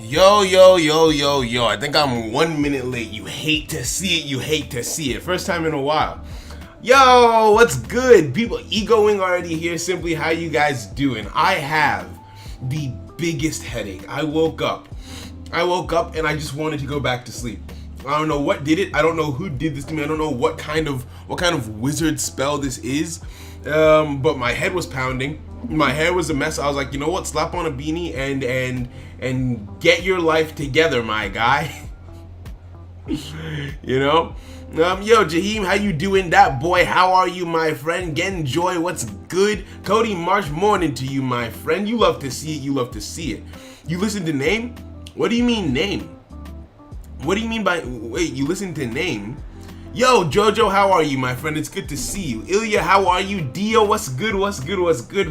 Yo. I think I'm 1 minute late. You hate to see it. First time in a while. Yo, what's good? People egoing already here. Simply, how you guys doing? I have the biggest headache. I woke up and I just wanted to go back to sleep. I don't know what did it. I don't know who did this to me. I don't know what kind of wizard spell this is. But my head was pounding. My hair was a mess. I was like, you know what? Slap on a beanie and get your life together, my guy. You know? Yo, Jaheim, how you doing? That boy, how are you, my friend? Genjoy, what's good? Cody Marsh, morning to you, my friend. You love to see it. You listen to name? What do you mean name? What do you mean by, wait, you listen to name? Yo, Jojo, how are you, my friend? It's good to see you. Ilya, how are you? Dio, what's good,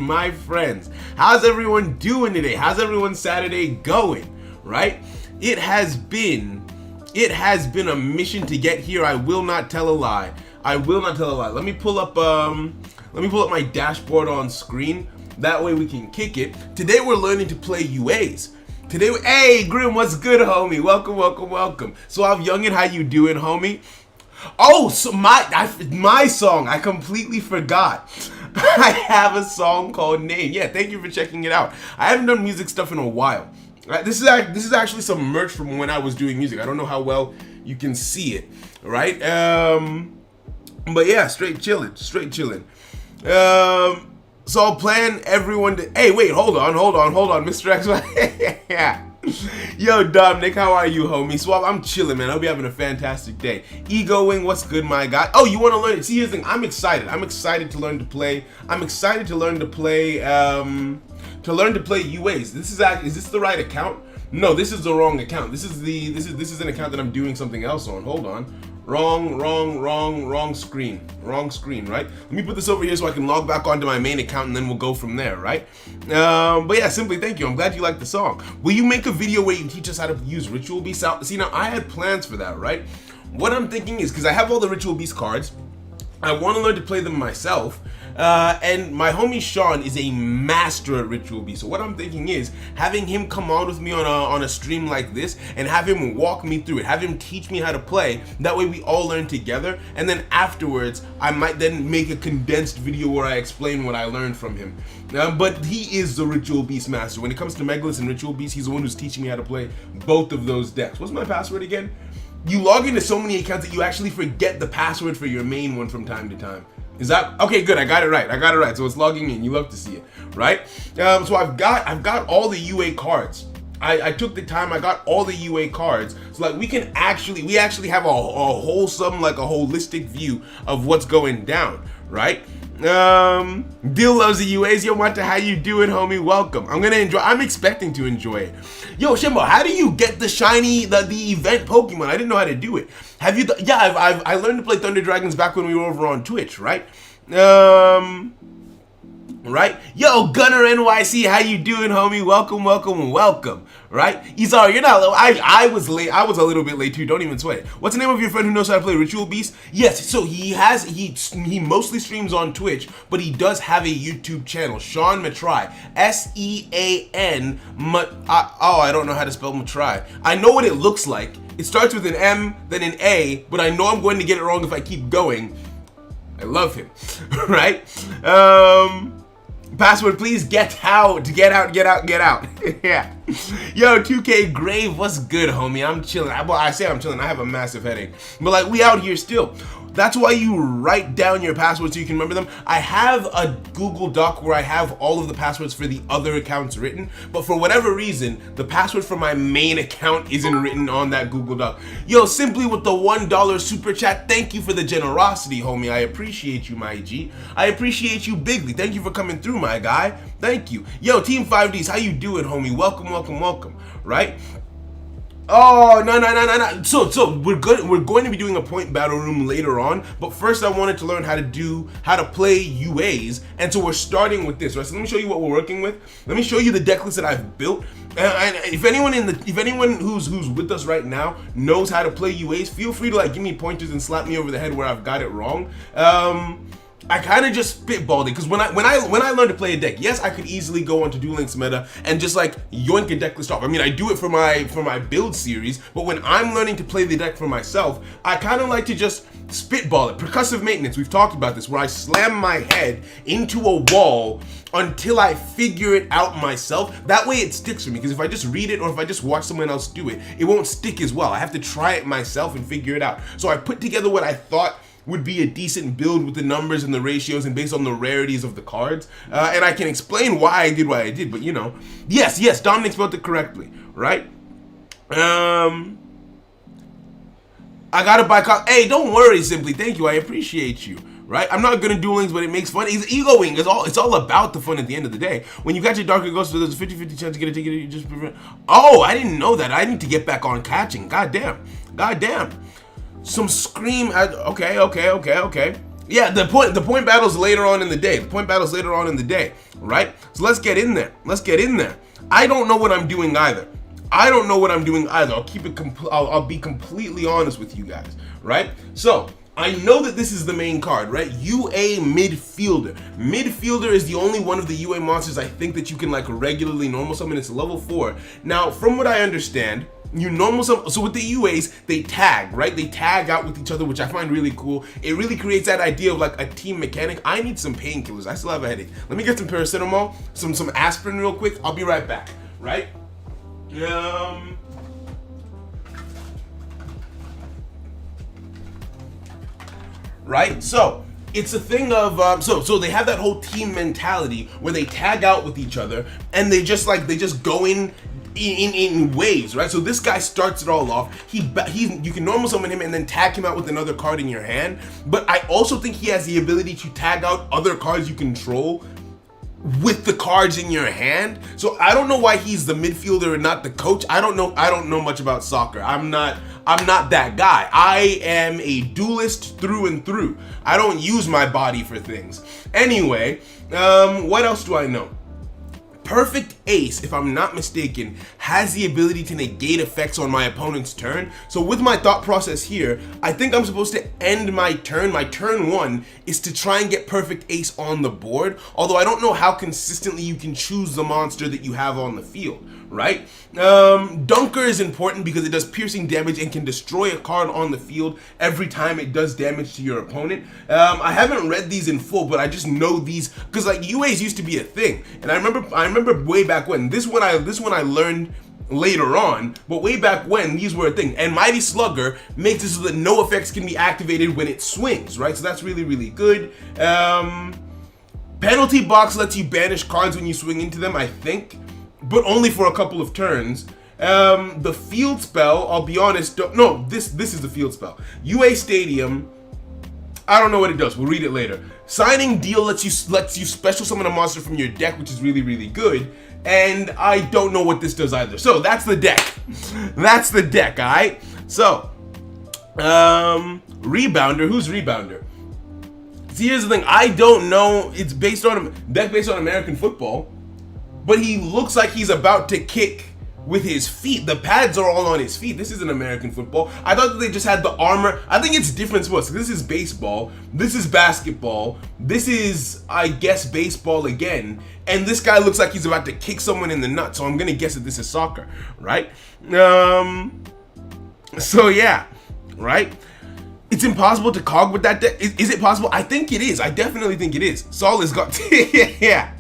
my friends? How's everyone doing today? How's everyone's Saturday going, right? It has been a mission to get here. I will not tell a lie. Let me pull up my dashboard on screen. That way we can kick it. Today we're learning to play U.A.s. Hey, Grim, what's good, homie? Welcome. So I'm Youngin, how you doing, homie? Oh, so my song, I completely forgot. I have a song called Name. Yeah, thank you for checking it out. I haven't done music stuff in a while. This is actually some merch from when I was doing music. I don't know how well you can see it, right? But yeah, straight chilling. So I'll plan everyone to. Hey, wait, hold on, Mr. X. Yeah. Yo, Dominic, how are you, homie? Swab, I'm chilling, man. I hope you're having a fantastic day. Egoing, what's good, my guy? Oh, you want to learn? See, here's the thing. I'm excited to learn to play. To play U.A.s. Is this the right account? No, this is the wrong account. This is an account that I'm doing something else on. Hold on. Wrong screen, right? Let me put this over here so I can log back onto my main account and then we'll go from there, right? But yeah, simply thank you. I'm glad you like the song. Will you make a video where you teach us how to use Ritual Beast? See, now I had plans for that, right? What I'm thinking is, because I have all the Ritual Beast cards, I want to learn to play them myself. And my homie Sean is a master at Ritual Beast. So what I'm thinking is having him come on with me on a stream like this and have him walk me through it, have him teach me how to play. That way we all learn together. And then afterwards, I might then make a condensed video where I explain what I learned from him. But he is the Ritual Beast master. When it comes to Megalith and Ritual Beast, he's the one who's teaching me how to play both of those decks. What's my password again? You log into so many accounts that you actually forget the password for your main one from time to time. Is that okay? Good, I got it right. So it's logging in. You love to see it, right? So I've got all the UA cards. I took the time. I got all the UA cards. So like we actually have a wholesome, like a holistic view of what's going down, right? Dill loves the UAs. Yo, Mata, how you doing, homie? Welcome. I'm expecting to enjoy it. Yo, Shimbo, how do you get the shiny, the event Pokemon? I didn't know how to do it. Have you? Yeah, I learned to play Thunder Dragons back when we were over on Twitch, right? Right? Yo, Gunner NYC, how you doing, homie? Welcome. Right? Izar, you're not low. I was late. I was a little bit late too. Don't even sweat it. What's the name of your friend who knows how to play Ritual Beast? Yes, so he mostly streams on Twitch, but he does have a YouTube channel, Sean Matry. S-E-A-N. I don't know how to spell Matry. I know what it looks like. It starts with an M, then an A, but I know I'm going to get it wrong if I keep going. I love him. Right? Password, please. Get out. Yeah. Yo, 2K Grave, what's good, homie? I'm chilling. I say I'm chilling. I have a massive headache. But like, we out here still. That's why you write down your passwords so you can remember them. I have a Google Doc where I have all of the passwords for the other accounts written, but for whatever reason, the password for my main account isn't written on that Google Doc. Yo, simply with the $1 super chat, thank you for the generosity, homie. I appreciate you, my G. I appreciate you bigly. Thank you for coming through, my guy. Thank you. Yo, Team 5Ds, how you doing, homie? Welcome. Right? Oh, no. So we're going to be doing a point battle room later on, but first I wanted to learn how to play U.A.s, and so we're starting with this, right? So let me show you what we're working with. Let me show you the deck list that I've built. And if anyone who's with us right now knows how to play U.A.s, feel free to like give me pointers and slap me over the head where I've got it wrong. I kind of just spitballed it because when I learned to play a deck, yes, I could easily go onto Duel Links meta and just like yoink a deck list off. I mean, I do it for my build series, but when I'm learning to play the deck for myself, I kind of like to just spitball it. Percussive maintenance, we've talked about this, where I slam my head into a wall until I figure it out myself. That way it sticks for me, because if I just read it or if I just watch someone else do it, it won't stick as well. I have to try it myself and figure it out. So I put together what I thought would be a decent build with the numbers and the ratios and based on the rarities of the cards. And I can explain why I did what I did, but you know. Yes, Dominic spelled it correctly, right? I gotta buy cards. Hey, don't worry, Simply. Thank you, I appreciate you. Right? I'm not good at Duel Links, but it makes fun. It's egoing. It's all about the fun at the end of the day. When you got your Darker Ghost, there's a 50-50 chance to get a ticket. You just prevent. Oh, I didn't know that. I need to get back on catching. God damn. Some Scream. Okay. Yeah, the point battle's later on in the day. Right? So let's get in there. I don't know what I'm doing either. I'll be completely honest with you guys. Right? So I know that this is the main card, right? U.A. Midfielder. Midfielder is the only one of the U.A. monsters I think that you can like regularly normal summon. It's level 4. Now, from what I understand, you normal summon, so with the U.A.s, they tag, right? They tag out with each other, which I find really cool. It really creates that idea of like a team mechanic. I need some painkillers. I still have a headache. Let me get some paracetamol, some aspirin real quick. I'll be right back, right? Right? So it's a thing of so they have that whole team mentality where they tag out with each other and they just go in waves, right? So this guy starts it all off. You can normal summon him and then tag him out with another card in your hand. But I also think he has the ability to tag out other cards you control with the cards in your hand. So I don't know why he's the midfielder and not the coach. I don't know much about soccer. I'm not that guy. I am a duelist through and through. I don't use my body for things. Anyway, what else do I know? Perfect Ace, if I'm not mistaken, has the ability to negate effects on my opponent's turn. So with my thought process here, I think I'm supposed to end my turn. My turn 1 is to try and get Perfect Ace on the board, although I don't know how consistently you can choose the monster that you have on the field, right? Dunker is important because it does piercing damage and can destroy a card on the field every time it does damage to your opponent. I haven't read these in full, but I just know these because like U.A.s used to be a thing, and I remember way back when. This one I learned later on, but way back when these were a thing. And Mighty Slugger makes it so that no effects can be activated when it swings, right? So that's really good. Penalty Box lets you banish cards when you swing into them, I think, but only for a couple of turns. The field spell, I'll be honest, no, this is the field spell. UA Stadium, I don't know what it does. We'll read it later. Signing Deal lets you special summon a monster from your deck, which is really good. And I don't know what this does either. So that's the deck. That's the deck, alright? So, Rebounder. Who's Rebounder? See, here's the thing. I don't know. It's based on American football, but he looks like he's about to kick with his feet. The pads are all on his feet. This isn't American football. I thought that they just had the armor. I think it's different sports. This is baseball. This is basketball. This is, I guess, baseball again. And this guy looks like he's about to kick someone in the nuts. So I'm gonna guess that this is soccer, right? So yeah, right? It's impossible to cog with that deck. Is it possible? I think it is. I definitely think it is. Saul has got yeah.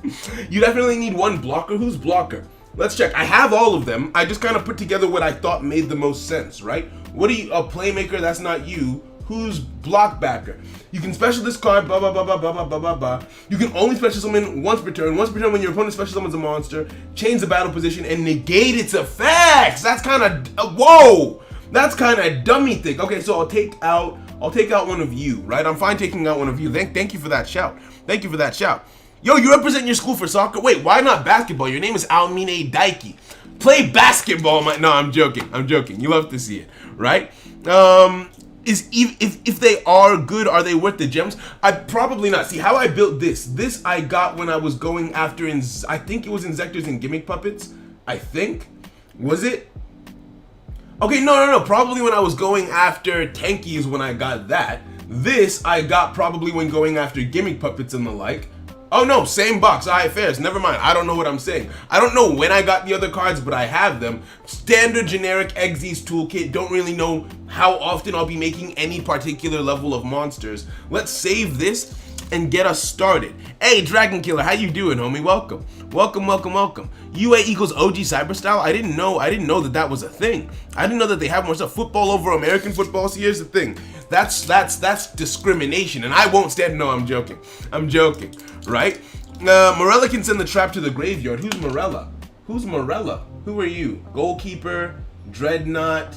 You definitely need one blocker. Who's blocker? Let's check. I have all of them. I just kind of put together what I thought made the most sense, right? What are you, a playmaker? That's not you. Who's block backer? You can special this card, blah, blah, blah, blah, blah, blah, blah, blah, blah. You can only special summon once per turn. Once per turn when your opponent special summons a monster, change the battle position, and negate its effects. That's kind of, whoa! That's kind of dummy thing. Okay, so I'll take out one of you, right? I'm fine taking out one of you. Thank you for that shout. Thank you for that shout. Yo, you represent your school for soccer? Wait, why not basketball? Your name is Almine Daiki. Play basketball, no, I'm joking. You love to see it, right? If they are good, are they worth the gems? I probably not. See, how I built this. This I got when I was going after I think it was Inzectors and Gimmick Puppets. I think. Was it? Okay, no. Probably when I was going after Tenki is when I got that. This I got probably when going after gimmick puppets and the like. Oh no, same box. Alright, fairs. Never mind. I don't know what I'm saying. I don't know when I got the other cards, but I have them. Standard generic Exy's toolkit. Don't really know how often I'll be making any particular level of monsters. Let's save this and get us started. Hey, Dragon Killer, how you doing, homie? Welcome. Welcome, welcome, welcome. UA equals OG Cyberstyle? I didn't know that was a thing. I didn't know that they have more stuff. Football over American football. See, here's the thing. That's discrimination, and I won't stand. No, I'm joking. I'm joking, right? Morella can send the trap to the graveyard. Who's Morella? Who's Morella? Who are you? Goalkeeper, Dreadnought,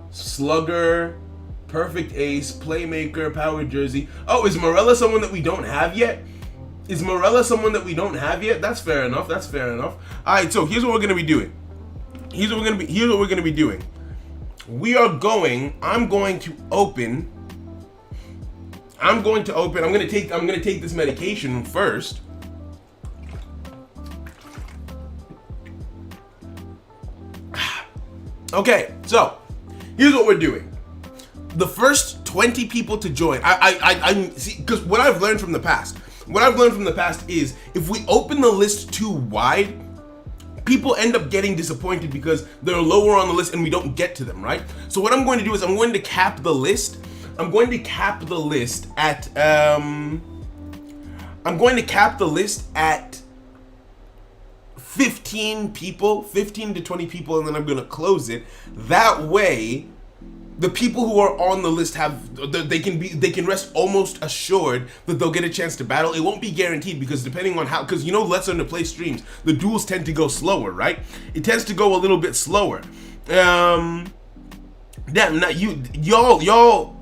Slugger, Perfect Ace, Playmaker, Power Jersey. Oh, is Morella someone that we don't have yet? Is Morella someone that we don't have yet? That's fair enough. That's fair enough. All right, so here's what we're gonna be doing. Here's what we're gonna be doing. I'm going to open. I'm gonna take this medication first. Okay, so here's what we're doing. The first 20 people to join, I see, because what I've learned from the past is if we open the list too wide, people end up getting disappointed because they're lower on the list and we don't get to them, right? So what I'm going to do is I'm going to cap the list. I'm going to cap the list at 15 people, 15 to 20 people, and then I'm gonna close it. That way, the people who are on the list they can rest almost assured that they'll get a chance to battle. It won't be guaranteed because depending on how, because you know, Let's Learn to Play streams, the duels tend to go slower, right? It tends to go a little bit slower. Damn, not y'all.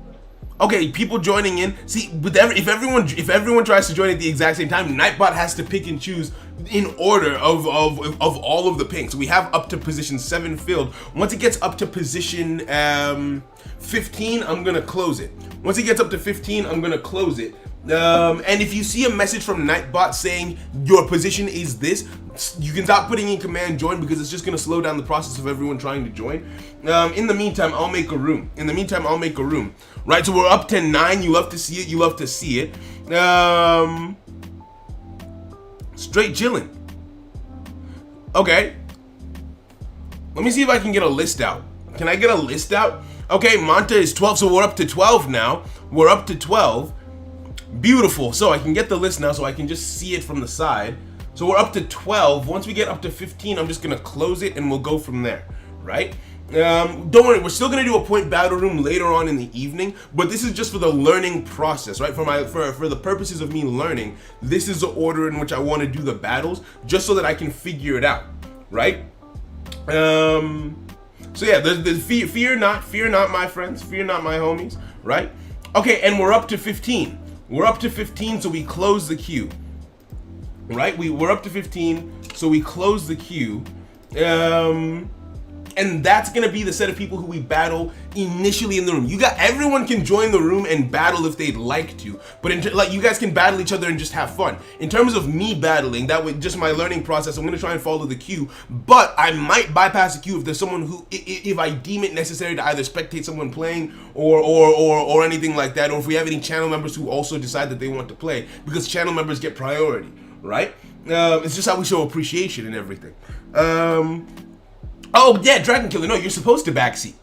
Okay, people joining in. See, if everyone tries to join at the exact same time, Nightbot has to pick and choose in order of all of the pings. So we have up to position 7 filled. Once it gets up to position 15, I'm gonna close it. Once it gets up to 15, I'm gonna close it. And if you see a message from Nightbot saying your position is this, you can stop putting in command join because it's just going to slow down the process of everyone trying to join. In the meantime, I'll make a room. Right, so we're up to 9. You love to see it. You love to see it. Straight chilling. Okay. Let me see if I can get a list out. Can I get a list out? Okay, Manta is 12, so we're up to 12 now. We're up to 12. Beautiful. So I can get the list now, so I can just see it from the side. So we're up to 12. Once we get up to 15, I'm just gonna close it and we'll go from there, right? Don't worry, we're still gonna do a point battle room later on in the evening, but this is just for the learning process, right? For the purposes of me learning, this is the order in which I want to do the battles, just so that I can figure it out, right? So yeah, fear not, my friends, fear not, my homies, right? Okay, and we're up to 15. We're up to 15, so we close the queue. Right, we're up to 15, so we close the queue, and that's gonna be the set of people who we battle initially in the room. Everyone can join the room and battle if they'd like to, but you guys can battle each other and just have fun. In terms of me battling, that was just my learning process. I'm gonna try and follow the queue, but I might bypass the queue if there's someone who, if I deem it necessary to either spectate someone playing or anything like that, or if we have any channel members who also decide that they want to play, because channel members get priority. Right? It's just how we show appreciation and everything. Oh yeah, Dragon Killer, no, you're supposed to backseat.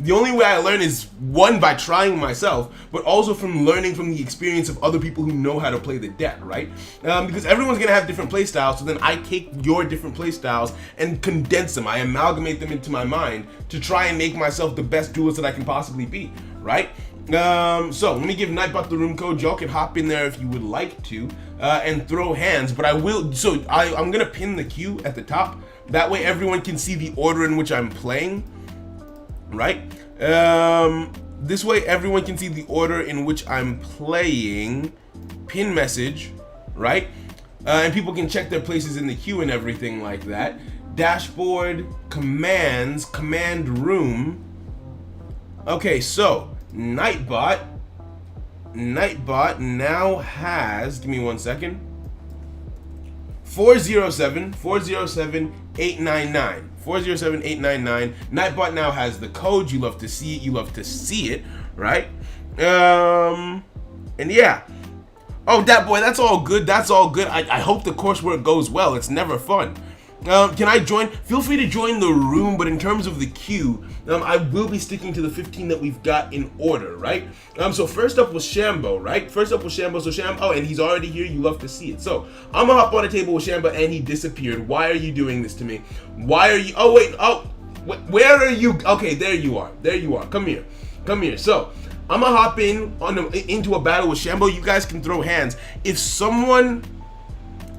The only way I learn is, one, by trying myself, but also from learning from the experience of other people who know how to play the deck, right? Because everyone's gonna have different play styles, so then I take your different play styles and condense them. I amalgamate them into my mind to try and make myself the best duelist that I can possibly be, right? So let me give Nightbot the room code. Y'all can hop in there if you would like to and throw hands, but I will. So I'm gonna pin the queue at the top. That way everyone can see the order in which I'm playing, right? This way everyone can see the order in which I'm playing. Pin message, right? And people can check their places in the queue and everything like that. Dashboard, commands, command room. Okay, so Nightbot now has, give me 1 second, 407-899. 407-899. Nightbot now has the code. You love to see it, right? And yeah. Oh, that boy, that's all good. That's all good. I hope the coursework goes well. It's never fun. Can I join? Feel free to join the room, but in terms of the queue, I will be sticking to the 15 that we've got in order, right? So first up was Shambo, right? First up was Shambo. So oh, and he's already here. You love to see it. So I'm gonna hop on a table with Shambo, and he disappeared. Why are you doing this to me? Why are you? Oh wait. Oh, where are you? Okay, there you are. There you are. Come here. Come here. So I'm gonna hop into a battle with Shambo. You guys can throw hands. If someone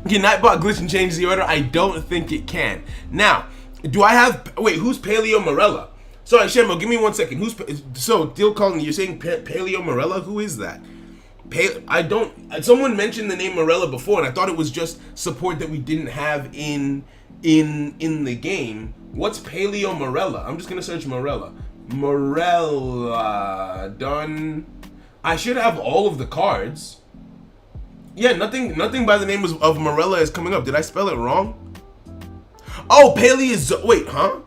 can Nightbot glitch and change the order? I don't think it can. Now, do I have? Wait, who's Paleo Morella? Sorry, Shambo, give me 1 second. So Deal calling? You're saying Paleo Morella? Who is that? I don't. Someone mentioned the name Morella before, and I thought it was just support that we didn't have in the game. What's Paleo Morella? I'm just gonna search Morella. Morella done. I should have all of the cards. Yeah, nothing by the name of Morella is coming up. Did I spell it wrong? Oh, Paleozoic. Wait, huh?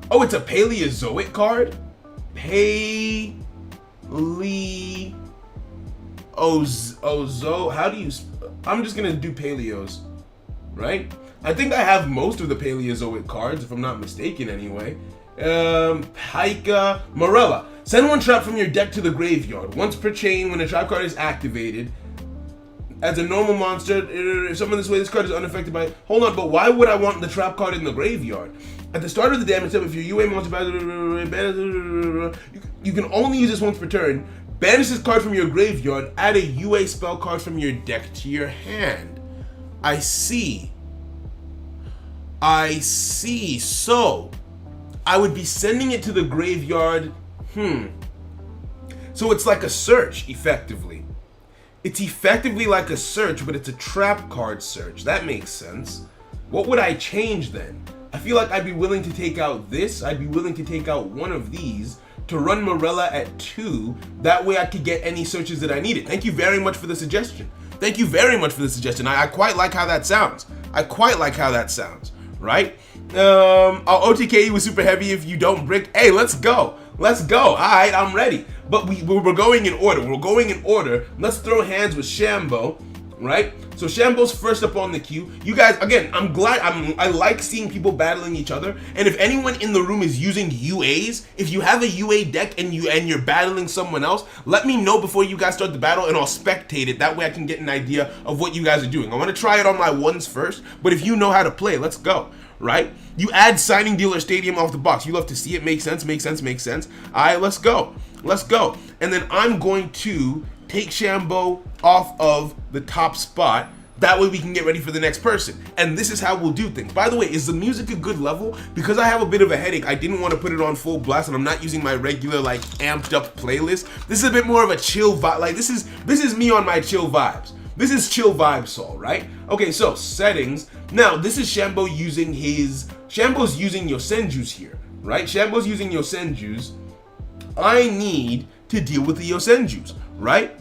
Oh, it's a Paleozoic card? How do you... I'm just gonna do Paleos, right? I think I have most of the Paleozoic cards, if I'm not mistaken anyway. Pika, Morella. Send one trap from your deck to the graveyard. Once per chain, when a trap card is activated, as a normal monster, if summoned this way, this card is unaffected by... Hold on, but why would I want the trap card in the graveyard? At the start of the damage step, if your UA monster... You can only use this once per turn. Banish this card from your graveyard. Add a UA spell card from your deck to your hand. I see. So, I would be sending it to the graveyard. So it's like a search, effectively. It's effectively like a search, but it's a trap card search. That makes sense. What would I change then? I feel like I'd be willing to take out this. I'd be willing to take out one of these to run Morella at 2. That way I could get any searches that I needed. Thank you very much for the suggestion. Thank you very much for the suggestion. I quite like how that sounds. Right? OTKE was super heavy if you don't brick. Hey, let's go. All right, I'm ready. But we're going in order. Let's throw hands with Shambo, right? So Shambo's first up on the queue. You guys, again, I like seeing people battling each other. And if anyone in the room is using U.A.s, if you have a UA deck and you're battling someone else, let me know before you guys start the battle and I'll spectate it. That way I can get an idea of what you guys are doing. I want to try it on my ones first, but if you know how to play, let's go. Right? You add signing dealer stadium off the box. You love to see it. Makes sense. All right, let's go. And then I'm going to take Shambo off of the top spot. That way we can get ready for the next person. And this is how we'll do things. By the way, is the music a good level? Because I have a bit of a headache, I didn't want to put it on full blast and I'm not using my regular like amped up playlist. This is a bit more of a chill vibe. Like this is me on my chill vibes. This is chill vibe Saul, right? Okay, so settings. Now, this is Shambo using Shambo's using Yosenju's here, right? Shambo's using Yosenju's. I need to deal with the Yosenju's, right?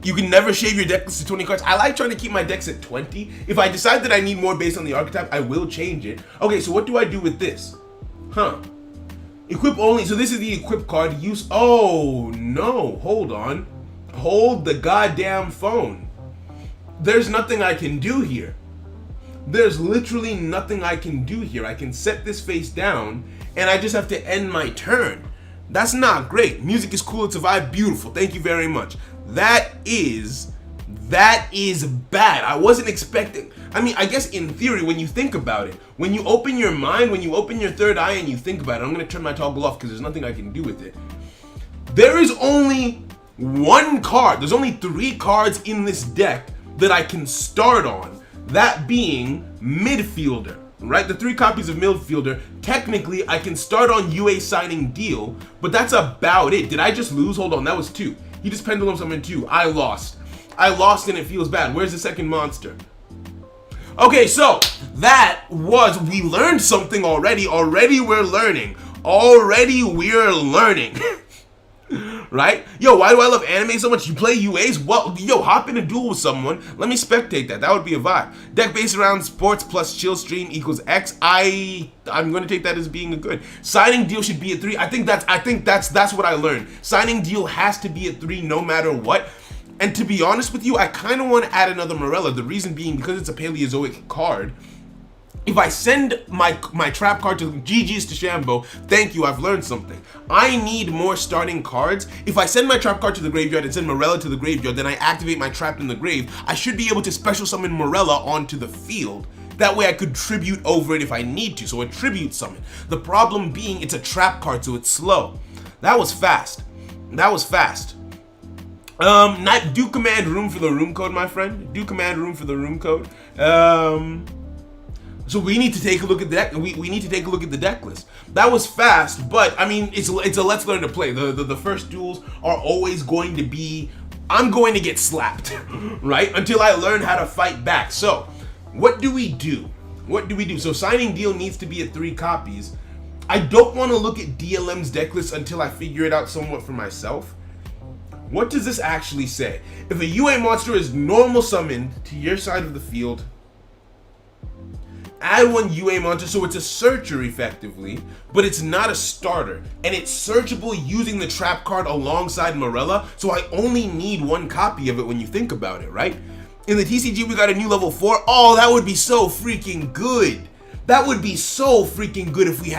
You can never shave your deck list to 20 cards. I like trying to keep my decks at 20. If I decide that I need more based on the archetype, I will change it. Okay, so what do I do with this? Equip only. So this is the equip card. Use. Oh, no. Hold on. Hold the goddamn phone. There's nothing I can do here. There's literally nothing I can do here. I can set this face down and I just have to end my turn. That's not great. Music is cool, it's a vibe, beautiful. Thank you very much. That is bad. I wasn't expecting. I mean, I guess in theory, when you think about it, when you open your mind, when you open your third eye and you think about it, I'm gonna turn my toggle off because there's nothing I can do with it. There is only one card. There's only 3 cards in this deck that I can start on. That being midfielder, right? The 3 copies of midfielder. Technically, I can start on UA signing Deal, but that's about it. Did I just lose? Hold on, that was 2. He just pendulum summoned 2. I lost and it feels bad. Where's the second monster? Okay, so that was, we learned something already. Already we're learning. right? Yo, why do I love anime so much? You play U.A.s? Well, yo, hop in a duel with someone. Let me spectate that. That would be a vibe. Deck based around sports plus chill stream equals X. I'm gonna take that as being a good. Signing deal should be at 3. I think that's what I learned. Signing deal has to be at 3 no matter what. And to be honest with you, I kind of want to add another Morella. The reason being because it's a Paleozoic card. If I send my trap card to GG's to Shambo, thank you, I've learned something. I need more starting cards. If I send my trap card to the graveyard and send Morella to the graveyard, then I activate my trap in the grave, I should be able to special summon Morella onto the field. That way I could tribute over it if I need to, so a tribute summon. The problem being it's a trap card, so it's slow. That was fast. Do command room for the room code, my friend. Do command room for the room code. So we need to take a look at the deck. We need to take a look at the deck list. That was fast, but I mean, it's a let's learn to play. The first duels are always going to be, I'm going to get slapped, right? Until I learn how to fight back. So, what do we do? So signing deal needs to be at 3 copies. I don't want to look at DLM's deck list until I figure it out somewhat for myself. What does this actually say? If a UA monster is normal summoned to your side of the field, add 1 UA monster, so it's a searcher effectively, but it's not a starter, and it's searchable using the trap card alongside Morella, so I only need 1 copy of it when you think about it, right? In the TCG, we got a new level 4. Oh, that would be so freaking good. That would be so freaking good if we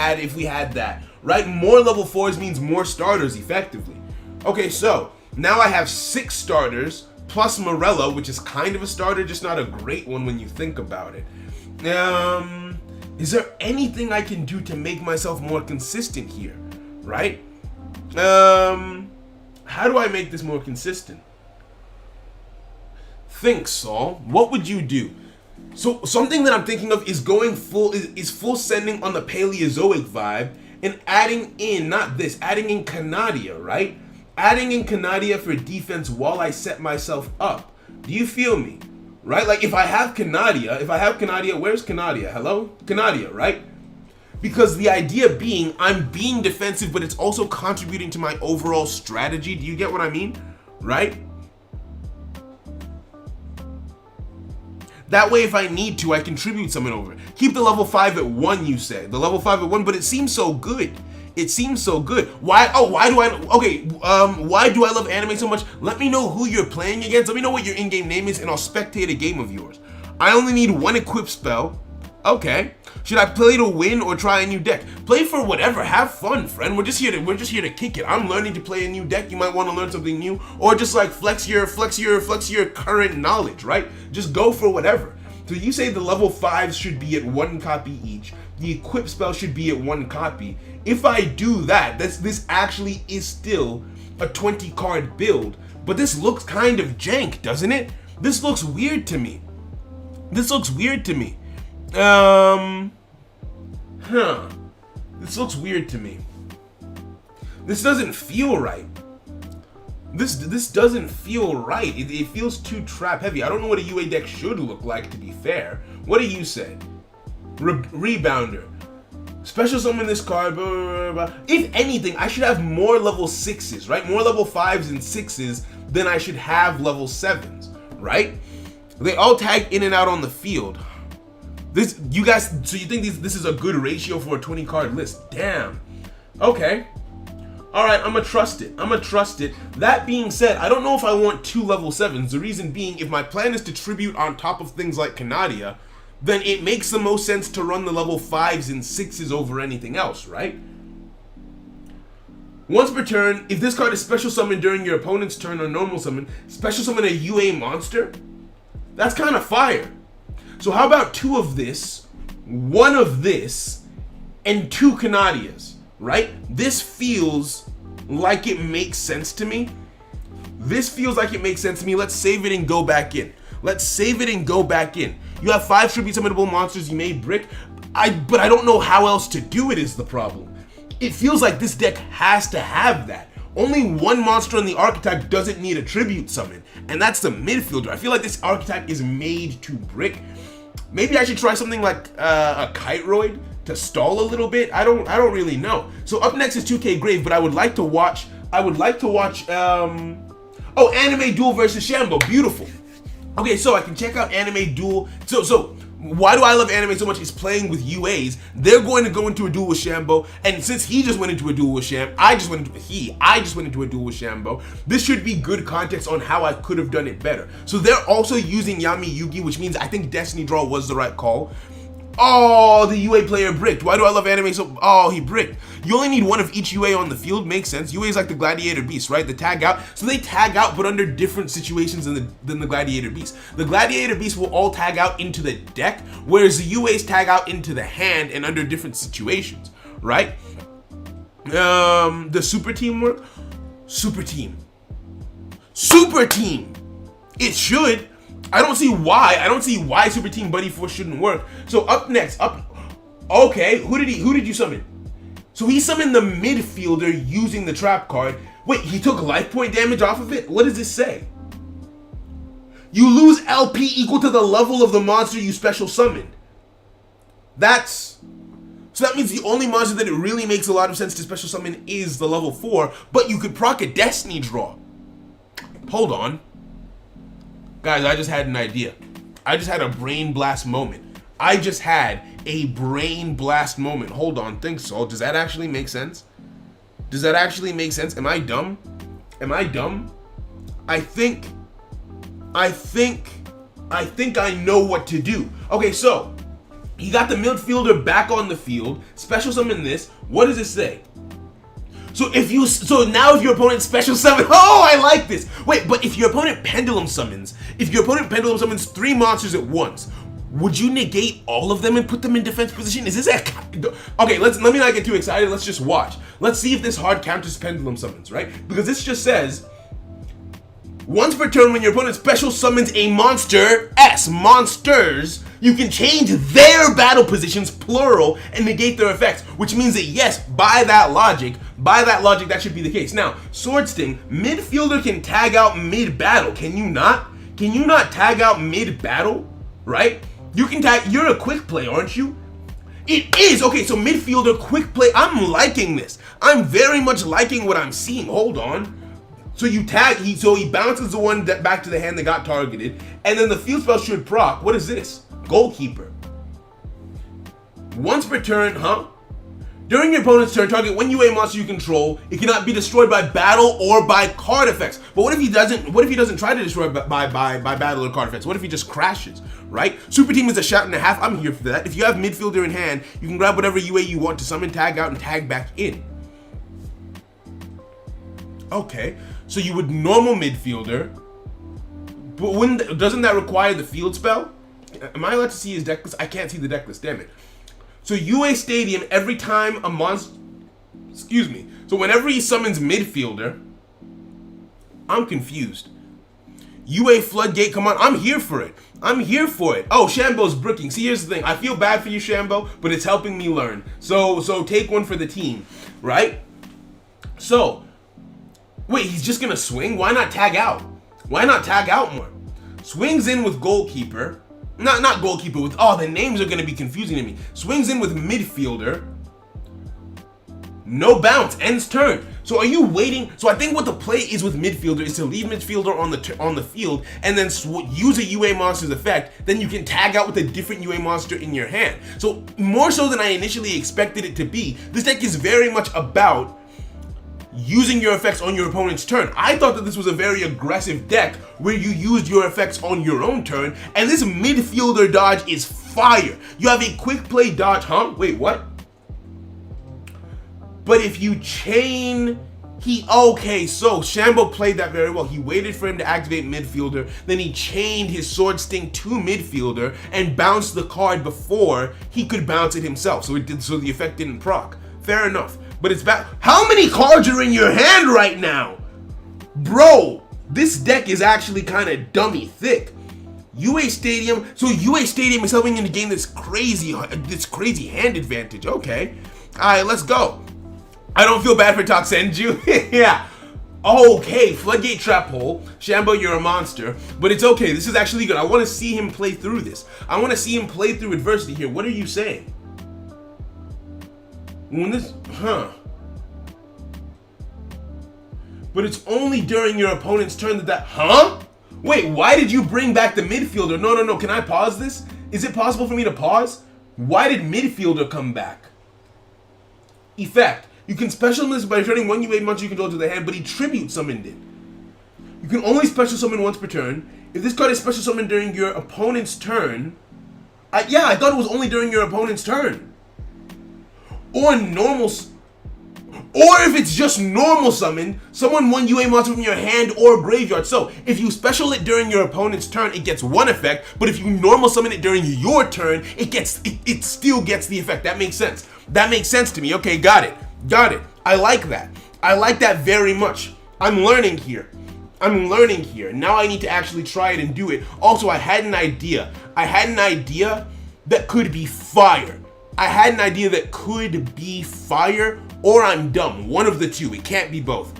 had that, right? More level 4s means more starters effectively. Okay, so now I have 6 starters plus Morella, which is kind of a starter, just not a great one when you think about it. Is there anything I can do to make myself more consistent here, right? How do I make this more consistent? Think, Saul. What would you do? So something that I'm thinking of is going full sending on the Paleozoic vibe and adding in, adding in Canadia, right? Adding in Canadia for defense while I set myself up. Do you feel me? Right? Like if I have Canadia, where's Canadia? Hello? Canadia, right? Because the idea being I'm being defensive, but it's also contributing to my overall strategy. Do you get what I mean? Right? That way, if I need to, I contribute something over. Keep the level 5 at 1, you say. The level 5 at 1, but it seems so good. It seems so good. Why do I love anime so much? Let me know who you're playing against. Let me know what your in-game name is, and I'll spectate a game of yours. I only need 1 equip spell. Okay. Should I play to win or try a new deck? Play for whatever. Have fun, friend. We're just here to kick it. I'm learning to play a new deck. You might want to learn something new, or just like flex your current knowledge, right? Just go for whatever. So you say the level 5s should be at 1 copy each. The equip spell should be at 1 copy. If I do that, this actually is still a 20 card build, but this looks kind of jank, doesn't it? This looks weird to me. This looks weird to me. This looks weird to me. This doesn't feel right. This doesn't feel right. It feels too trap heavy. I don't know what a UA deck should look like, to be fair. What do you say? Rebounder. Special summon this card. Blah, blah, blah. If anything, I should have more level 6s, right? More level 5s and 6s than I should have level 7s, right? They all tag in and out on the field. You guys, so you think this is a good ratio for a 20 card list? Damn. Okay. All right, I'm gonna trust it. That being said, I don't know if I want 2 level 7s. The reason being, if my plan is to tribute on top of things like Canadia, then it makes the most sense to run the level 5s and 6s over anything else, right? Once per turn, if this card is special summoned during your opponent's turn or normal summon, special summon a UA monster? That's kind of fire. So how about 2 of this, 1 of this, and 2 Canadias, right? This feels like it makes sense to me. Let's save it and go back in. You have 5 tribute summonable monsters you made brick, but I don't know how else to do it is the problem. It feels like this deck has to have that. Only 1 monster in the archetype doesn't need a tribute summon, and that's the midfielder. I feel like this archetype is made to brick. Maybe I should try something like a Kiteroid to stall a little bit. I don't really know. So up next is 2K Grave, but I would like to watch Anime Duel versus Shambo. Beautiful. Okay, so I can check out Anime Duel. So why do I love anime so much? Is playing with U.A.s. They're going to go into a duel with Shambo, and since he just went into a duel with I just went into a duel with Shambo. This should be good context on how I could have done it better. So they're also using Yami Yugi, which means I think Destiny Draw was the right call. Oh, the UA player bricked. Why do I love anime so? Oh, he bricked. You only need one of each UA on the field. Makes sense. UA is like the Gladiator Beast, right? The tag out. So they tag out, but under different situations than the Gladiator Beast. The Gladiator Beast will all tag out into the deck, whereas the UAs tag out into the hand and under different situations, right? The super team work. Super team. It should. I don't see why Super Team Buddy Force shouldn't work. So up next, okay, who did you summon? So he summoned the midfielder using the trap card. Wait, he took life point damage off of it? What does this say? You lose LP equal to the level of the monster you special summoned. So that means the only monster that it really makes a lot of sense to special summon is the level 4, but you could proc a Destiny Draw. Hold on. Guys, I just had an idea. I just had a brain blast moment. Hold on, think so. Does that actually make sense? Am I dumb? I think I know what to do. Okay, so he got the midfielder back on the field. Special summon this. What does it say? So now if your opponent special summon, oh, I like this. Wait, but if your opponent pendulum summons 3 monsters at once, would you negate all of them and put them in defense position? Is this okay? Let me not get too excited. Let's just watch. Let's see if this hard counters pendulum summons, right? Because this just says, once per turn when your opponent special summons a monsters, you can change their battle positions, plural, and negate their effects, which means that yes, by that logic, that should be the case. Now, Sword Sting, midfielder can tag out mid-battle. Can you not? Can you not tag out mid-battle? Right? You can tag, you're a quick play, aren't you? It is! Okay, so midfielder, quick play, I'm liking this. I'm very much liking what I'm seeing. Hold on. So you tag, he bounces the one back to the hand that got targeted, and then the field spell should proc. What is this? Goalkeeper. Once per turn, During your opponent's turn, target one UA monster you control. It cannot be destroyed by battle or by card effects. But what if he doesn't try to destroy by battle or card effects? What if he just crashes, right? Super team is a shot and a half. I'm here for that. If you have midfielder in hand, you can grab whatever UA you want to summon, tag out, and tag back in. Okay, so you would normal midfielder, but doesn't that require the field spell? Am I allowed to see his deck list? I can't see the deck list, damn it. So UA Stadium, every time a monster, so whenever he summons midfielder, I'm confused. UA Floodgate, come on, I'm here for it. Oh, Shambo's bricking. See, here's the thing. I feel bad for you, Shambo, but it's helping me learn. So take one for the team, right? So, wait, he's just gonna swing? Why not tag out? Why not tag out more? Swings in with goalkeeper. Not goalkeeper with, the names are gonna be confusing to me. Swings in with midfielder. No bounce, ends turn. So are you waiting? So I think what the play is with midfielder is to leave midfielder on the field and then use a UA monster's effect. Then you can tag out with a different UA monster in your hand. So more so than I initially expected it to be, this deck is very much about using your effects on your opponent's turn. I thought that this was a very aggressive deck where you used your effects on your own turn, and this midfielder dodge is fire. You have a quick play dodge, Wait, what? But if you chain, so Shambo played that very well. He waited for him to activate midfielder, then he chained his Sword Sting to midfielder and bounced the card before he could bounce it himself. So the effect didn't proc. Fair enough. But it's back. How many cards are in your hand right now? Bro, this deck is actually kind of dummy thick. UA Stadium. So UA Stadium is helping him to gain this crazy hand advantage. Okay. Alright, let's go. I don't feel bad for Toxenju. Yeah. Okay, Floodgate Trap Hole. Shambo, you're a monster. But it's okay. This is actually good. I want to see him play through this. I want to see him play through adversity here. What are you saying? When this, But it's only during your opponent's turn that, Wait, why did you bring back the midfielder? No, can I pause this? Is it possible for me to pause? Why did midfielder come back? Effect. You can special this by returning one UA monster you control to the hand, but he tribute summoned it. You can only special summon once per turn. If this card is special summoned during your opponent's turn, I thought it was only during your opponent's turn. Or if it's just normal summon, summon one UA monster from your hand or graveyard. So, if you special it during your opponent's turn, it gets one effect, but if you normal summon it during your turn, it still gets the effect. That makes sense. That makes sense to me. Okay, got it. I like that. I like that very much. I'm learning here. Now I need to actually try it and do it. Also, I had an idea that could be fire. Or I'm dumb. One of the two. It can't be both.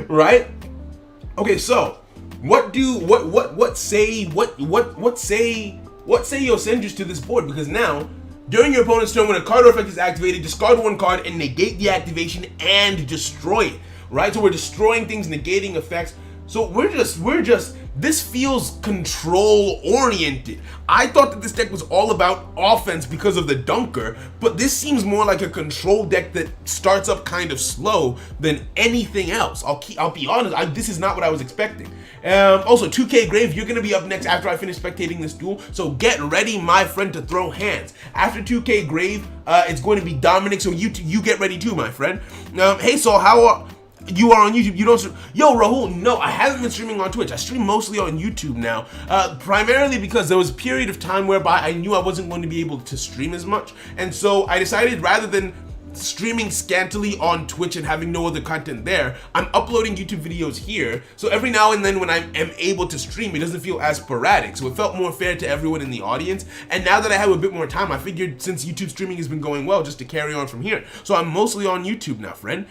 Right? Okay, so what say Yosendris to this board? Because now, during your opponent's turn, when a card or effect is activated, discard one card and negate the activation and destroy it. Right? So we're destroying things, negating effects. So this feels control oriented. I thought that this deck was all about offense because of the dunker, but this seems more like a control deck that starts up kind of slow than anything else. I'll be honest, this is not what I was expecting. Also, 2K Grave, you're gonna be up next after I finish spectating this duel, so get ready, my friend, to throw hands. After 2K Grave, it's going to be Dominic, so you get ready too, my friend. Hey, so you are on YouTube. You don't Yo, Rahul, no, I haven't been streaming on Twitch. I stream mostly on YouTube now, primarily because there was a period of time whereby I knew I wasn't going to be able to stream as much, and so I decided rather than streaming scantily on Twitch and having no other content there, I'm uploading YouTube videos here, so every now and then when I am able to stream, it doesn't feel as sporadic, so it felt more fair to everyone in the audience. And now that I have a bit more time, I figured since YouTube streaming has been going well, just to carry on from here. So I'm mostly on YouTube now, friend.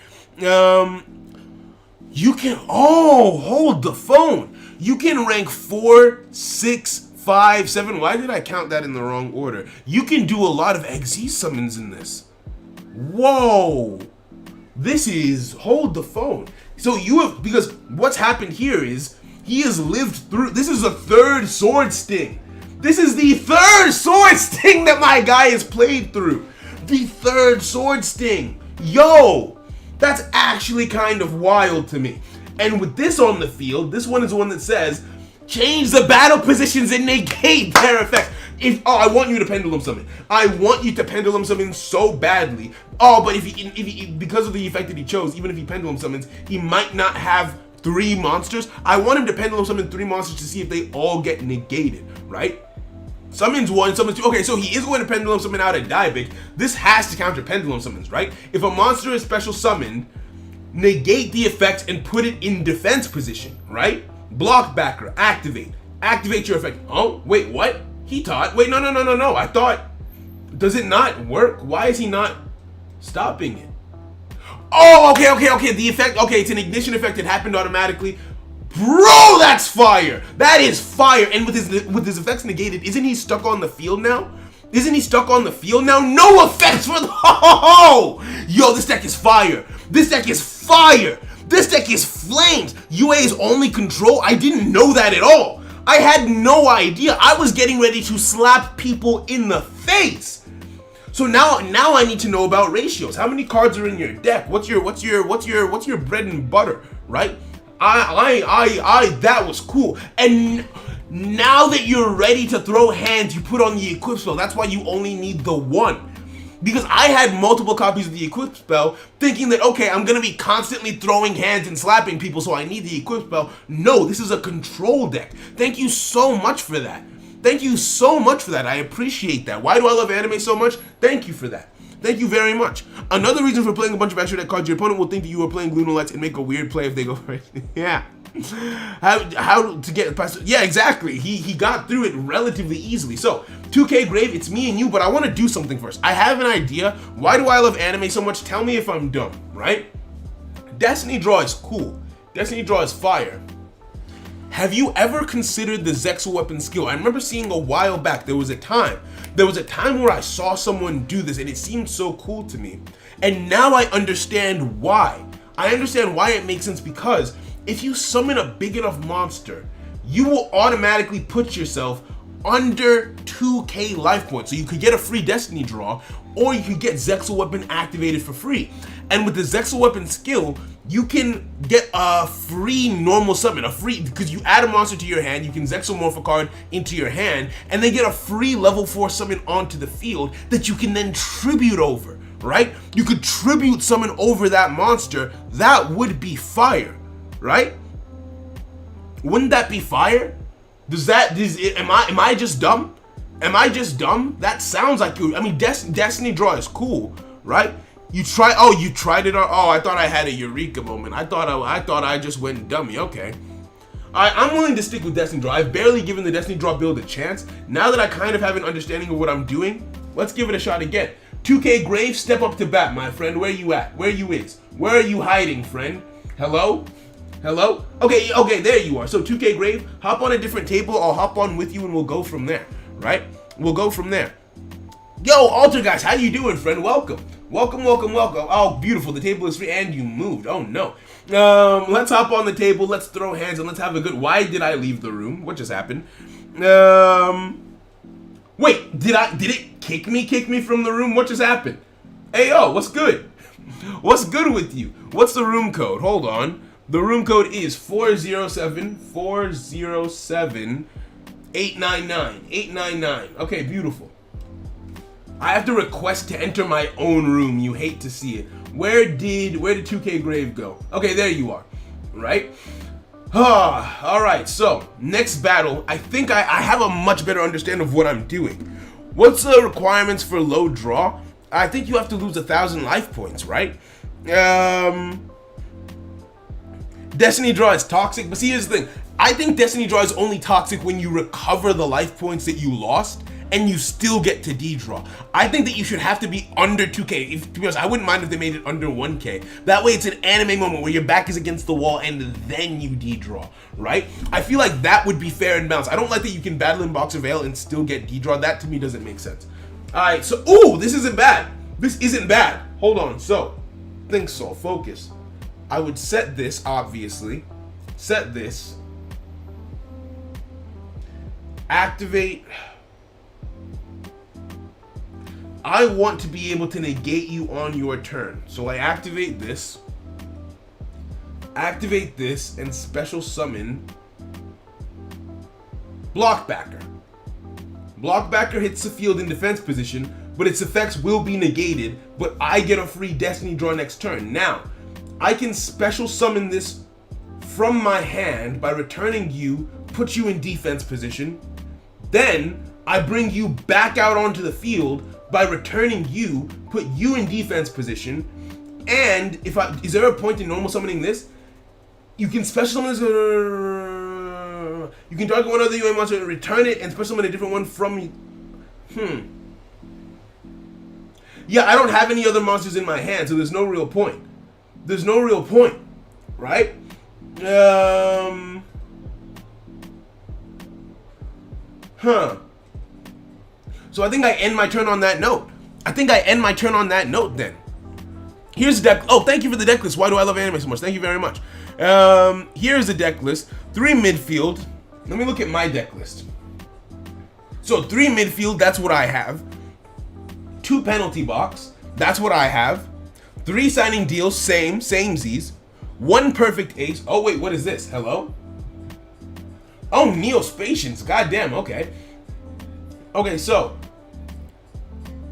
You can, hold the phone. You can rank 4, 6, 5, 7. Why did I count that in the wrong order? You can do a lot of XZ summons in this. Whoa. This is, hold the phone. So because what's happened here is, he has lived through, this is a third Sword Sting. This is the third Sword Sting that my guy has played through. The third Sword Sting. Yo. That's actually kind of wild to me. And with this on the field, this one is the one that says, change the battle positions and negate their effects. I want you to pendulum summon. I want you to pendulum summon so badly. But if he because of the effect that he chose, even if he pendulum summons, he might not have 3 monsters. I want him to pendulum summon 3 monsters to see if they all get negated, right? Summons 1, summons 2. Okay, so he is going to pendulum summon out a Diabic. This has to counter pendulum summons, right? If a monster is special summoned, negate the effect and put it in defense position, right? Block backer, activate. Activate your effect. Oh, wait, what? Wait, no. I thought, does it not work? Why is he not stopping it? Oh, okay. The effect, it's an ignition effect. It happened automatically. Bro, that's fire! That is fire! And with his effects negated, isn't he stuck on the field now? No effects for the Yo, this deck is fire! This deck is flames! UA.'s only control? I didn't know that at all! I had no idea. I was getting ready to slap people in the face. So now I need to know about ratios. How many cards are in your deck? What's your bread and butter, right? That was cool. And now that you're ready to throw hands, you put on the equip spell. That's why you only need the 1. Because I had multiple copies of the equip spell, thinking that, okay, I'm gonna be constantly throwing hands and slapping people, so I need the equip spell. No, this is a control deck. Thank you so much for that. I appreciate that. Why do I love anime so much? Thank you for that. Thank you very much. Another reason for playing a bunch of extra deck cards, your opponent will think that you are playing Lunalights and make a weird play if they go right. Yeah. How to get past? Yeah, exactly. He got through it relatively easily. So 2K Grave, it's me and you, but I want to do something first. I have an idea. Why do I love anime so much? Tell me if I'm dumb, right? Destiny Draw is cool. Destiny Draw is fire. Have you ever considered the Zexal weapon skill? I remember seeing a while back, there was a time There was a time where I saw someone do this and it seemed so cool to me. And now I understand why. I understand why it makes sense, because if you summon a big enough monster, you will automatically put yourself under 2k life points. So you could get a free Destiny draw, or you could get Zexal Weapon activated for free. And with the Zexal Weapon skill, you can get a free normal summon, because you add a monster to your hand, you can Zexomorph a card into your hand, and then get a free level 4 summon onto the field that you can then tribute over, right? You could tribute summon over that monster. That would be fire, right? Wouldn't that be fire? Am I just dumb? Am I just dumb? That sounds like you. I mean, Destiny draw is cool, right? You tried it on. Oh, I thought I had a eureka moment. I thought I just went dummy. Okay. I'm willing to stick with Destiny draw. I've barely given the Destiny draw build a chance. Now that I kind of have an understanding of what I'm doing, let's give it a shot again. 2K Grave, step up to bat, my friend. Where you at? Where you is? Where are you hiding, friend? Hello? Hello? Okay, there you are. So 2K Grave, hop on a different table. I'll hop on with you and we'll go from there, right? We'll go from there. Yo, Alter guys, how you doing, friend? Welcome. Oh, beautiful. The table is free and you moved. Oh no. Let's hop on the table. Let's throw hands and let's have a good. Why did I leave the room? What just happened? Wait, did it kick me from the room? What just happened? Hey, yo, what's good? What's good with you? What's the room code? Hold on. The room code is 407-899. Okay, beautiful. I have to request to enter my own room. You hate to see it. Where did 2K Grave go? Okay, there you are. Right? All right, so next battle. I think I have a much better understanding of what I'm doing. What's the requirements for low draw? I think you have to lose 1,000 life points, right? Destiny draw is toxic, but see, here's the thing. I think Destiny draw is only toxic when you recover the life points that you lost and you still get to D-draw. I think that you should have to be under 2k. To be honest, I wouldn't mind if they made it under 1k. That way it's an anime moment where your back is against the wall and then you D-draw, right? I feel like that would be fair and balanced. I don't like that you can battle in Boxer Veil and still get D-draw. That to me doesn't make sense. All right, so, ooh, this isn't bad. This isn't bad. Hold on, so, think so, focus. I would set this, obviously. Set this. Activate. I want to be able to negate you on your turn. So I activate this, and special summon Blockbacker. Blockbacker hits the field in defense position, but its effects will be negated, but I get a free Destiny draw next turn. Now, I can special summon this from my hand by returning you, put you in defense position. Then I bring you back out onto the field by returning you, put you in defense position. And is there a point in normal summoning this? You can special summon this. You can target one other UA monster and return it and special summon a different one from you. Yeah, I don't have any other monsters in my hand, so there's no real point. There's no real point, right? So I think I end my turn on that note. Then. Here's the deck. Oh, thank you for the deck list. Why do I love anime so much? Thank you very much. Here's the deck list. 3 midfield. Let me look at my deck list. So 3 midfield, that's what I have. 2 penalty box, that's what I have. 3 signing deals, samesies. 1 perfect ace. Oh wait, what is this? Hello? Oh, Neospatians. Goddamn. Okay. Okay, so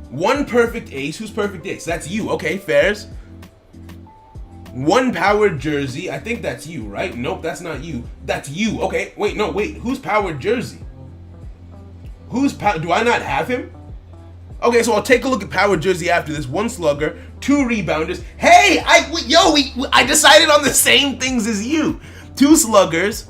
1 perfect ace. Who's perfect ace? That's you. Okay, fairs. 1 powered jersey. I think that's you, right? Nope, that's not you. That's you. Okay, wait, no, wait. Who's powered jersey? Do I not have him? Okay, so I'll take a look at powered jersey after this. 1 slugger, 2 rebounders. Hey, I decided on the same things as you. 2 sluggers.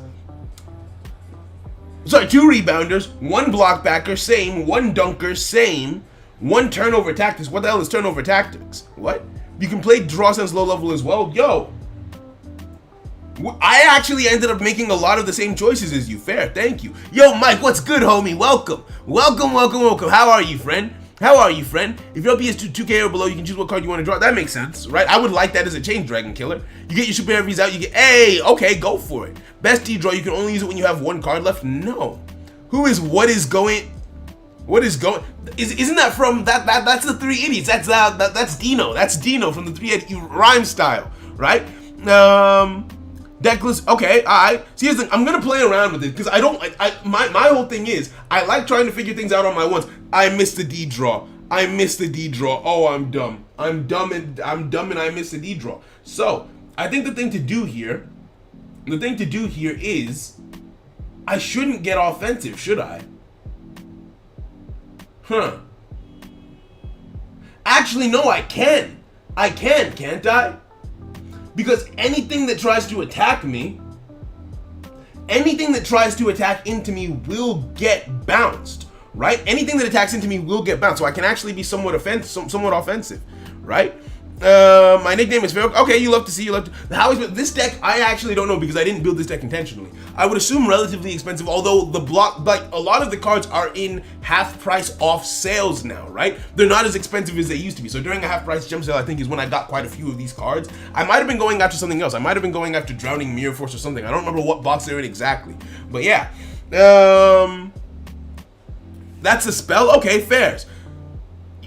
Sorry, 2 rebounders, 1 blockbacker, same. 1 dunker, same. 1 turnover tactics. What the hell is turnover tactics? What? You can play draw sense low level as well. Yo, I actually ended up making a lot of the same choices as you. Fair, thank you. Yo, Mike, what's good, homie? Welcome. How are you, friend? If your LP is 2K or below, you can choose what card you want to draw. That makes sense, right? I would like that as a change, Dragon Killer. You get your super heavies out, you get, hey, okay, go for it. Best D draw, you can only use it when you have one card left? No. Isn't that from, that's the Three Idiots. That's Dino. That's Dino from the Three Idiots rhyme style, right? Deckless, okay, alright. See, here's the thing, I'm gonna play around with it because my whole thing is I like trying to figure things out on my ones. I missed the D draw. Oh, I'm dumb and I missed the D draw. So I think the thing to do here is I shouldn't get offensive, should I? Actually, no, I can. Can't I? Because anything that tries to attack me, anything that tries to attack into me will get bounced, right? Anything that attacks into me will get bounced, so I can actually be somewhat offensive, right? My nickname is Pharaoh. Okay, you love to see. How is this deck? I actually don't know because I didn't build this deck intentionally. I would assume relatively expensive, although the block, like a lot of the cards are in half price off sales now, right? They're not as expensive as they used to be. So during a half price gem sale, I think is when I got quite a few of these cards. I might have been going after something else. I might have been going after Drowning Mirror Force or something. I don't remember what box they're in exactly, but yeah. That's a spell. Okay, fairs.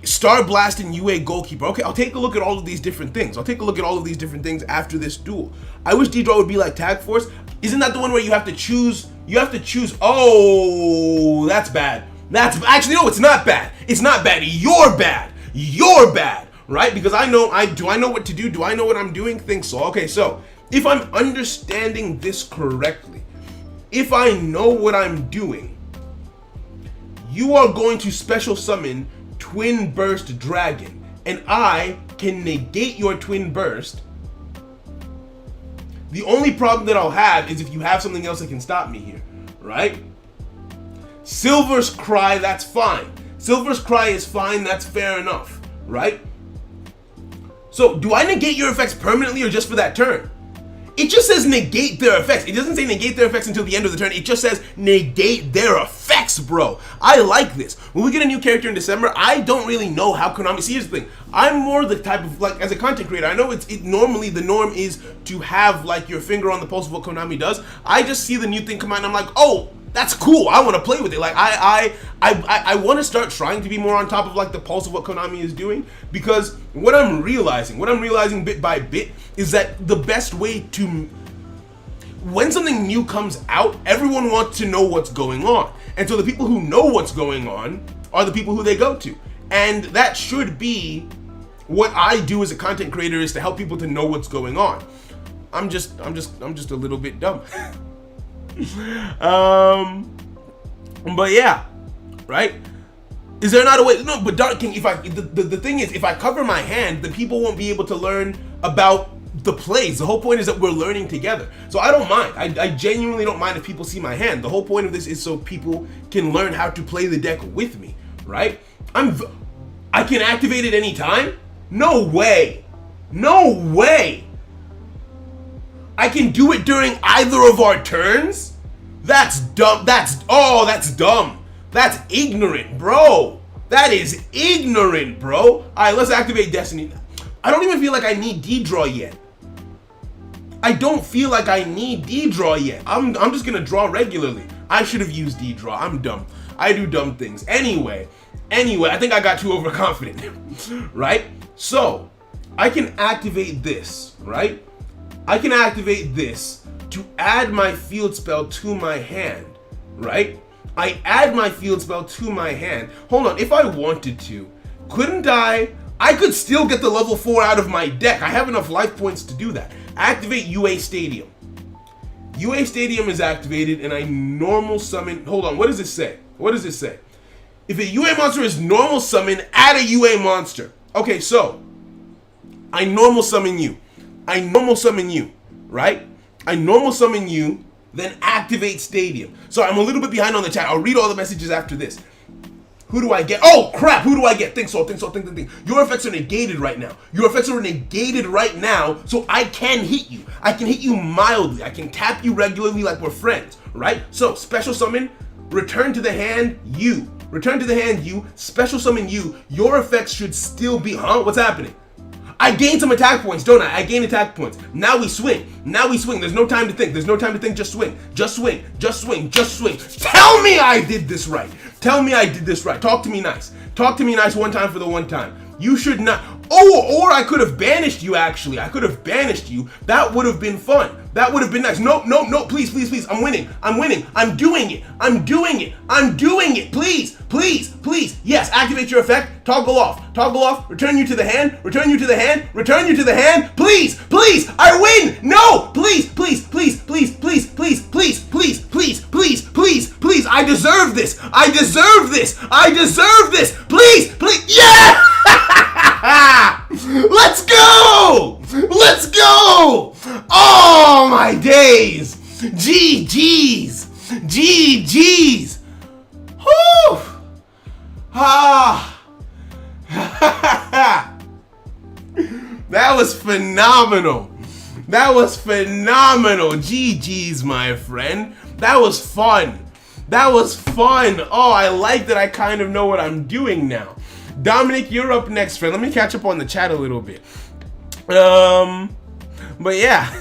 Star Blast and UA Goalkeeper. Okay, I'll take a look at all of these different things. After this duel. I wish D-Draw would be like Tag Force. Isn't that the one where you have to choose? Oh, that's bad. Actually, no, it's not bad. You're bad, right? Because I know what to do. Do I know what I'm doing? Think so. Okay, so if I'm understanding this correctly, if I know what I'm doing, you are going to special summon Twin Burst Dragon, and I can negate your Twin Burst. The only problem that I'll have is if you have something else that can stop me here, right? Silver's Cry, that's fine. Silver's Cry is fine, that's fair enough, right? So, do I negate your effects permanently or just for that turn? It just says negate their effects. It doesn't say negate their effects until the end of the turn. It just says negate their effects, bro. I like this. When we get a new character in December, I don't really know how Konami... See, here's the thing. I'm more the type of, like, as a content creator, I know normally the norm is to have, like, your finger on the pulse of what Konami does. I just see the new thing come out and I'm like, oh, that's cool. I want to play with it. Like, I want to start trying to be more on top of, like, the pulse of what Konami is doing, because what I'm realizing bit by bit is that the best way to, when something new comes out, everyone wants to know what's going on. And so the people who know what's going on are the people who they go to. And that should be what I do as a content creator, is to help people to know what's going on. I'm just a little bit dumb. But yeah, right? Is there not a way? No, but Dark King, the thing is, if I cover my hand, then people won't be able to learn about the plays. The whole point is that we're learning together. So I don't mind. I genuinely don't mind if people see my hand. The whole point of this is so people can learn how to play the deck with me, right? I can activate it anytime? No way. I can do it during either of our turns? That's dumb. That's dumb. That's ignorant, bro. That is ignorant, bro. All right, let's activate Destiny. I don't even feel like I need D-Draw yet. I'm just gonna draw regularly. I should have used D-Draw. I'm dumb. I do dumb things. Anyway, I think I got too overconfident, right? So, I can activate this, right? I can activate this to add my field spell to my hand, right? I add my field spell to my hand. Hold on, if I wanted to, couldn't I could still get the level 4 out of my deck. I have enough life points to do that. Activate U.A. Stadium. U.A. Stadium is activated and I normal summon, hold on, what does it say? If a U.A. monster is normal summon, add a U.A. monster. Okay, so, I normal summon you, right? I normal summon you, then activate Stadium. So I'm a little bit behind on the chat. I'll read all the messages after this. Who do I get? Oh crap! Who do I get? Think. Your effects are negated right now. So I can hit you. I can hit you mildly. I can tap you regularly like we're friends, right? So special summon, return to the hand you. Special summon you. Your effects should still be, what's happening? I gain some attack points, don't I? I gain attack points. Now we swing. There's no time to think. Just swing. Tell me I did this right. Talk to me nice. One time for the one time. You should not. Oh, or I could have banished you, actually. That would have been fun. That would have been nice. No, please. I'm winning. I'm doing it. Please. Yes, activate your effect. Toggle off. Return you to the hand. Please. I win. No, please. I deserve this. Please. Yeah! Let's go! Oh my days! GG's! Whew! That was phenomenal. GG's, my friend. That was fun. Oh, I like that I kind of know what I'm doing now. Dominic, you're up next, friend. Let me catch up on the chat a little bit. But yeah.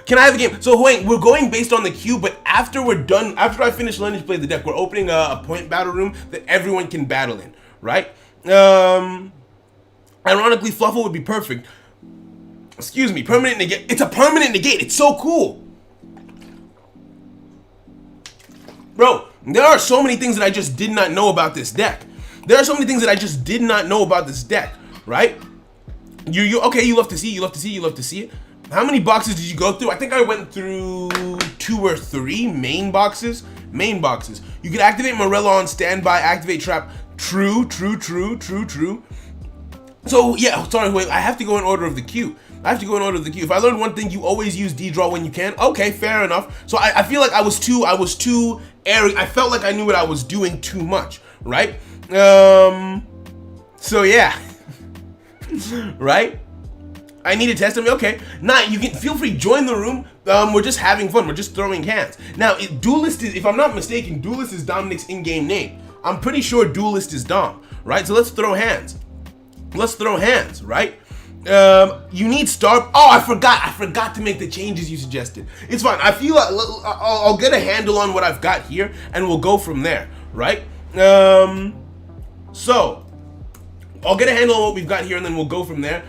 Can I have a game? So wait, we're going based on the queue, but after I finish learning to play the deck, we're opening a point battle room that everyone can battle in, right? Ironically, Fluffle would be perfect. Excuse me, permanent negate. It's a permanent negate. It's so cool. Bro, there are so many things that I just did not know about this deck. Right? You love to see it. How many boxes did you go through? I think I went through 2 or 3 main boxes. You can activate Morella on standby, activate trap. True. So yeah, sorry, wait, I have to go in order of the queue. If I learned one thing, you always use D-draw when you can. Okay, fair enough. So I feel like I was too airy. I felt like I knew what I was doing too much, right? So yeah. Right? I need to test them. Okay. Nah, you can feel free, join the room. We're just having fun. We're just throwing hands. Now, Duelist is, if I'm not mistaken, Duelist is Dominic's in-game name. I'm pretty sure Duelist is Dom, right? So let's throw hands. Right? You need star. Oh, I forgot to make the changes you suggested. It's fine. I feel like I'll get a handle on what I've got here, and we'll go from there, right? So I'll get a handle on what we've got here, and then we'll go from there.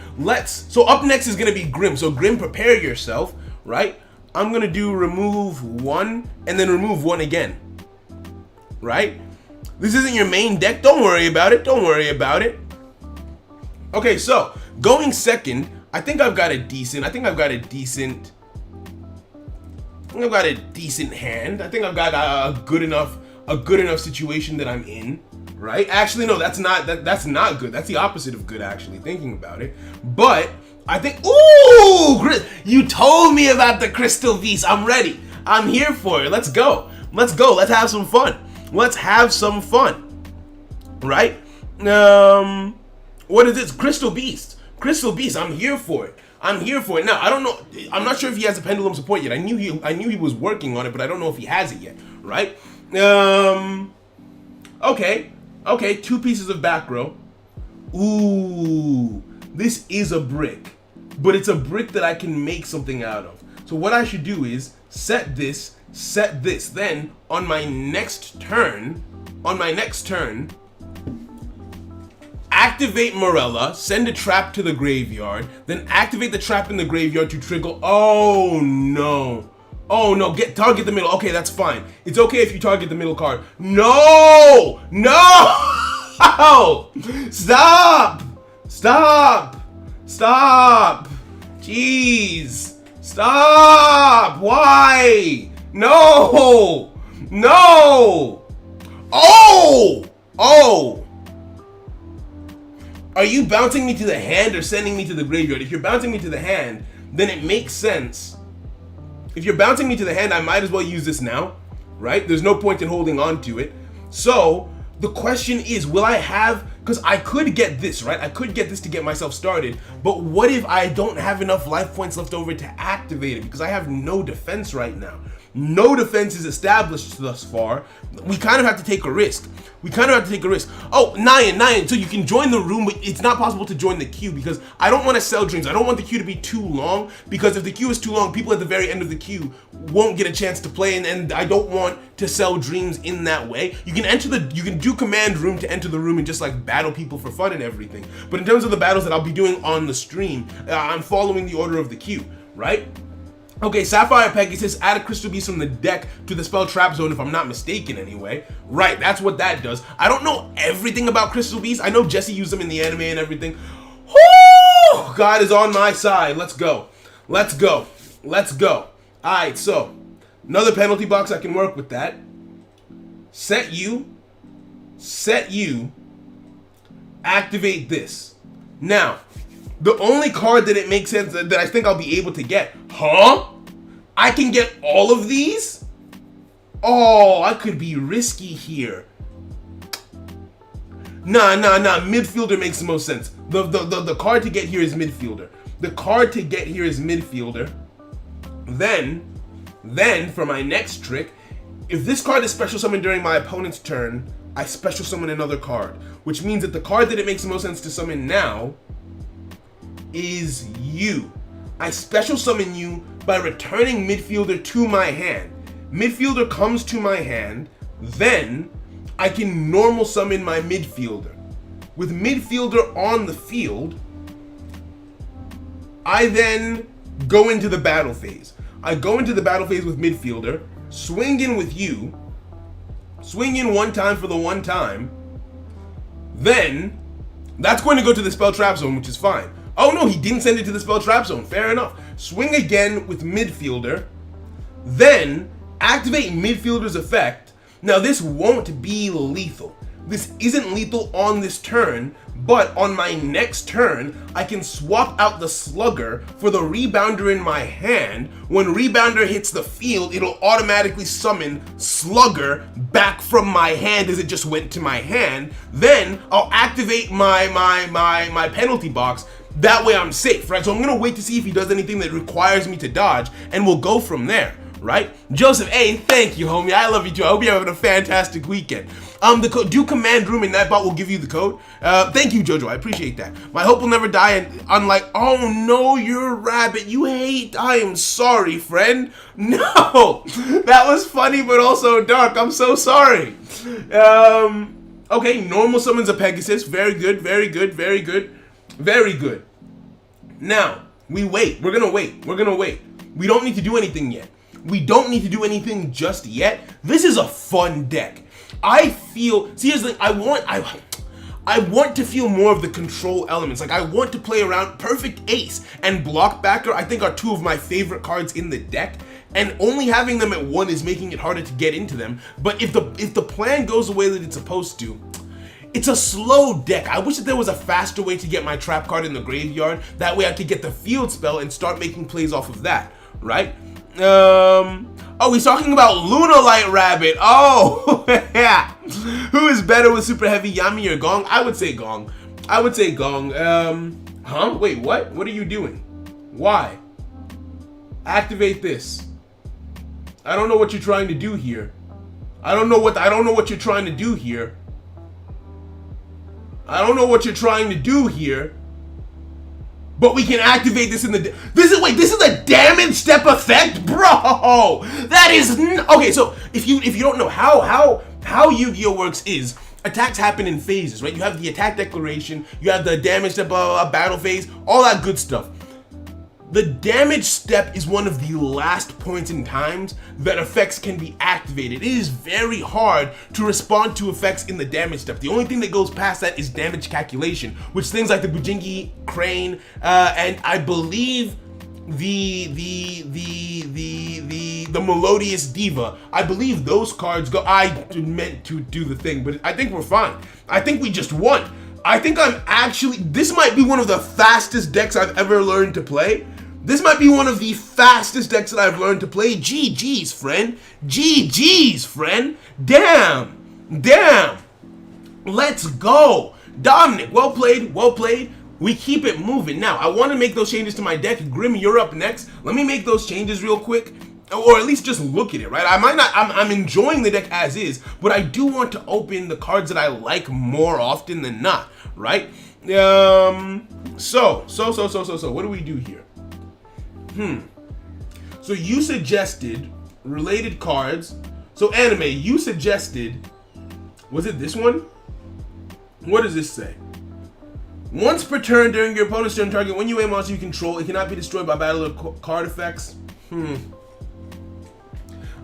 So up next is gonna be Grim. So Grim, prepare yourself, right? I'm gonna do remove 1 and then remove 1 again, right? This isn't your main deck. Don't worry about it. Okay, so going second, I think I've got a decent hand. I think I've got a good enough situation that I'm in, right? Actually, no, that's not good. That's the opposite of good, actually, thinking about it. But I think, ooh, you told me about the Crystal Beast. I'm ready. I'm here for it. Let's go. Let's have some fun. Right? What is this? Crystal Beast. I'm here for it. Now, I don't know. I'm not sure if he has a pendulum support yet. I knew he was working on it, but I don't know if he has it yet, right? Okay, 2 pieces of back row. Ooh, this is a brick, but it's a brick that I can make something out of. So what I should do is set this. Then on my next turn, activate Morella, send a trap to the graveyard, then activate the trap in the graveyard to trigger. Oh no, target the middle. Okay, that's fine. It's okay if you target the middle card. No! Stop! Jeez, stop! Why? No! Oh! Are you bouncing me to the hand or sending me to the graveyard? If you're bouncing me to the hand, then it makes sense. If you're bouncing me to the hand, I might as well use this now, right? There's no point in holding on to it. So, The question is, will I have, because I could get this, right? I could get this to get myself started, but what if I don't have enough life points left over to activate it? Because I have no defense right now. No defense is established thus far. We kind of have to take a risk. Oh, Nyan, so you can join the room, but it's not possible to join the queue because I don't want to sell dreams. I don't want the queue to be too long, because if the queue is too long, people at the very end of the queue won't get a chance to play, and I don't want to sell dreams in that way. You can do command room to enter the room and just like battle people for fun and everything. But in terms of the battles that I'll be doing on the stream, I'm following the order of the queue, right? Okay, Sapphire Pegasus, add a Crystal Beast from the deck to the spell Trap Zone, if I'm not mistaken anyway. Right, that's what that does. I don't know everything about Crystal Beasts. I know Jesse used them in the anime and everything. Woo! God is on my side. Let's go. Alright, so, another penalty box, I can work with that. Set you, activate this. Now, the only card that it makes sense that I think I'll be able to get. Huh? I can get all of these? Oh, I could be risky here. Nah. Midfielder makes the most sense. The card to get here is midfielder. Then, for my next trick, if this card is special summoned during my opponent's turn, I special summon another card. Which means that the card that it makes the most sense to summon now is you. I special summon you by returning midfielder to my hand. Midfielder comes to my hand, then I can normal summon my midfielder. With midfielder on the field, I then go into the battle phase. I go into the battle phase with midfielder, swing in with you, swing in one time for the one time, then that's going to go to the spell Trap Zone, which is fine. Oh no, he didn't send it to the spell Trap Zone. Fair enough. Swing again with midfielder. Then activate midfielder's effect. Now this won't be lethal. This isn't lethal on this turn, but on my next turn, I can swap out the Slugger for the Rebounder in my hand. When Rebounder hits the field, it'll automatically summon Slugger back from my hand as it just went to my hand. Then I'll activate my penalty box. That way I'm safe, right? So I'm gonna wait to see if he does anything that requires me to dodge, and we'll go from there, right? Joseph A, thank you, homie. I love you too. I hope you're having a fantastic weekend. The code, do command room, and Nightbot will give you the code. Thank you, Jojo. I appreciate that. My hope will never die, and unlike, oh no, you're a rabbit. You hate. I am sorry, friend. No, that was funny, but also dark. I'm so sorry. Okay, normal summons a Pegasus. Very good. Now, we wait. We're gonna wait. We don't need to do anything yet. We don't need to do anything just yet. This is a fun deck. I feel, seriously, I want to feel more of the control elements. Like, I want to play around. Perfect Ace and Blockbacker, I think, are two of my favorite cards in the deck. And only having them at 1 is making it harder to get into them. But if the plan goes the way that it's supposed to, it's a slow deck. I wish that there was a faster way to get my trap card in the graveyard. That way I could get the field spell and start making plays off of that, right? Oh, he's talking about Lunalight Rabbit. Oh, yeah. Who is better with Super Heavy, Yami or Gong? I would say Gong. Wait, what? What are you doing? Why? Activate this. I don't know what you're trying to do here. I don't know what you're trying to do here. But we can activate this in the... This is a damage step effect? Bro! That is... Okay, so if you don't know how Yu-Gi-Oh! Works is, attacks happen in phases, right? You have the attack declaration, you have the damage step, battle phase, all that good stuff. The damage step is one of the last points in times that effects can be activated. It is very hard to respond to effects in the damage step. The only thing that goes past that is damage calculation, which things like the Bujingi Crane, and I believe the Melodious Diva, I believe those cards go. I meant to do the thing, but I think we're fine. I think we just won. I think I'm actually, this might be one of the fastest decks I've ever learned to play. This might be one of the fastest decks that I've learned to play. GG's, friend. GG's, friend. Damn. Let's go. Dominic, well played, well played. We keep it moving. Now, I want to make those changes to my deck. Grim, you're up next. Let me make those changes real quick. Or at least just look at it, right? I'm enjoying the deck as is, but I do want to open the cards that I like more often than not, right? So, what do we do here? So you suggested related cards. So anime, you suggested, was it this one? What does this say? Once per turn during your opponent's turn, target one UA monster you control, it cannot be destroyed by battle or card effects.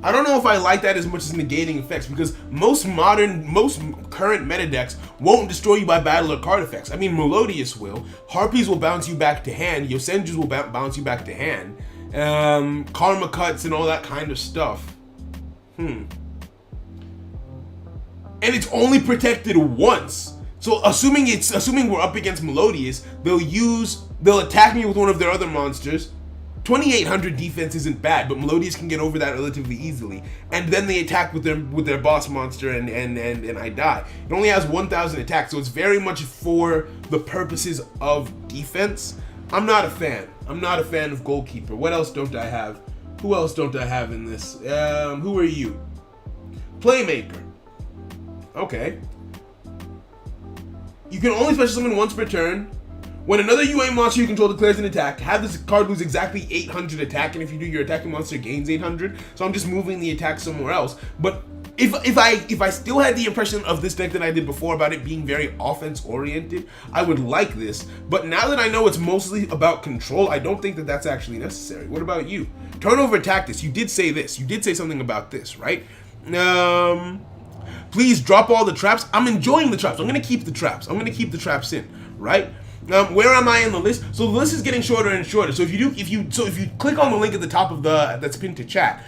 I don't know if I like that as much as negating effects, because most current meta decks won't destroy you by battle or card effects. I mean, Melodious will. Harpies will bounce you back to hand. Yosenjus will bounce you back to hand. Karma cuts and all that kind of stuff. And it's only protected once. So assuming we're up against Melodious, they'll attack me with one of their other monsters. 2800 defense isn't bad, but Melodious can get over that relatively easily. And then they attack with their boss monster and I die. It only has 1000 attack, so it's very much for the purposes of defense. I'm not a fan. I'm not a fan of Goalkeeper. What else don't I have? Who else don't I have in this? Who are you? Playmaker. Okay. You can only special summon once per turn. When another UA monster you control declares an attack, have this card lose exactly 800 attack, and if you do, your attacking monster gains 800. So I'm just moving the attack somewhere else. But if I still had the impression of this deck that I did before about it being very offense oriented, I would like this. But now that I know it's mostly about control, I don't think that that's actually necessary. What about you? Turnover tactics. You did say this. You did say something about this, right? Please drop all the traps. I'm enjoying the traps. I'm gonna keep the traps. I'm gonna keep the traps in, right? Where am I in the list? So the list is getting shorter and shorter. So if you click on the link at the top of that's pinned to chat,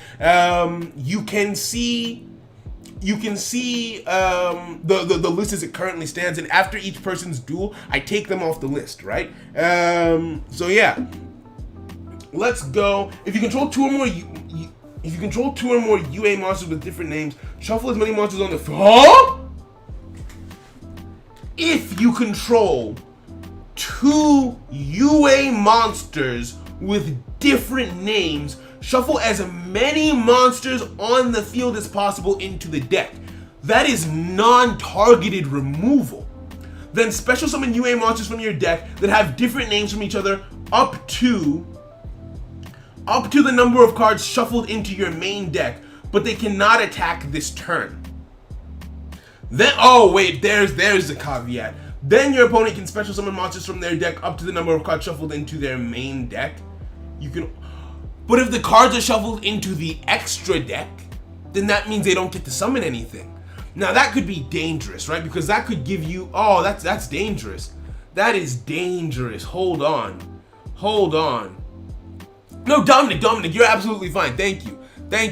you can see the list as it currently stands, and after each person's duel, I take them off the list, right? So yeah, let's go. If you control two or more UA monsters with different names, shuffle as many monsters on the If you control 2 UA monsters with different names, shuffle as many monsters on the field as possible into the deck. That is non-targeted removal. Then special summon UA monsters from your deck that have different names from each other up to the number of cards shuffled into your main deck, but they cannot attack this turn. Then, oh wait, there's the caveat. Then your opponent can special summon monsters from their deck up to the number of cards shuffled into their main deck. But if the cards are shuffled into the extra deck, then that means they don't get to summon anything. Now that could be dangerous, right? Because that could give you, that's dangerous. That is dangerous. Hold on. No, Dominic, you're absolutely fine. Thank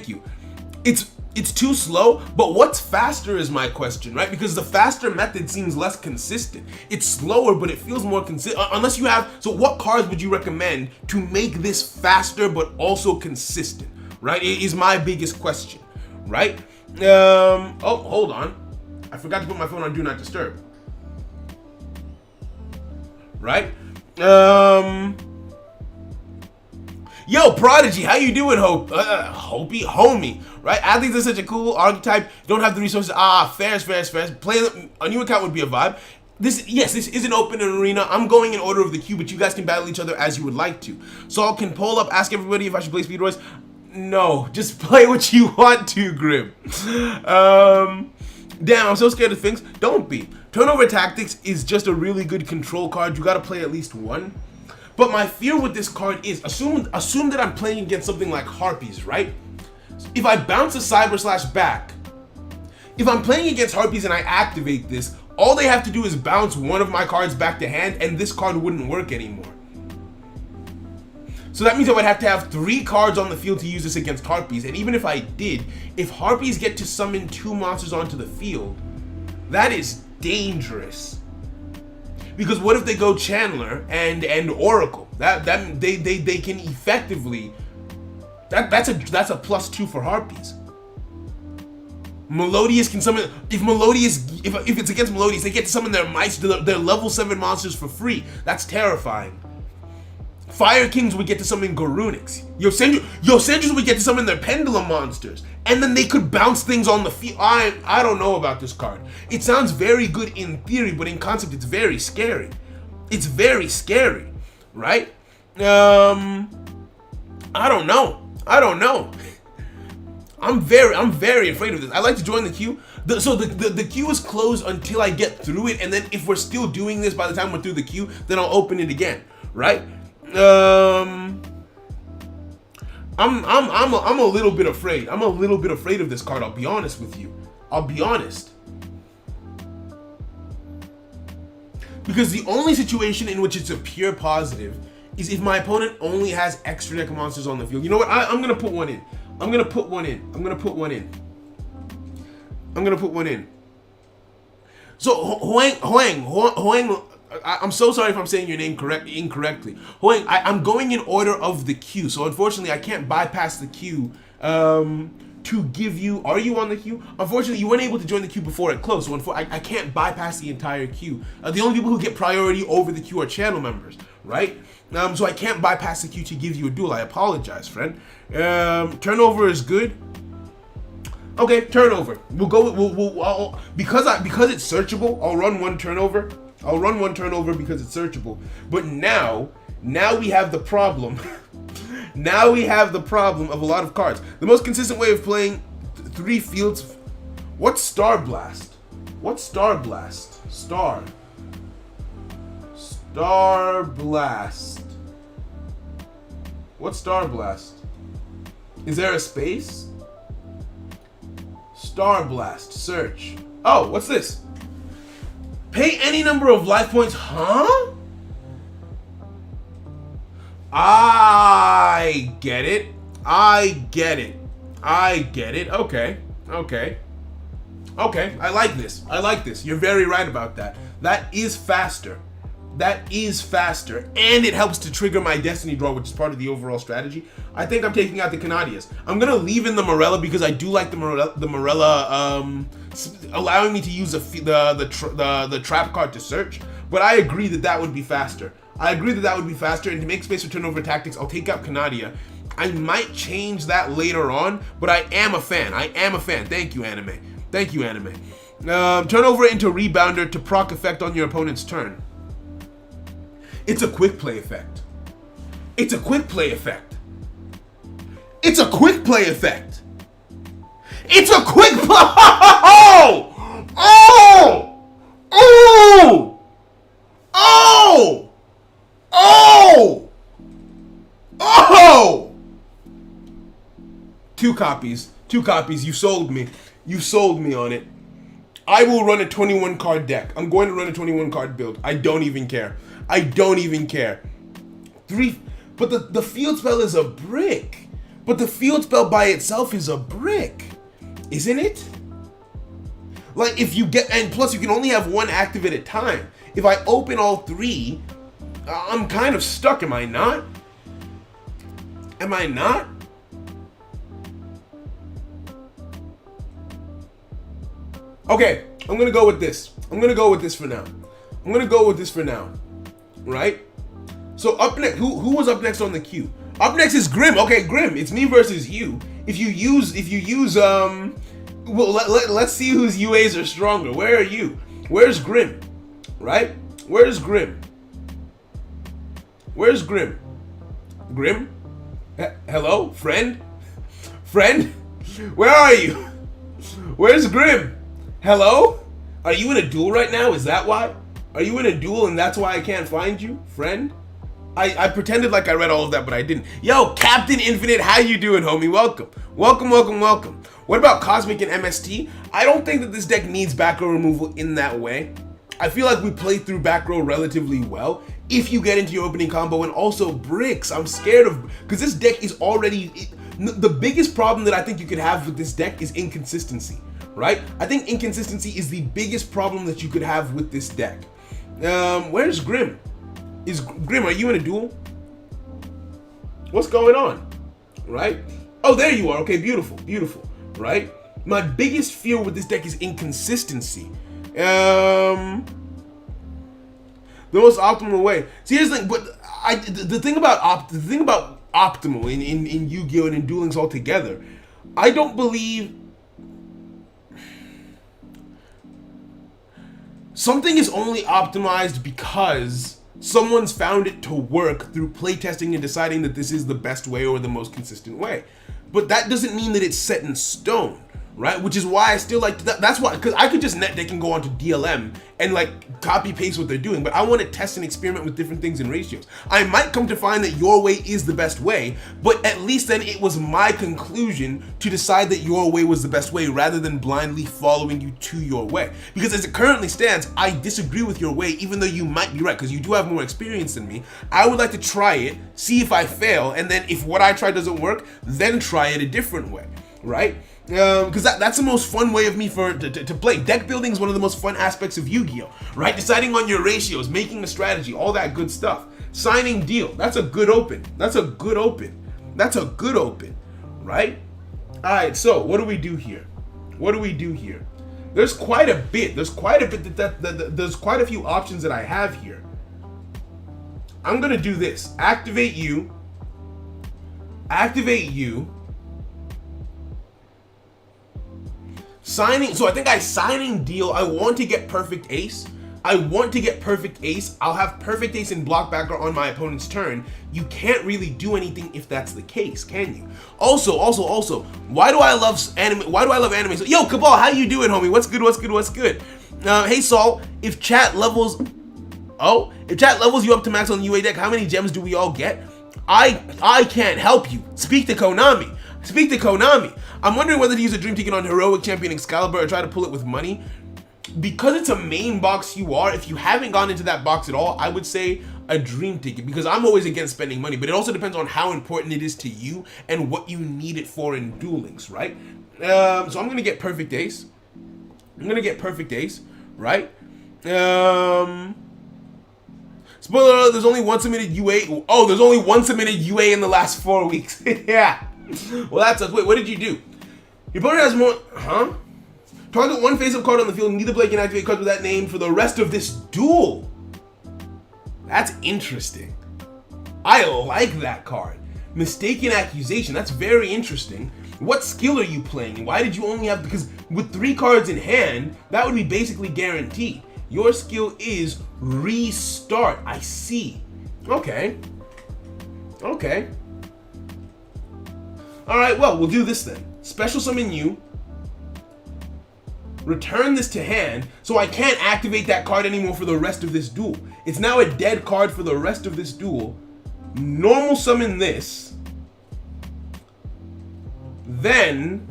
you. It's too slow, but what's faster is my question, right? Because the faster method seems less consistent. It's slower, but it feels more consistent. Unless you have, so what cards would you recommend to make this faster, but also consistent, right? It is my biggest question, right? Hold on. I forgot to put my phone on Do Not Disturb. Right? Yo, Prodigy, how you doing, homie, right? Athletes are such a cool archetype. You don't have the resources. Fairs. Playing a new account would be a vibe. This is an open arena. I'm going in order of the queue, but you guys can battle each other as you would like to. Saul can poll up, ask everybody if I should play Speed Royce. No, just play what you want to, Grim. Damn, I'm so scared of things. Don't be. Turnover Tactics is just a really good control card. You gotta play at least one. But my fear with this card is, assume that I'm playing against something like Harpies, right? If I bounce a Cyber / back, if I'm playing against Harpies and I activate this, all they have to do is bounce one of my cards back to hand and this card wouldn't work anymore. So that means I would have to have 3 cards on the field to use this against Harpies, and even if I did, if Harpies get to summon 2 monsters onto the field, that is dangerous. Because what if they go Chandler and Oracle? That they can effectively, that's a +2 for Harpies. Melodious can summon. If it's against Melodious, they get to summon their mice, their level 7 monsters for free. That's terrifying. Fire Kings would get to summon Garunix. Yosendras would get to summon their Pendulum monsters. And then they could bounce things on the field. I don't know about this card. It sounds very good in theory, but in concept it's very scary. It's very scary, right? I don't know. I'm very afraid of this. I like to join the queue. So the queue is closed until I get through it, and then if we're still doing this by the time we're through the queue, then I'll open it again, right? I'm a little bit afraid. I'm a little bit afraid of this card. I'll be honest with you. I'll be honest. Because the only situation in which it's a pure positive is if my opponent only has extra deck monsters on the field. You know what? I'm gonna put one in. I'm gonna put one in. So Hoang. I'm so sorry if I'm saying your name incorrectly. Hoang, I'm going in order of the queue. So unfortunately, I can't bypass the queue to give you. Are you on the queue? Unfortunately, you weren't able to join the queue before it closed. So I can't bypass the entire queue. The only people who get priority over the queue are channel members, right? So I can't bypass the queue to give you a duel. I apologize, friend. Turnover is good. Okay, turnover. We'll go. Because it's searchable. I'll run one turnover. Because it's searchable. But now we have the problem. Now we have the problem of a lot of cards. The most consistent way of playing 3 fields. What's Star Blast? Star Blast. What's Star Blast? Is there a space? Star Blast. Search. Oh, what's this? Pay any number of life points. Huh? I get it. Okay. I like this. You're very right about that. That is faster. And it helps to trigger my Destiny draw, which is part of the overall strategy. I think I'm taking out the Canadias. I'm gonna leave in the Morella because I do like the Morella allowing me to use the trap card to search. But I agree that would be faster. And to make space for turnover tactics, I'll take out Canadia. I might change that later on, but I am a fan. Thank you, anime. Turnover into Rebounder to proc effect on your opponent's turn. It's a quick play effect. Two copies. You sold me on it. I will run a 21 card deck. I'm going to run a 21 card build. I don't even care. 3, but the field spell is a brick. But the field spell by itself is a brick, isn't it? Like if you get, and plus you can only have one active at a time. If I open all 3, I'm kind of stuck, am I not? Okay, I'm gonna go with this. for now. Right? So up next, who was up next on the queue? Up next is Grim. Okay, Grim, it's me versus you. If you use well, let's see whose U.A.s are stronger. Where are you? Where's Grim? Right? Where's Grim? Grim? Hello? Friend? Where are you? Where's Grim? Hello? Are you in a duel right now? Is that why? Are you in a duel and that's why I can't find you? Friend? I pretended like I read all of that, but I didn't. Yo, Captain Infinite, how you doing, homie? Welcome. What about Cosmic and MST? I don't think that this deck needs back row removal in that way. I feel like we played through back row relatively well. If you get into your opening combo, and also bricks, I'm scared of, because this deck is already, the biggest problem that I think you could have with this deck is inconsistency, right? I think inconsistency is the biggest problem that you could have with this deck. Where's Grim? Grim, are you in a duel? What's going on? Right? Oh, there you are. Okay, beautiful, right? My biggest fear with this deck is inconsistency. The most optimal way. See, here's the thing, but the thing about optimal in Yu-Gi-Oh! And in Duel Links altogether, I don't believe something is only optimized because someone's found it to work through playtesting and deciding that this is the best way or the most consistent way. But that doesn't mean that it's set in stone, right? Which is why I still like that's why, because I could just net deck and go onto DLM and like copy paste what they're doing, but I want to test and experiment with different things and ratios. I might come to find that your way is the best way, but at least then it was my conclusion to decide that your way was the best way rather than blindly following you to your way. Because as it currently stands, I disagree with your way, even though you might be right, because you do have more experience than me. I would like to try it, see if I fail, and then if what I try doesn't work, then try it a different way, right? Because that's the most fun way of me to play. Deck building is one of the most fun aspects of Yu-Gi-Oh! Right? Deciding on your ratios, making a strategy, all that good stuff. Signing deal, that's a good open. That's a good open. That's a good open, right? Alright, so what do we do here? What do we do here? There's quite a bit. There's quite a bit there's quite a few options that I have here. I'm gonna do this. Activate you. Activate you. Signing, so I think signing deal. I want to get perfect ace. I want to get perfect ace. I'll have perfect ace and block backer on my opponent's turn. You can't really do anything if that's the case, can you? Also, why do I love anime? Why do I love anime? So, yo, Cabal, how you doing, homie? What's good? Hey, Saul, if chat levels you up to max on the UA deck, how many gems do we all get? I can't help you. Speak to Konami. I'm wondering whether to use a dream ticket on Heroic Champion Excalibur or try to pull it with money. Because it's a main box UR, if you haven't gone into that box at all, I would say a dream ticket, because I'm always against spending money, but it also depends on how important it is to you and what you need it for in Duel Links, right? So I'm gonna get perfect ace. Right? Spoiler alert, there's only one submitted UA. Oh, there's only one submitted UA in the last 4 weeks. Yeah. Well, that's wait, what did you do? Your opponent has more, Target one face-up card on the field, neither player can activate cards with that name for the rest of this duel. That's interesting. I like that card. Mistaken accusation, that's very interesting. What skill are you playing, and why did you only have, because with 3 cards in hand, that would be basically guaranteed. Your skill is restart, I see. Okay. Alright, well, we'll do this then. Special summon you. Return this to hand, so I can't activate that card anymore for the rest of this duel. It's now a dead card for the rest of this duel. Normal summon this. Then,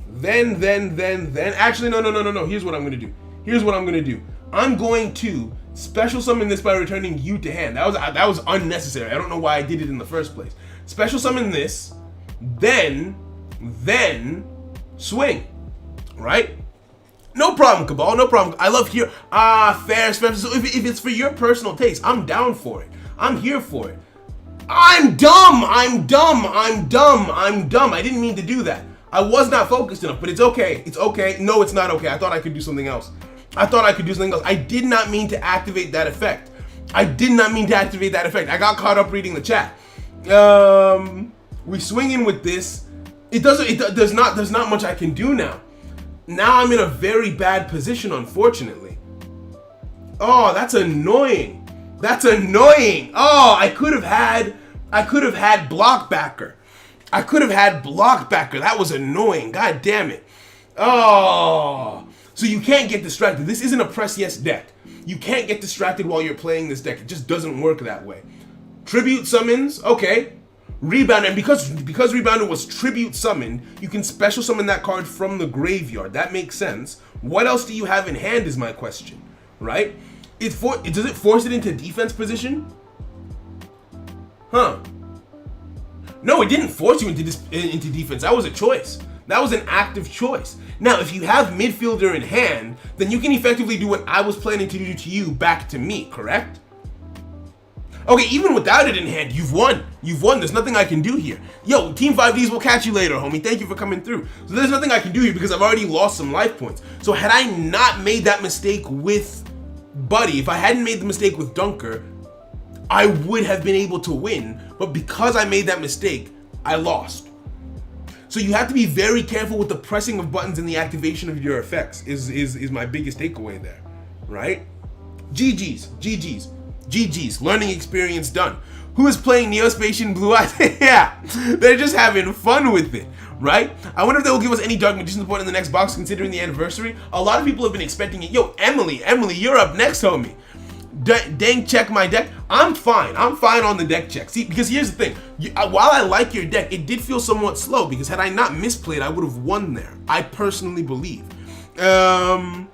actually, no. Here's what I'm gonna do. I'm going to special summon this by returning you to hand. That was unnecessary. I don't know why I did it in the first place. Special summon this, then swing, right? No problem, Cabal, no problem. I love here. Fair. So if it's for your personal taste, I'm down for it. I'm here for it. I'm dumb. I didn't mean to do that. I was not focused enough, but it's okay. No, it's not okay. I thought I could do something else. I did not mean to activate that effect. I got caught up reading the chat. We swing in with this. There's not much I can do now. Now I'm in a very bad position, unfortunately. Oh, that's annoying. Oh, I could have had block backer. That was annoying. God damn it. Oh. So you can't get distracted. This isn't a press yes deck. You can't get distracted while you're playing this deck. It just doesn't work that way. Tribute summons, okay. Rebound, and because Rebounder was tribute summoned, you can special summon that card from the graveyard. That makes sense. What else do you have in hand is my question, right? Does it force it into defense position? Huh. No, it didn't force you into defense. That was a choice. That was an active choice. Now, if you have midfielder in hand, then you can effectively do what I was planning to do to you back to me, correct? Okay, even without it in hand, you've won. You've won. There's nothing I can do here. Yo, Team 5Ds will catch you later, homie. Thank you for coming through. So there's nothing I can do here because I've already lost some life points. So had I not made that mistake with Buddy, if I hadn't made the mistake with Dunker, I would have been able to win. But because I made that mistake, I lost. So you have to be very careful with the pressing of buttons and the activation of your effects is my biggest takeaway there, right? GG's, learning experience done. Who is playing Neospatian Blue Eyes? Yeah, they're just having fun with it, right? I wonder if they will give us any Dark Magician support in the next box considering the anniversary. A lot of people have been expecting it. Yo, Emily, you're up next, homie. Dang, check my deck. I'm fine on the deck check. See, because here's the thing. While I like your deck, it did feel somewhat slow because had I not misplayed, I would have won there. I personally believe. Right?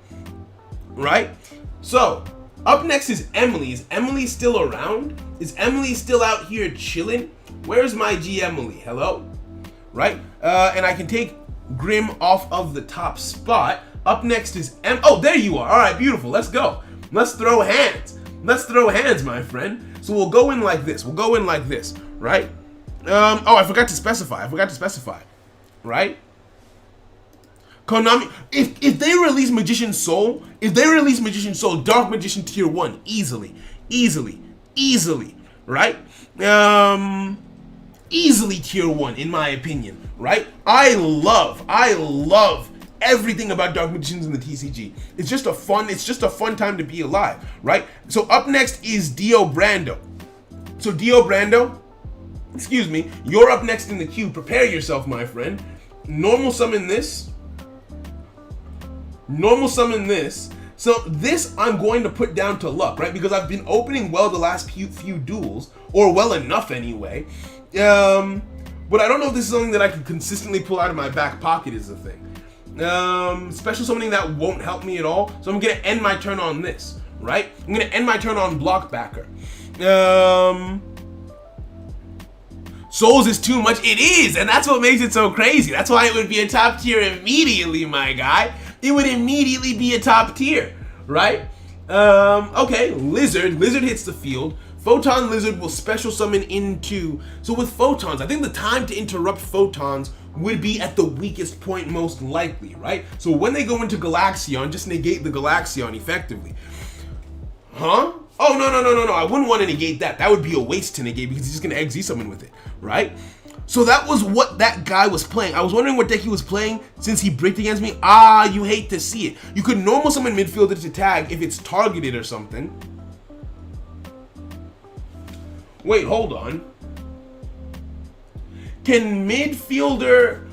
So, up next is Emily. Is Emily still around? Is Emily still out here chilling? Where's my G Emily? Hello? Right? And I can take Grim off of the top spot. Up next is oh, there you are. All right, beautiful. Let's go. Let's throw hands. Let's throw hands, my friend. So we'll go in like this. Right? Oh, I forgot to specify. Right? Konami, if they release Magician's Soul, Dark Magician tier 1, easily, right? Easily tier 1 in my opinion, right? I love everything about Dark Magicians in the TCG. It's just a fun time to be alive, right? So up next is Dio Brando. So Dio Brando, excuse me, you're up next in the queue. Prepare yourself, my friend. Normal summon this. So this I'm going to put down to luck, right? Because I've been opening well the last few duels, or well enough anyway. But I don't know if this is something that I can consistently pull out of my back pocket is the thing. Special summoning that won't help me at all. So I'm gonna end my turn on this, right? I'm gonna end my turn on Block Backer. Souls is too much. It is, and that's what makes it so crazy. That's why it would be a top tier immediately, my guy. It would immediately be a top tier, right? Okay, Lizard hits the field. Photon Lizard will special summon into, so with Photons, I think the time to interrupt Photons would be at the weakest point most likely, right? So when they go into Galaxion, just negate the Galaxion effectively. Huh? Oh, no, I wouldn't want to negate that. That would be a waste to negate because he's just going to XZ summon with it, right? So that was what that guy was playing. I was wondering what deck he was playing since he bricked against me. Ah, you hate to see it. You could normal summon midfielder to tag if it's targeted or something. Wait, hold on. Can midfielder...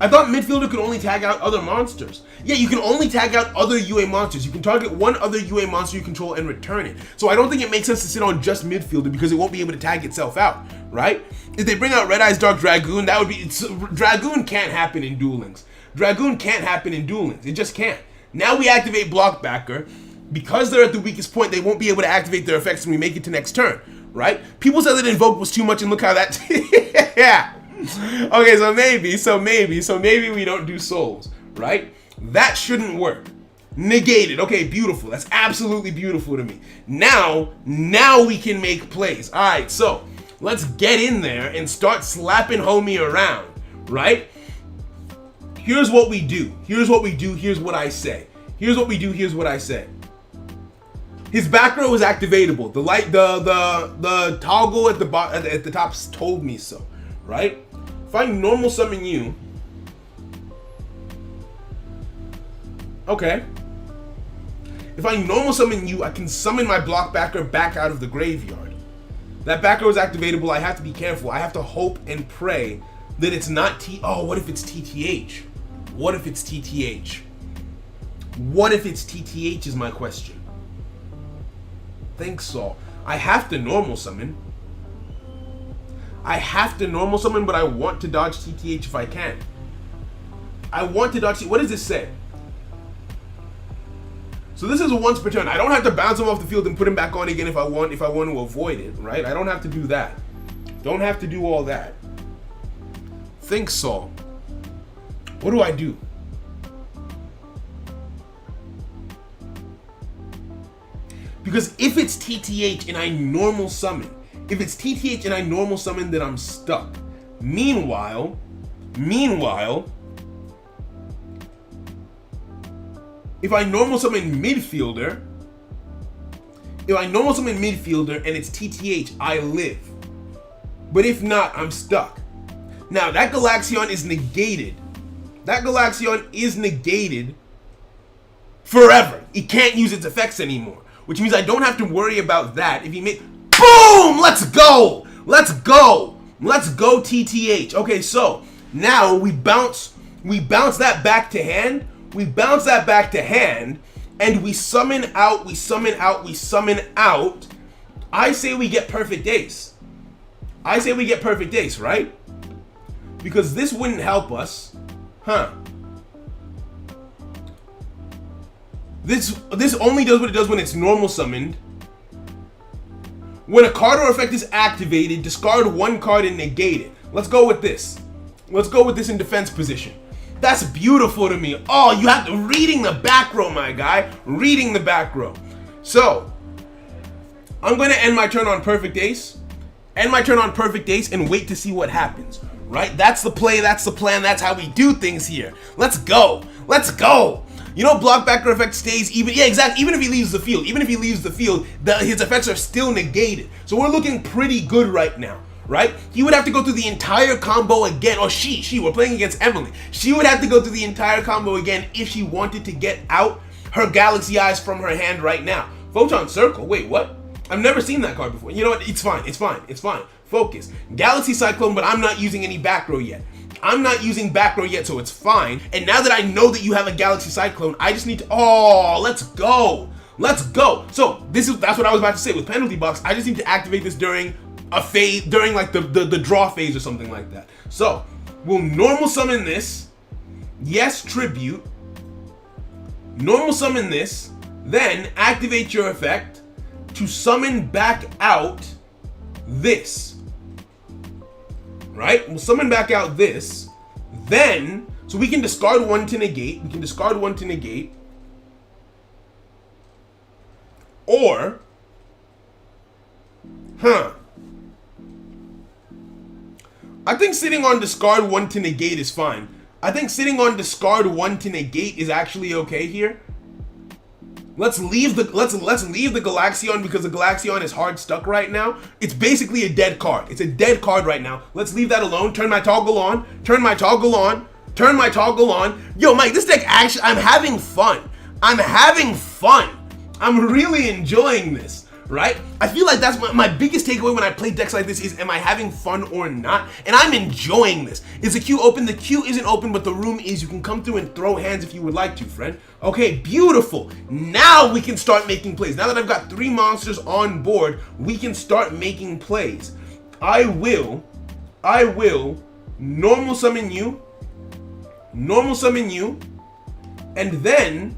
I thought midfielder could only tag out other monsters. Yeah, you can only tag out other UA monsters. You can target one other UA monster you control and return it. So I don't think it makes sense to sit on just midfielder because it won't be able to tag itself out, right? If they bring out Red Eyes Dark Dragoon, that would be... Dragoon can't happen in Duel Links. It just can't. Now we activate Block Backer. Because they're at the weakest point, they won't be able to activate their effects when we make it to next turn, right? People said that Invoke was too much, and look how that... Yeah. Okay, so maybe we don't do Souls, right? That shouldn't work. Negated. Okay, beautiful. That's absolutely beautiful to me. Now we can make plays. All right, so let's get in there and start slapping homie around, right? Here's what we do. Here's what I say. His back row is activatable. The toggle at the top told me so, right? If I normal summon you, okay. If I normal summon you, I can summon my Block Backer back out of the graveyard. That back row is activatable. I have to be careful. I have to hope and pray that it's not Oh, what if it's TTH? What if it's TTH is my question. Thanks, Saul. I have to normal summon, but I want to dodge TTH if I can. What does this say? So this is a once per turn. I don't have to bounce him off the field and put him back on again if I want to avoid it, right? I don't have to do that. Don't have to do all that. Think, Saul. What do I do? Because if it's TTH and I normal summon, then I'm stuck. Meanwhile, if I normal summon midfielder, and it's TTH, I live. But if not, I'm stuck. Now, that Galaxion is negated. Forever. It can't use its effects anymore. Which means I don't have to worry about that. If he made... Boom! Let's go, TTH. Okay, so now we bounce that back to hand. And we summon out. I say we get perfect ace. Right? Because this wouldn't help us. This only does what it does when it's normal summoned. When a card or effect is activated, discard one card and negate it. Let's go with this. In defense position. That's beautiful to me. Oh, you have to reading the back row, my guy. Reading the back row. So, I'm going to end my turn on perfect ace. And wait to see what happens. Right? That's the play. That's the plan. That's how we do things here. Let's go. You know, block backer effect stays even. Yeah, exactly. Even if he leaves the field, his effects are still negated. So we're looking pretty good right now, right? He would have to go through the entire combo again, or we're playing against Emily. She would have to go through the entire combo again if she wanted to get out her Galaxy Eyes from her hand right now. Photon Circle. Wait, what? I've never seen that card before. You know what? It's fine. Focus. Galaxy Cyclone, but I'm not using any back row yet. So it's fine. And now that I know that you have a Galaxy Cyclone, I just need to... Oh, let's go. So that's what I was about to say with penalty box. I just need to activate this during a phase, during like the draw phase or something like that. So we'll normal summon this. Yes, tribute. Normal summon this. Then activate your effect to summon back out this. Right? We'll summon back out this. Then, so we can discard one to negate. Or, I think sitting on discard one to negate is fine. I think sitting on discard one to negate is actually okay here. Let's leave the Galaxion because the Galaxion is hard stuck right now. It's basically a dead card. It's a dead card right now. Let's leave that alone. Turn my toggle on. Yo, Mike, this deck actually, I'm having fun. I'm really enjoying this, right? I feel like that's my biggest takeaway when I play decks like this is, am I having fun or not? And I'm enjoying this. Is the queue open? The queue isn't open, but the room is. You can come through and throw hands if you would like to, friend. Okay, beautiful. Now we can start making plays. Now that I've got 3 monsters on board, we can start making plays. I will normal summon you, and then,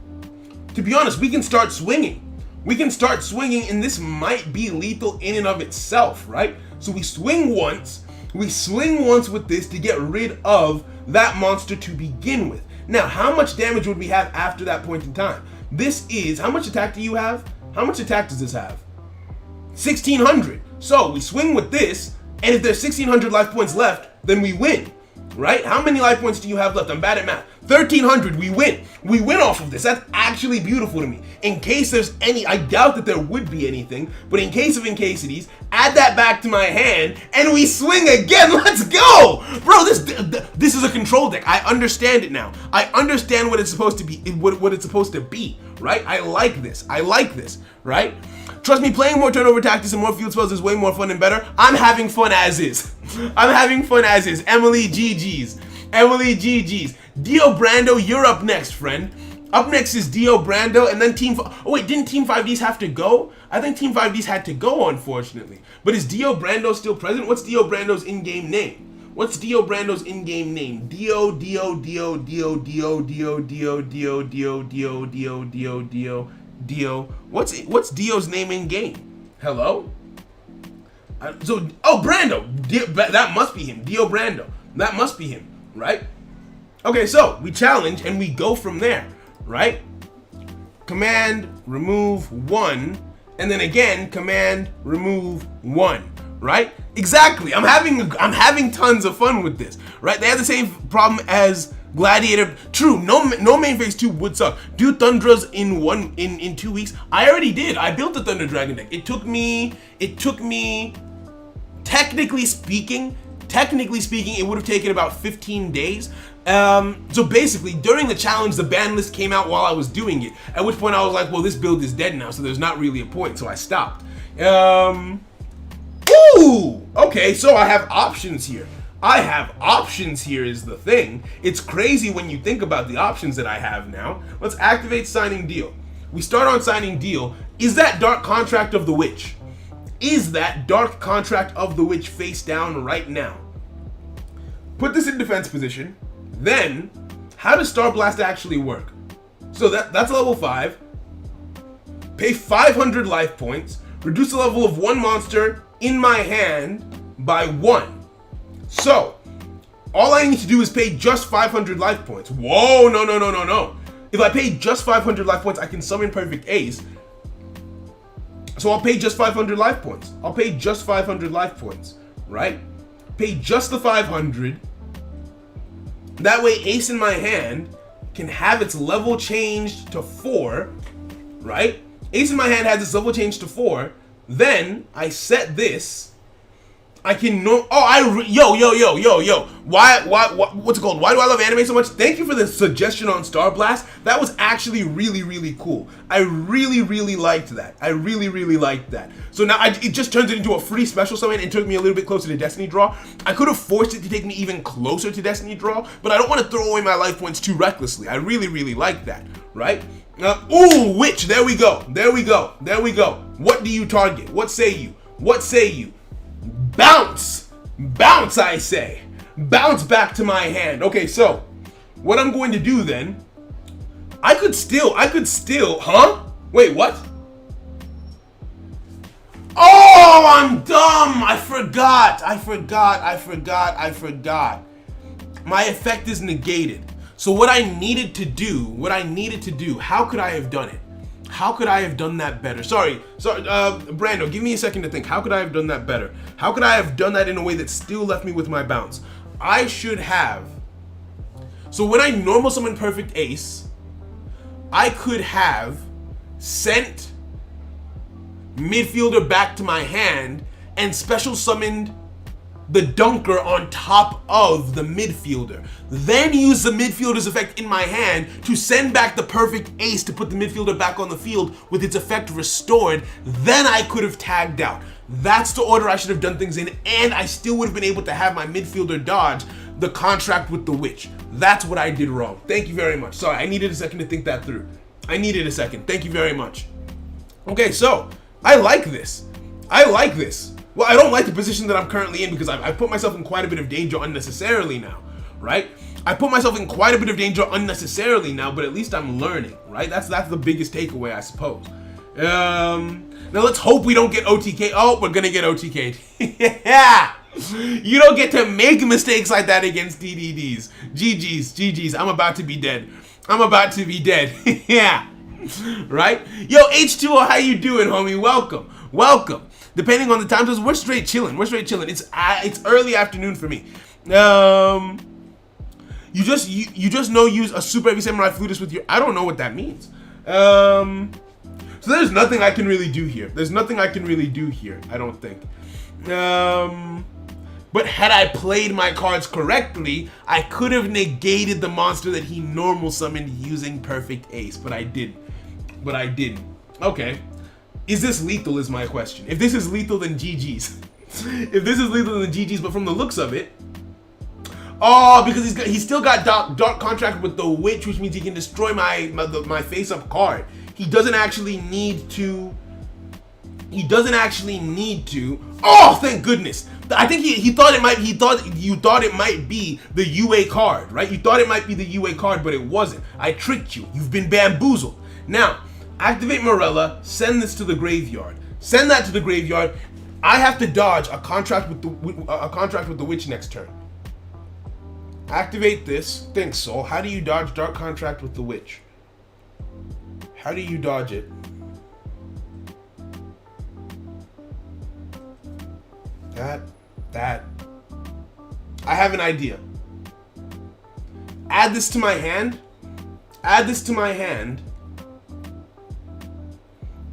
to be honest, we can start swinging. And this might be lethal in and of itself, right? So we swing once with this to get rid of that monster to begin with. Now, how much damage would we have after that point in time? This is, how much attack do you have? How much attack does this have? 1,600. So we swing with this, and if there's 1,600 life points left, then we win, right? How many life points do you have left? I'm bad at math. 1,300, we win. We win off of this. That's actually beautiful to me. In case there's any, I doubt that there would be anything, but in case of incasities, add that back to my hand, and we swing again. Let's go! Bro, this is a control deck. I understand it now. I understand what it's supposed to be, what it's supposed to be, right? I like this, right? Trust me, playing more turnover tactics and more field spells is way more fun and better. I'm having fun as is. Emily, GG's. Dio Brando, you're up next, friend. Up next is Dio Brando, and then didn't Team 5Ds have to go? I think Team 5Ds had to go, unfortunately. But is Dio Brando still present? What's Dio Brando's in-game name? Dio. What's Dio's name in game? Hello? Brando. That must be him. Dio Brando. That must be him, right? Okay, so we challenge and we go from there, right? Command, remove 1, and then again, command remove 1, right? Exactly. I'm having tons of fun with this, right? They have the same problem as Gladiator. True, no main phase 2 would suck. Do Thundras in 2 weeks. I already did. I built the Thunder Dragon deck. It took me technically speaking, it would have taken about 15 days. So basically, during the challenge, the ban list came out while I was doing it, at which point I was like, well, this build is dead now, so there's not really a point, so I stopped. Ooh! Okay, so I have options here. Is the thing. It's crazy when you think about the options that I have now. Let's activate Signing Deal. We start on Signing Deal. Is that Dark Contract of the Witch? Is that Dark Contract of the Witch face down right now? Put this in defense position. Then, how does Star Blast actually work? So that's level 5. Pay 500 life points. Reduce the level of one monster in my hand by 1. So, all I need to do is pay just 500 life points. Whoa, no. If I pay just 500 life points, I can summon Perfect Ace. So I'll pay just 500 life points. Right? Pay just the 500. That way Ace in my hand can have its level changed to 4, right? Ace in my hand has its level changed to 4. Then I set this. I can yo. What's it called? Why do I love anime so much? Thank you for the suggestion on Star Blast. That was actually really cool. I really liked that. So now it just turns it into a free special summon and took me a little bit closer to Destiny Draw. I could have forced it to take me even closer to Destiny Draw, but I don't want to throw away my life points too recklessly. I really like that, right? Ooh, Witch. There we go. What do you target? What say you? Bounce, I say. Bounce back to my hand. Okay, so what I'm going to do then, I could still, huh? Wait, what? Oh, I'm dumb. I forgot. My effect is negated. So what I needed to do, how could I have done it? How could I have done that better? Sorry, Brando, give me a second to think. How could I have done that better? How could I have done that in a way that still left me with my bounce? I should have. So when I normal summon Perfect Ace, I could have sent midfielder back to my hand and special summoned the dunker on top of the midfielder. Then use the midfielder's effect in my hand to send back the Perfect Ace to put the midfielder back on the field with its effect restored. Then I could have tagged out. That's the order I should have done things in, and I still would have been able to have my midfielder dodge the contract with the Witch. That's what I did wrong. Thank you very much. Sorry, I needed a second to think that through. Thank you very much. Okay, so I like this. Well, I don't like the position that I'm currently in because I've put myself in quite a bit of danger unnecessarily now, right? I put myself in quite a bit of danger unnecessarily now, but at least I'm learning, right? That's the biggest takeaway, I suppose. Now let's hope we don't get OTK. Oh, we're gonna get OTK'd. Yeah! You don't get to make mistakes like that against DDDs. GG's. I'm about to be dead. Yeah. Right? Yo, H2O, how you doing, homie? Welcome. Depending on the time zones, we're straight chilling. It's early afternoon for me. You just know use a super heavy samurai flutist with your. I don't know what that means. So there's nothing I can really do here. I don't think. But had I played my cards correctly, I could have negated the monster that he normal summoned using Perfect Ace, but I didn't. Okay. Is this lethal is my question. If this is lethal, then GG's. But from the looks of it, oh, because he's still got dark contract with the Witch, which means he can destroy my face-up card. He doesn't actually need to. Oh, thank goodness. I think you thought it might be the UA card, right? You thought it might be the UA card, but it wasn't. I tricked you. You've been bamboozled. Now, activate Morella, send this to the graveyard. Send that to the graveyard. I have to dodge a contract with the Witch next turn. Activate this. Thanks, Soul. How do you dodge Dark Contract with the Witch? How do you dodge it? I have an idea. Add this to my hand. Add this to my hand.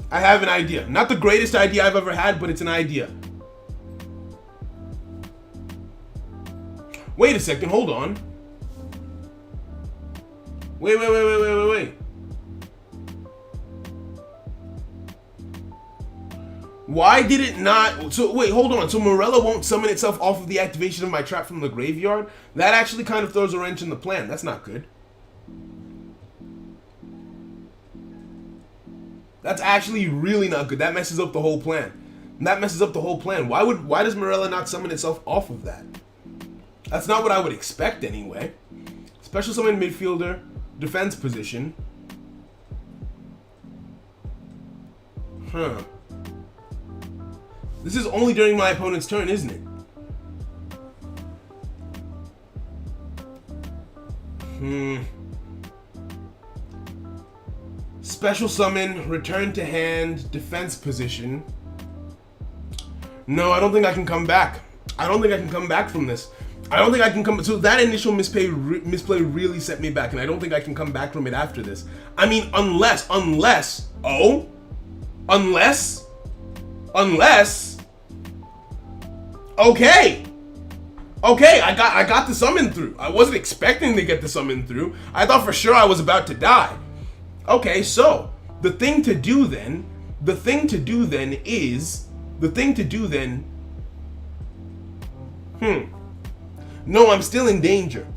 I have an idea. Not the greatest idea I've ever had, but it's an idea. Wait a second, hold on. Wait. Why did it not? So wait, hold on. So Morella won't summon itself off of the activation of my trap from the graveyard? That actually kind of throws a wrench in the plan. That's not good. That's actually really not good. That messes up the whole plan. That messes up the whole plan. Why does Morella not summon itself off of that? That's not what I would expect anyway. Special summon midfielder, defense position. Huh. This is only during my opponent's turn, isn't it? Special summon, return to hand, defense position. No, I don't think I can come back. I don't think I can come back from this. I don't think I can come. So that initial misplay really set me back, and I don't think I can come back from it after this. I mean, unless. Okay, I got the summon through. I wasn't expecting to get the summon through. I thought for sure I was about to die. Okay, so the thing to do then is no, I'm still in danger.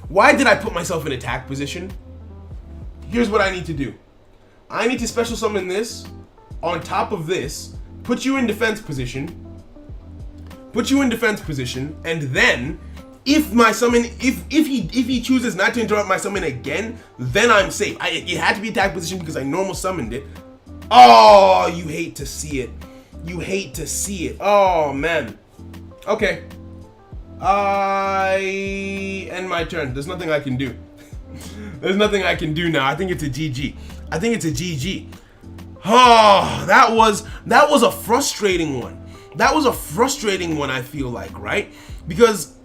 Why did I put myself in attack position? Here's what I need to do. I need to special summon this on top of this, put you in defense position, and then if my summon, if he chooses not to interrupt my summon again, then I'm safe. It had to be attack position because I normal summoned it. Oh, you hate to see it. You hate to see it. Oh man. Okay. I end my turn. There's nothing I can do. There's nothing I can do now. I think it's a GG. Oh, that was a frustrating one. I feel like, right? Because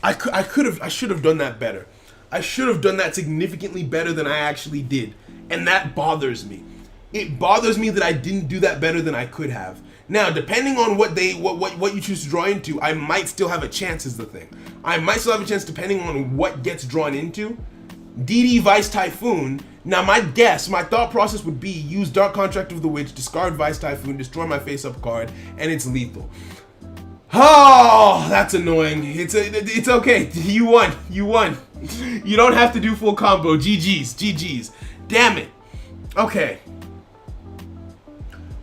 I should have done that better. I should have done that significantly better than I actually did. And that bothers me. It bothers me that I didn't do that better than I could have. Now, depending on what you choose to draw into, I might still have a chance is the thing. I might still have a chance depending on what gets drawn into. DD Vice Typhoon. Now, my thought process would be use Dark Contract of the Witch, discard Vice Typhoon, destroy my face-up card, and it's lethal. Oh, that's annoying. It's okay. You won. You don't have to do full combo. GG's. Damn it. Okay.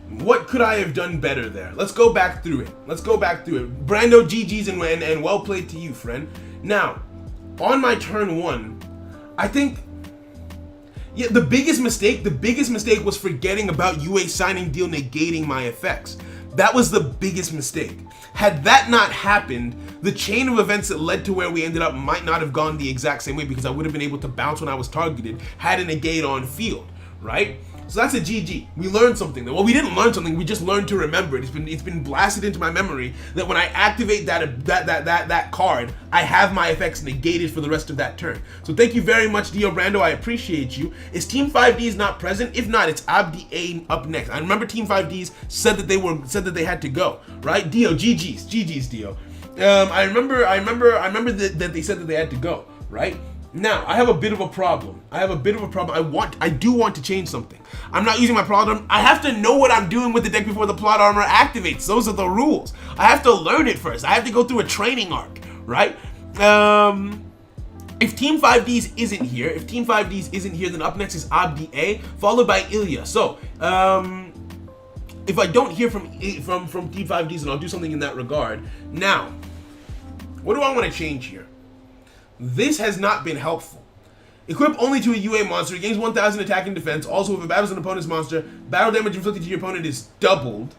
What could I have done better there? Let's go back through it. Brando, GG's, and well played to you, friend. Now, on my turn one, I think, yeah, the biggest mistake was forgetting about U.A.s signing deal negating my effects. That was the biggest mistake. Had that not happened, the chain of events that led to where we ended up might not have gone the exact same way because I would have been able to bounce when I was targeted had a negate on field, right? So that's a GG. We learned something. Well, we didn't learn something. We just learned to remember it. It's been blasted into my memory that when I activate that card, I have my effects negated for the rest of that turn. So thank you very much, Dio Brando. I appreciate you. Is Team 5Ds not present? If not, it's Abdi A up next. I remember Team 5Ds said that they had to go. Right? Dio, GG's, Dio. I remember that they said that they had to go. Right? Now, I have a bit of a problem. I do want to change something. I'm not using my plot armor. I have to know what I'm doing with the deck before the plot armor activates. Those are the rules. I have to learn it first. I have to go through a training arc, right? If Team 5Ds isn't here, then up next is Abdi A, followed by Ilya. So, if I don't hear from Team 5Ds, then I'll do something in that regard. Now, what do I want to change here? This has not been helpful. Equip only to a UA monster. It gains 1,000 attack and defense. Also, if it battles an opponent's monster, battle damage inflicted to your opponent is doubled.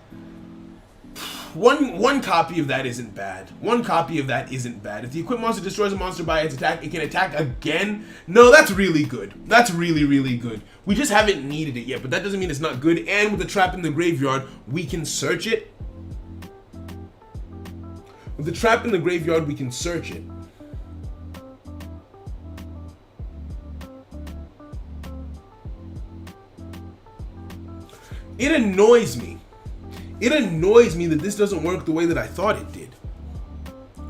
One copy of that isn't bad. If the equipped monster destroys a monster by its attack, it can attack again. No, that's really good. That's really good. We just haven't needed it yet, but that doesn't mean it's not good. And with the trap in the graveyard, we can search it. With the trap in the graveyard, we can search it. It annoys me. It annoys me that this doesn't work the way that I thought it did.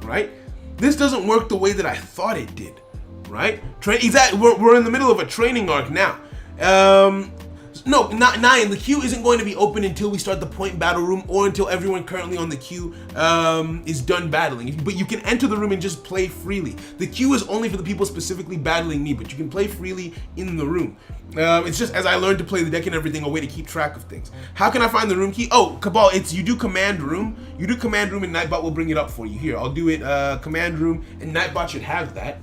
Right? This doesn't work the way that I thought it did. Right? Exactly. We're in the middle of a training arc now. No, not 9. The queue isn't going to be open until we start the point battle room or until everyone currently on the queue is done battling. But you can enter the room and just play freely. The queue is only for the people specifically battling me, but you can play freely in the room. It's just as I learned to play the deck and everything, a way to keep track of things. How can I find the room key? Oh, Cabal, it's you do command room. You do command room and Nightbot will bring it up for you. Here, I'll do it command room and Nightbot should have that.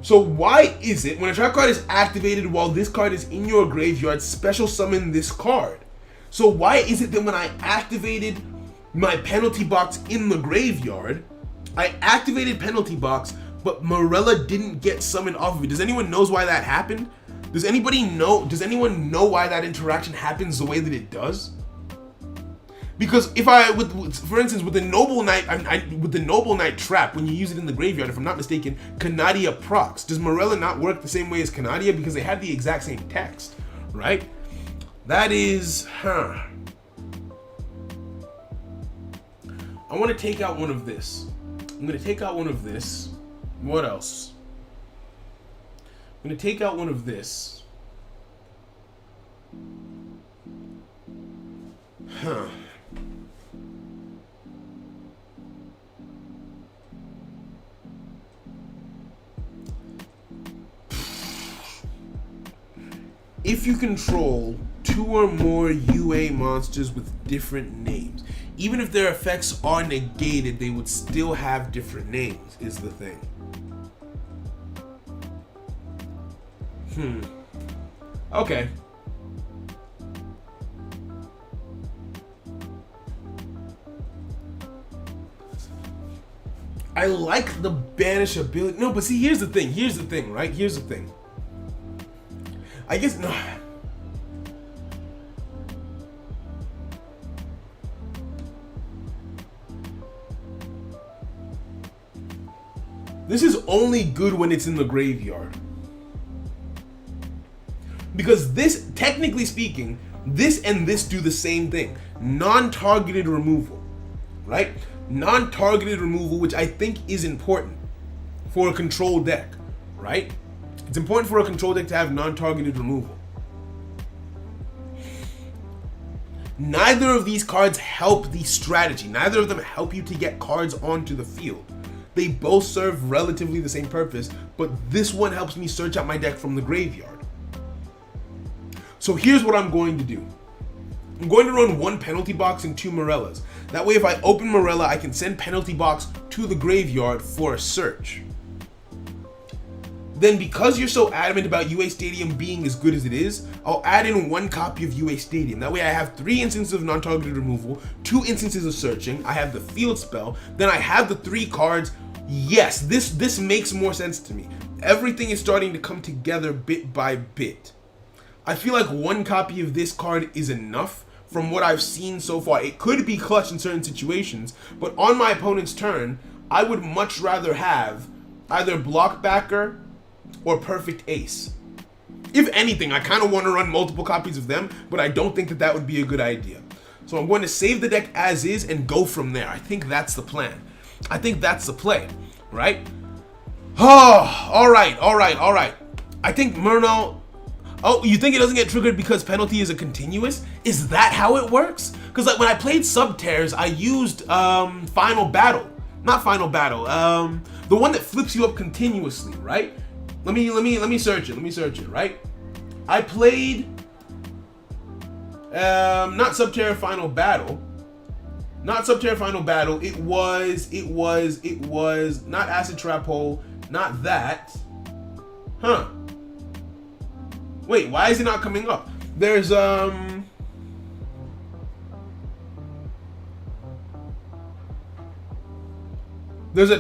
So why is it when a trap card is activated while this card is in your graveyard, special summon this card? So why is it that when I activated my penalty box in the graveyard, I activated penalty box, but Morella didn't get summoned off of it? Does anyone knows why that happened? Does anyone know why that interaction happens the way that it does? Because if for instance, with the Noble Knight trap, when you use it in the graveyard, if I'm not mistaken, Canadia procs. Does Morella not work the same way as Canadia because they have the exact same text, right? That is, I want to take out one of this. I'm going to take out one of this. What else? I'm going to take out one of this. If you control 2 or more UA monsters with different names, even if their effects are negated, they would still have different names, is the thing. Okay. I like the banish ability. No, but see, here's the thing, right? Here's the thing. I guess no. This is only good when it's in the graveyard. Because this, technically speaking, this and this do the same thing. Non-targeted removal, right? Non-targeted removal, which I think is important for a control deck, right? It's important for a control deck to have non-targeted removal. Neither of these cards help the strategy. Neither of them help you to get cards onto the field. They both serve relatively the same purpose, but this one helps me search out my deck from the graveyard. So here's what I'm going to do. I'm going to run 1 penalty box and 2 Morellas. That way if I open Morella, I can send penalty box to the graveyard for a search. Then because you're so adamant about UA Stadium being as good as it is, I'll add in 1 copy of UA Stadium. That way I have 3 instances of non-targeted removal, 2 instances of searching, I have the field spell, then I have the 3 cards. Yes, this makes more sense to me. Everything is starting to come together bit by bit. I feel like 1 copy of this card is enough from what I've seen so far. It could be clutch in certain situations, but on my opponent's turn, I would much rather have either Blockbacker or Perfect Ace. If anything, I kind of want to run multiple copies of them, but I don't think that that would be a good idea. So I'm going to save the deck as is and go from there. I think that's the plan. I think that's the play, right? Oh, all right. I think Murnau. Oh, you think it doesn't get triggered because penalty is a continuous? Is that how it works? Because like when I played Subtears, I used Final Battle. Not Final Battle. The one that flips you up continuously, right? Let me search it, right? I played not Subterra Final Battle. It was not Acid Trap Hole, not that. Huh. Wait, why is it not coming up? There's a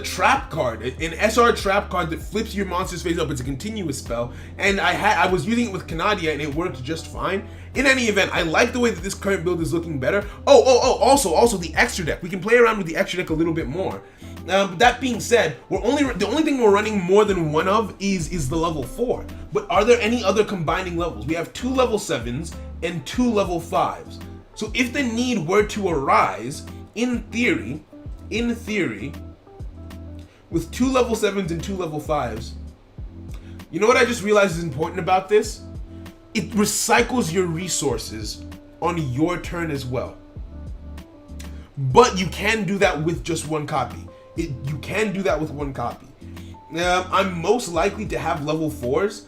trap card, an SR trap card that flips your monster's face up. It's a continuous spell, and I was using it with Canadia and it worked just fine. In any event, I like the way that this current build is looking better. Also the extra deck. We can play around with the extra deck a little bit more. But that being said, the only thing we're running more than one of is the level 4. But are there any other combining levels? We have 2 level 7s and 2 level 5s. So if the need were to arise, in theory, with 2 level 7s and 2 level 5s, you know what I just realized is important about this? It recycles your resources on your turn as well. But you can do that with just one copy. You can do that with one copy. I'm most likely to have level 4s.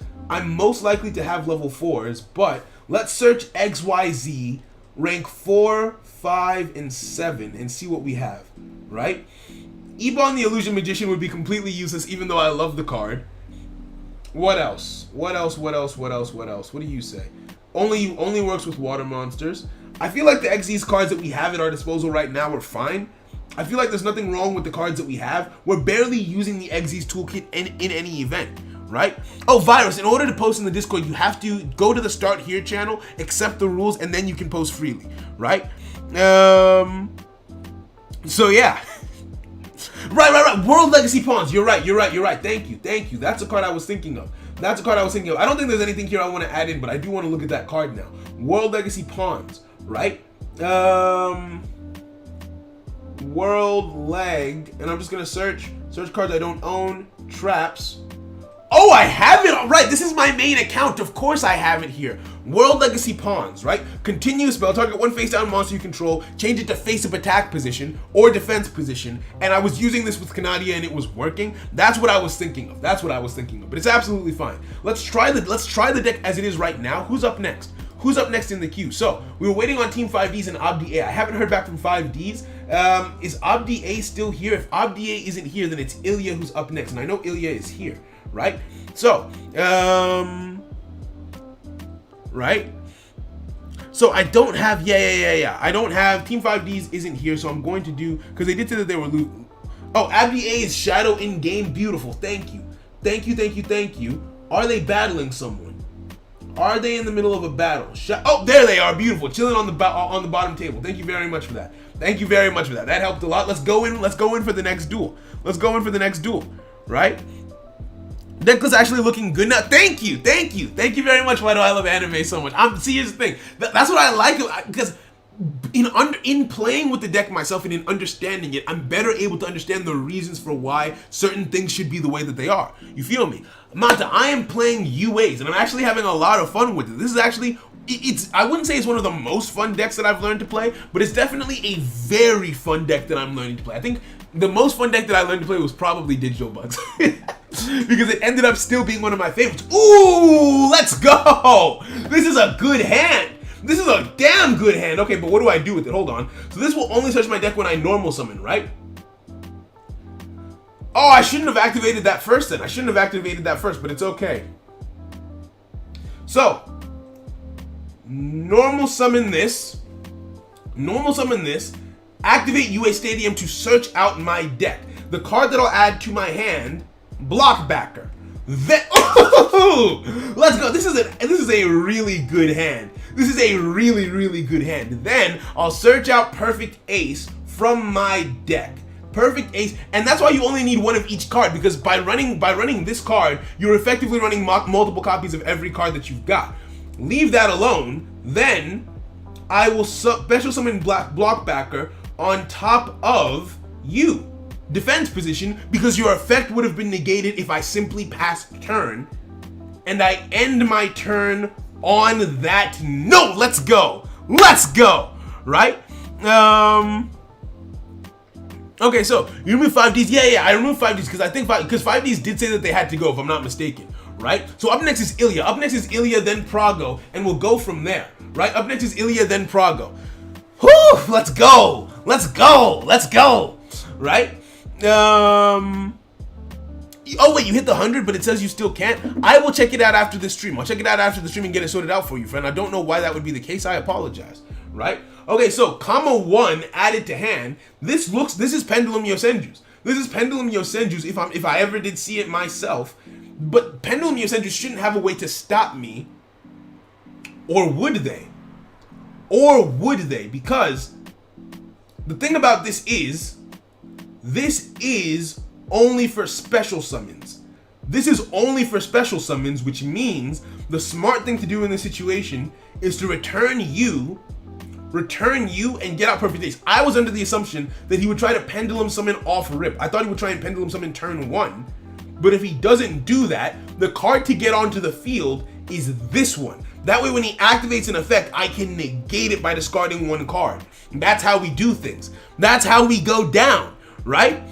But let's search XYZ, rank 4, 5, and 7, and see what we have, right? Ebon the Illusion Magician would be completely useless, even though I love the card. What else? What do you say? Only works with water monsters. I feel like the XYZ cards that we have at our disposal right now are fine. I feel like there's nothing wrong with the cards that we have. We're barely using the XYZ toolkit in any event, right? Oh, Virus, in order to post in the Discord, you have to go to the Start Here channel, accept the rules, and then you can post freely, right? So yeah. Right. World Legacy Pawns. You're right. Thank you. That's a card I was thinking of. I don't think there's anything here I want to add in, but I do want to look at that card now. World Legacy Pawns, right? World Leg, and I'm just gonna search cards I don't own. Traps. Oh, I have it. Right, this is my main account. Of course I have it here. World Legacy Pawns, right? Continue spell. Target one face down monster you control. Change it to face up attack position or defense position. And I was using this with Canadia and it was working. That's what I was thinking of. But it's absolutely fine. Let's try the deck as it is right now. Who's up next? In the queue? So we were waiting on Team 5Ds and Obdi A. I haven't heard back from 5Ds. Is Obdi A still here? If Obdi A isn't here, then it's Ilya who's up next. And I know Ilya is here. Right? So, right? So I don't have, I don't have, Team 5Ds isn't here, so I'm going to do, because they did say that they were oh, Abdi A is Shadow in game, beautiful, thank you. Are they battling someone? Are they in the middle of a battle? Oh, there they are, beautiful, chilling on the bottom table. Thank you very much for that. That helped a lot. Let's go in for the next duel. Right? Deck is actually looking good now. Thank you very much. Why do I love anime so much? See, here's the thing. That's what I like, because in playing with the deck myself and in understanding it, I'm better able to understand the reasons for why certain things should be the way that they are. You feel me? Manta, I am playing U.A.s, and I'm actually having a lot of fun with it. This is actually, I wouldn't say it's one of the most fun decks that I've learned to play, but it's definitely a very fun deck that I'm learning to play. I think the most fun deck that I learned to play was probably Digital Bugs. Because it ended up still being one of my favorites. Ooh, let's go! This is a good hand. This is a damn good hand. Okay, but what do I do with it? Hold on. So this will only search my deck when I normal summon, right? Oh, I shouldn't have activated that first then. But it's okay. So, normal summon this. Activate U.A. Stadium to search out my deck. The card that I'll add to my hand, Blockbacker. Then, oh, let's go. This is a really good hand. Really good hand. Then I'll search out Perfect Ace from my deck. Perfect Ace, and that's why you only need one of each card, because by running this card, you're effectively running multiple copies of every card that you've got. Leave that alone. Then I will special summon Blockbacker on top of you. Defense position, because your effect would have been negated if I simply passed turn, and I end my turn on that note. Let's go, right? Okay, so you remove 5Ds. Yeah, I removed 5Ds because I think 5Ds did say that they had to go, if I'm not mistaken, right? So up next is Ilya. Then Prago, and we'll go from there, right? Up next is Ilya, then Prago. Whew, let's go, right? Oh wait, you hit the 100, but it says you still can't. I will check it out after the stream. I'll check it out after the stream and get it sorted out for you, friend. I don't know why that would be the case. I apologize, right? Okay, so comma 1 added to hand. This is Pendulum Yosenju's. If I ever did see it myself. But Pendulum Yosenju shouldn't have a way to stop me. Or would they? Or would they? Because the thing about this is only for special summons. This is only for special summons, which means the smart thing to do in this situation is to return you and get out perfect days. I was under the assumption that he would try to pendulum summon off rip. I thought he would try and pendulum summon turn 1. But if he doesn't do that, the card to get onto the field is this one. That way when he activates an effect, I can negate it by discarding 1 card. That's how we do things. That's how we go down, right?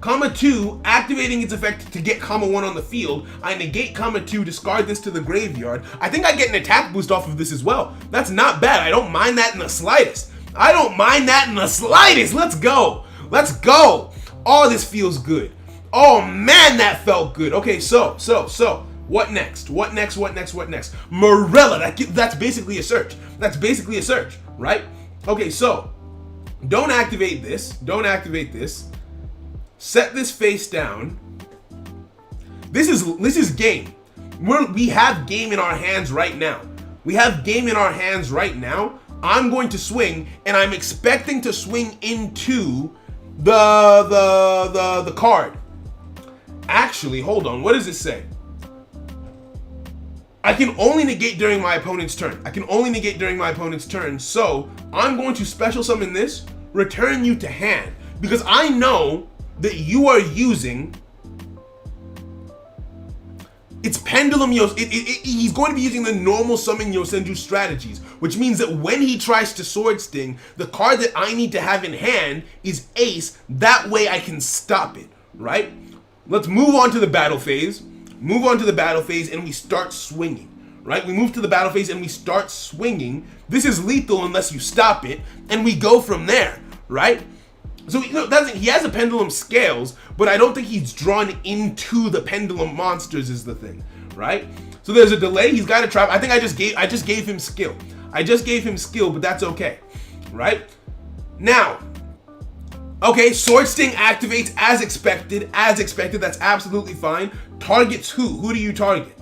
Comma 2, activating its effect to get comma 1 on the field. I negate comma 2, discard this to the graveyard. I think I get an attack boost off of this as well. That's not bad. I don't mind that in the slightest. Let's go. Let's go. Oh, this feels good. Oh man, that felt good. Okay, so what next? Morella, that's basically a search. Right? Okay, so don't activate this. Set this face down. This is game. We have game in our hands right now. I'm going to swing, and I'm expecting to swing into the card. Actually, hold on. What does it say? I can only negate during my opponent's turn. So I'm going to special summon this, return you to hand, because I know that you are using it's Pendulum he's going to be using the normal summon Yosenju strategies, which means that when he tries to Sword Sting, the card that I need to have in hand is Ace. That way I can stop it, right? Let's move on to the battle phase. And we start swinging, right? We move to the battle phase and we start swinging. This is lethal unless you stop it, and we go from there, right? So he has a Pendulum Scales, but I don't think he's drawn into the Pendulum monsters is the thing, right? So there's a delay. He's got a trap. I think I just gave him skill. But that's okay, right? Now, okay, Sword Sting activates as expected. That's absolutely fine. Targets who? Who do you target?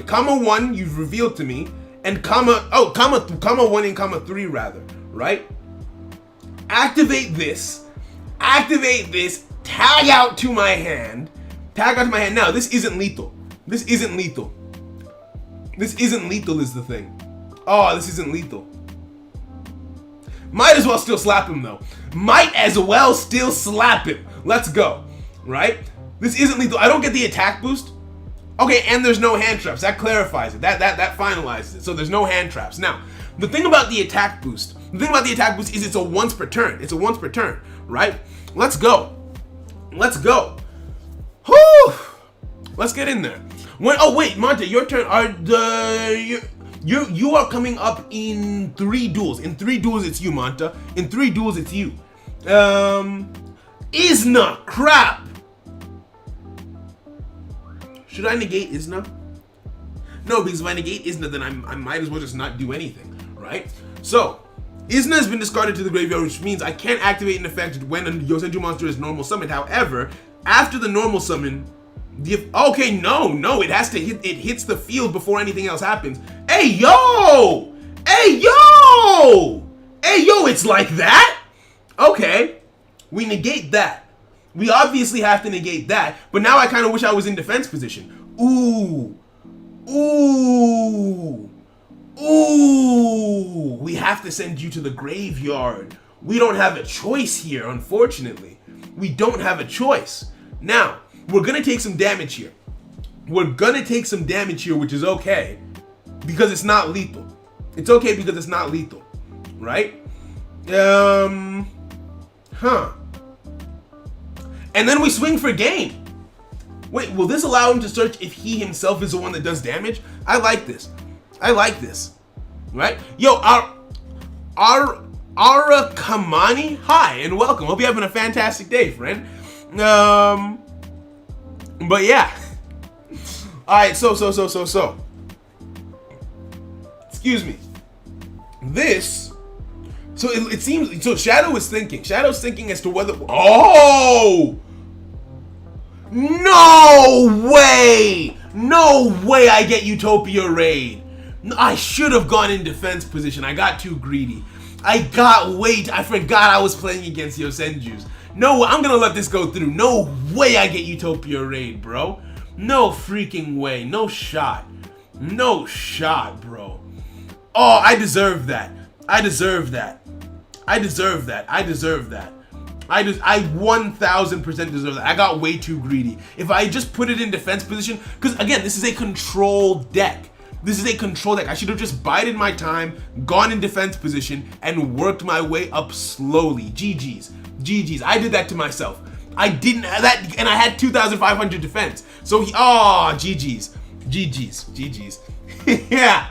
Comma 1, you've revealed to me, and comma 1 and comma 3 rather, right? Activate this, tag out to my hand. Now, this isn't lethal is the thing. Oh, this isn't lethal. Might as well still slap him though. Let's go, right? This isn't lethal. I don't get the attack boost. Okay, and there's no hand traps. That clarifies it. That finalizes it. So there's no hand traps. Now, the thing about the attack boost is it's a once per turn. Right? Let's go. Whew! Let's get in there. Wait, Monte, your turn. You are coming up in 3 duels. In 3 duels, it's you, Monta. In 3 duels, it's you. Isna, crap. Should I negate Isna? No, because if I negate Isna, then I might as well just not do anything, right? So, Isna has been discarded to the graveyard, which means I can't activate an effect when a Yosenju monster is normal summoned. However, after the normal summon, it hits the field before anything else happens. Hey yo, it's like that? Okay, we negate that. We obviously have to negate that, but now I kind of wish I was in defense position. Ooh, we have to send you to the graveyard. We don't have a choice here, unfortunately. We don't have a choice. Now, we're gonna take some damage here. Which is okay, because it's not lethal. Right? And then we swing for game. Wait, will this allow him to search if he himself is the one that does damage? I like this. Right? Yo, Arakamani, hi and welcome. Hope you're having a fantastic day, friend. But yeah. Alright, so. Excuse me. This. So it seems. So Shadow's thinking as to whether. Oh! No way! No way I get Utopia Raid. No, I should have gone in defense position. I got too greedy. I forgot I was playing against Yosenjus. No, I'm gonna let this go through. No way I get Utopia Raid, bro. No freaking way. No shot. No shot, bro. Oh, I deserve that. I deserve that. I deserve that. I deserve that. I 1000% deserve that. I got way too greedy. If I just put it in defense position, because again, this is a control deck. This is a control deck. I should have just bided my time, gone in defense position, and worked my way up slowly. GG's. GG's. I did that to myself. I didn't have that, and I had 2,500 defense. So GG's. GG's. GG's. Yeah.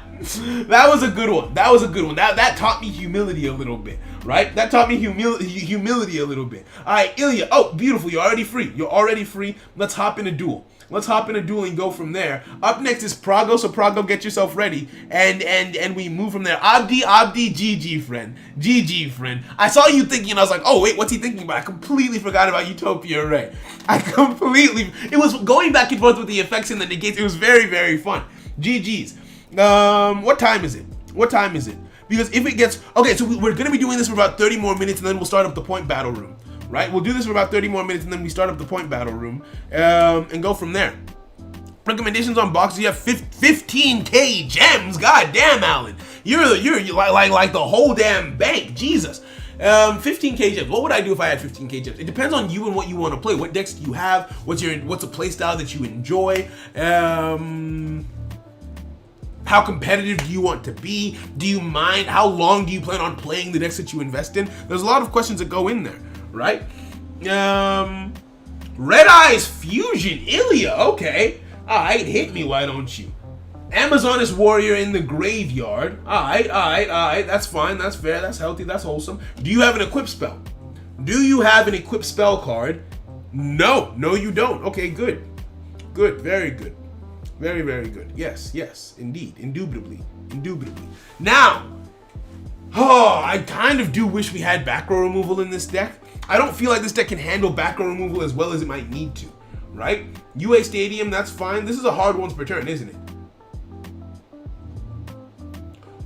That was a good one. That was a good one. That taught me humility a little bit, right? That taught me humility a little bit. All right, Ilya. Oh, beautiful. You're already free. You're already free. Let's hop in a duel. Let's hop in a duel and go from there. Up next is Prago. So Prago, get yourself ready, and we move from there. Abdi, GG friend. GG friend. I saw you thinking, and I was like, oh wait, what's he thinking about? I completely forgot about Utopia Ray. It was going back and forth with the effects and the negates. It was very, very fun. GG's. What time is it? What time is it? Because if it gets, okay, so we're going to be doing this for about 30 more minutes and then we'll start up the point battle room, right? We'll do this for about 30 more minutes and then we start up the point battle room, and go from there. Recommendations on boxes, you have 15k gems. God damn, Alan. You're like the whole damn bank. Jesus. 15k gems. What would I do if I had 15k gems? It depends on you and what you want to play. What decks do you have? What's a play style that you enjoy? How competitive do you want to be? Do you mind? How long do you plan on playing the decks that you invest in? There's a lot of questions that go in there, right? Red Eyes Fusion, Ilya, okay. Alright, hit me, why don't you? Amazoness Warrior in the graveyard. Alright, that's fine, that's fair, that's healthy, that's wholesome. Do you have an equip spell? Do you have an equip spell card? No, you don't. Okay, good. Good, very good. Very, very good. Yes, indeed. Indubitably. Now, I kind of do wish we had back row removal in this deck. I don't feel like this deck can handle back row removal as well as it might need to, right? U.A. Stadium, that's fine. This is a hard once per turn, isn't it?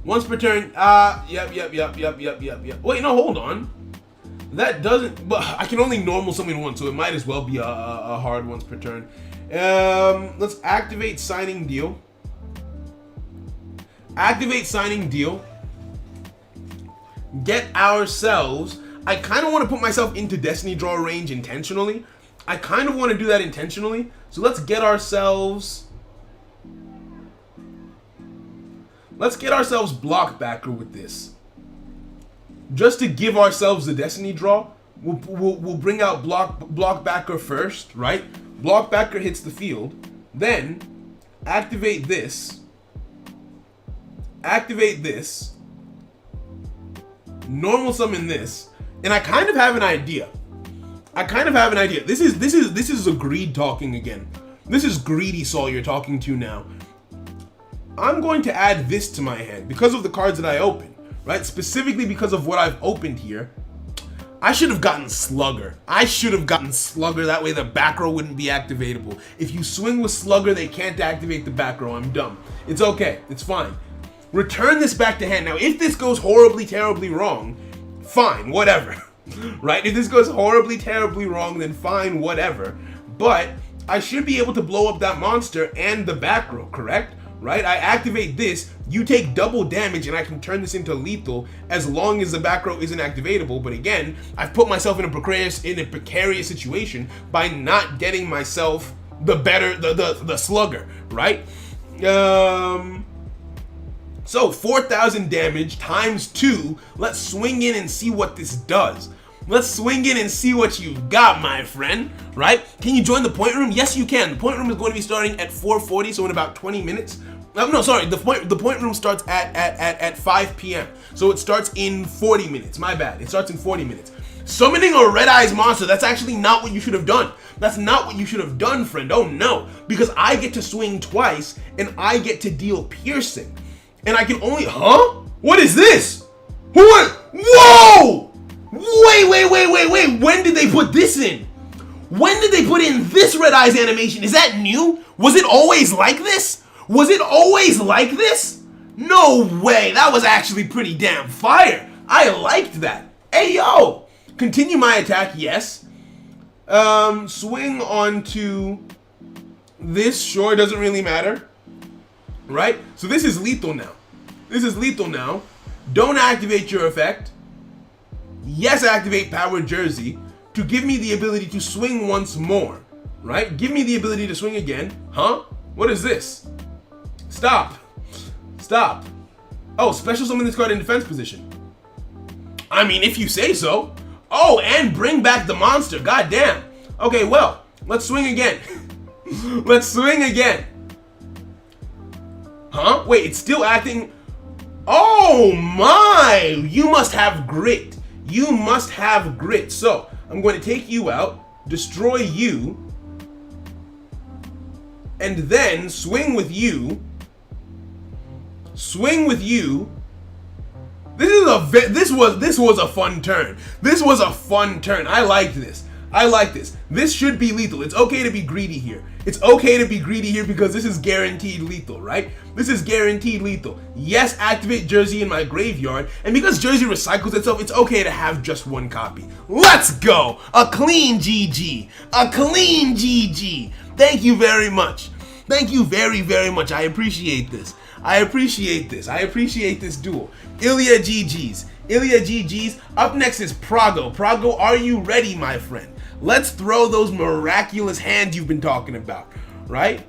Once per turn, yep. Wait, no, hold on. That doesn't, but I can only normal summon one, so it might as well be a hard once per turn. Let's activate Signing Deal. Activate Signing Deal. Get ourselves, I kind of want to put myself into Destiny Draw range intentionally. I kind of want to do that intentionally. So let's get ourselves block backer with this. Just to give ourselves the Destiny Draw, we'll bring out block backer first, right? Block backer hits the field, then activate this, normal summon this, and I kind of have an idea. This is a greed talking again. This is greedy Saul you're talking to now. I'm going to add this to my hand because of the cards that I open, right? Specifically because of what I've opened here. I should have gotten Slugger. That way the back row wouldn't be activatable. If you swing with Slugger, they can't activate the back row. I'm dumb. It's okay. It's fine. Return this back to hand. Now, if this goes horribly, terribly wrong, fine, whatever. Right? If this goes horribly, terribly wrong, then fine, whatever. But I should be able to blow up that monster and the back row, correct? Right? I activate this, you take double damage, and I can turn this into lethal as long as the back row isn't activatable. But again, I've put myself in a precarious situation by not getting myself the slugger, right? So 4,000 damage times 2. Let's swing in and see what this does. Let's swing in and see what you've got, my friend, right? Can you join the point room? Yes, you can. The point room is going to be starting at 4:40, so in about 20 minutes. No, sorry, the point room starts at 5 p.m. So it starts in 40 minutes. My bad. It starts in 40 minutes. Summoning a Red Eyes monster, that's actually not what you should have done. That's not what you should have done, friend. Oh no, because I get to swing twice and I get to deal piercing. And I can only, What is this? Whoa! Wait, when did they put this in? When did they put in this Red Eyes animation? Is that new? Was it always like this? Was it always like this? No way. That was actually pretty damn fire. I liked that. Hey, yo. Continue my attack, yes. Swing onto this. Sure, doesn't really matter. Right? So this is lethal now. This is lethal now. Don't activate your effect. Yes, activate Power Jersey to give me the ability to swing once more. Right? Give me the ability to swing again. Huh? What is this? Stop. Stop. Oh, special summon this card in defense position. I mean, if you say so. Oh, and bring back the monster. God damn. Okay, well, let's swing again. Let's swing again. Huh? Wait, it's still acting. Oh my! You must have grit. You must have grit. So, I'm going to take you out, destroy you, and then swing with you. Swing with you. This was a fun turn. This was a fun turn. I liked this. I like this. This should be lethal. It's okay to be greedy here. It's okay to be greedy here because this is guaranteed lethal, right? This is guaranteed lethal. Yes, activate Jersey in my graveyard, and because Jersey recycles itself, it's okay to have just one copy. Let's go! A clean GG. A clean GG. Thank you very much. Thank you very, very much. I appreciate this. I appreciate this. I appreciate this duel. Ilya GG's. Ilya GG's. Up next is Prago. Prago, are you ready, my friend? Let's throw those miraculous hands you've been talking about, right?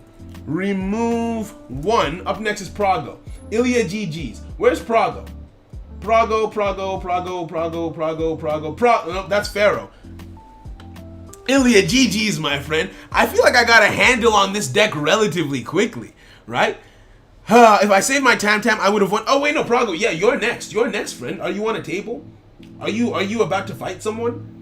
Remove one. Up next is Prago. Ilya GG's. Where's Prago? Prago. No, that's Pharaoh. Ilya GG's, my friend. I feel like I got a handle on this deck relatively quickly, right? If I saved my Tam, I would have won. Oh wait, no, Prago. Yeah, you're next. You're next, friend. Are you on a table? Are you about to fight someone?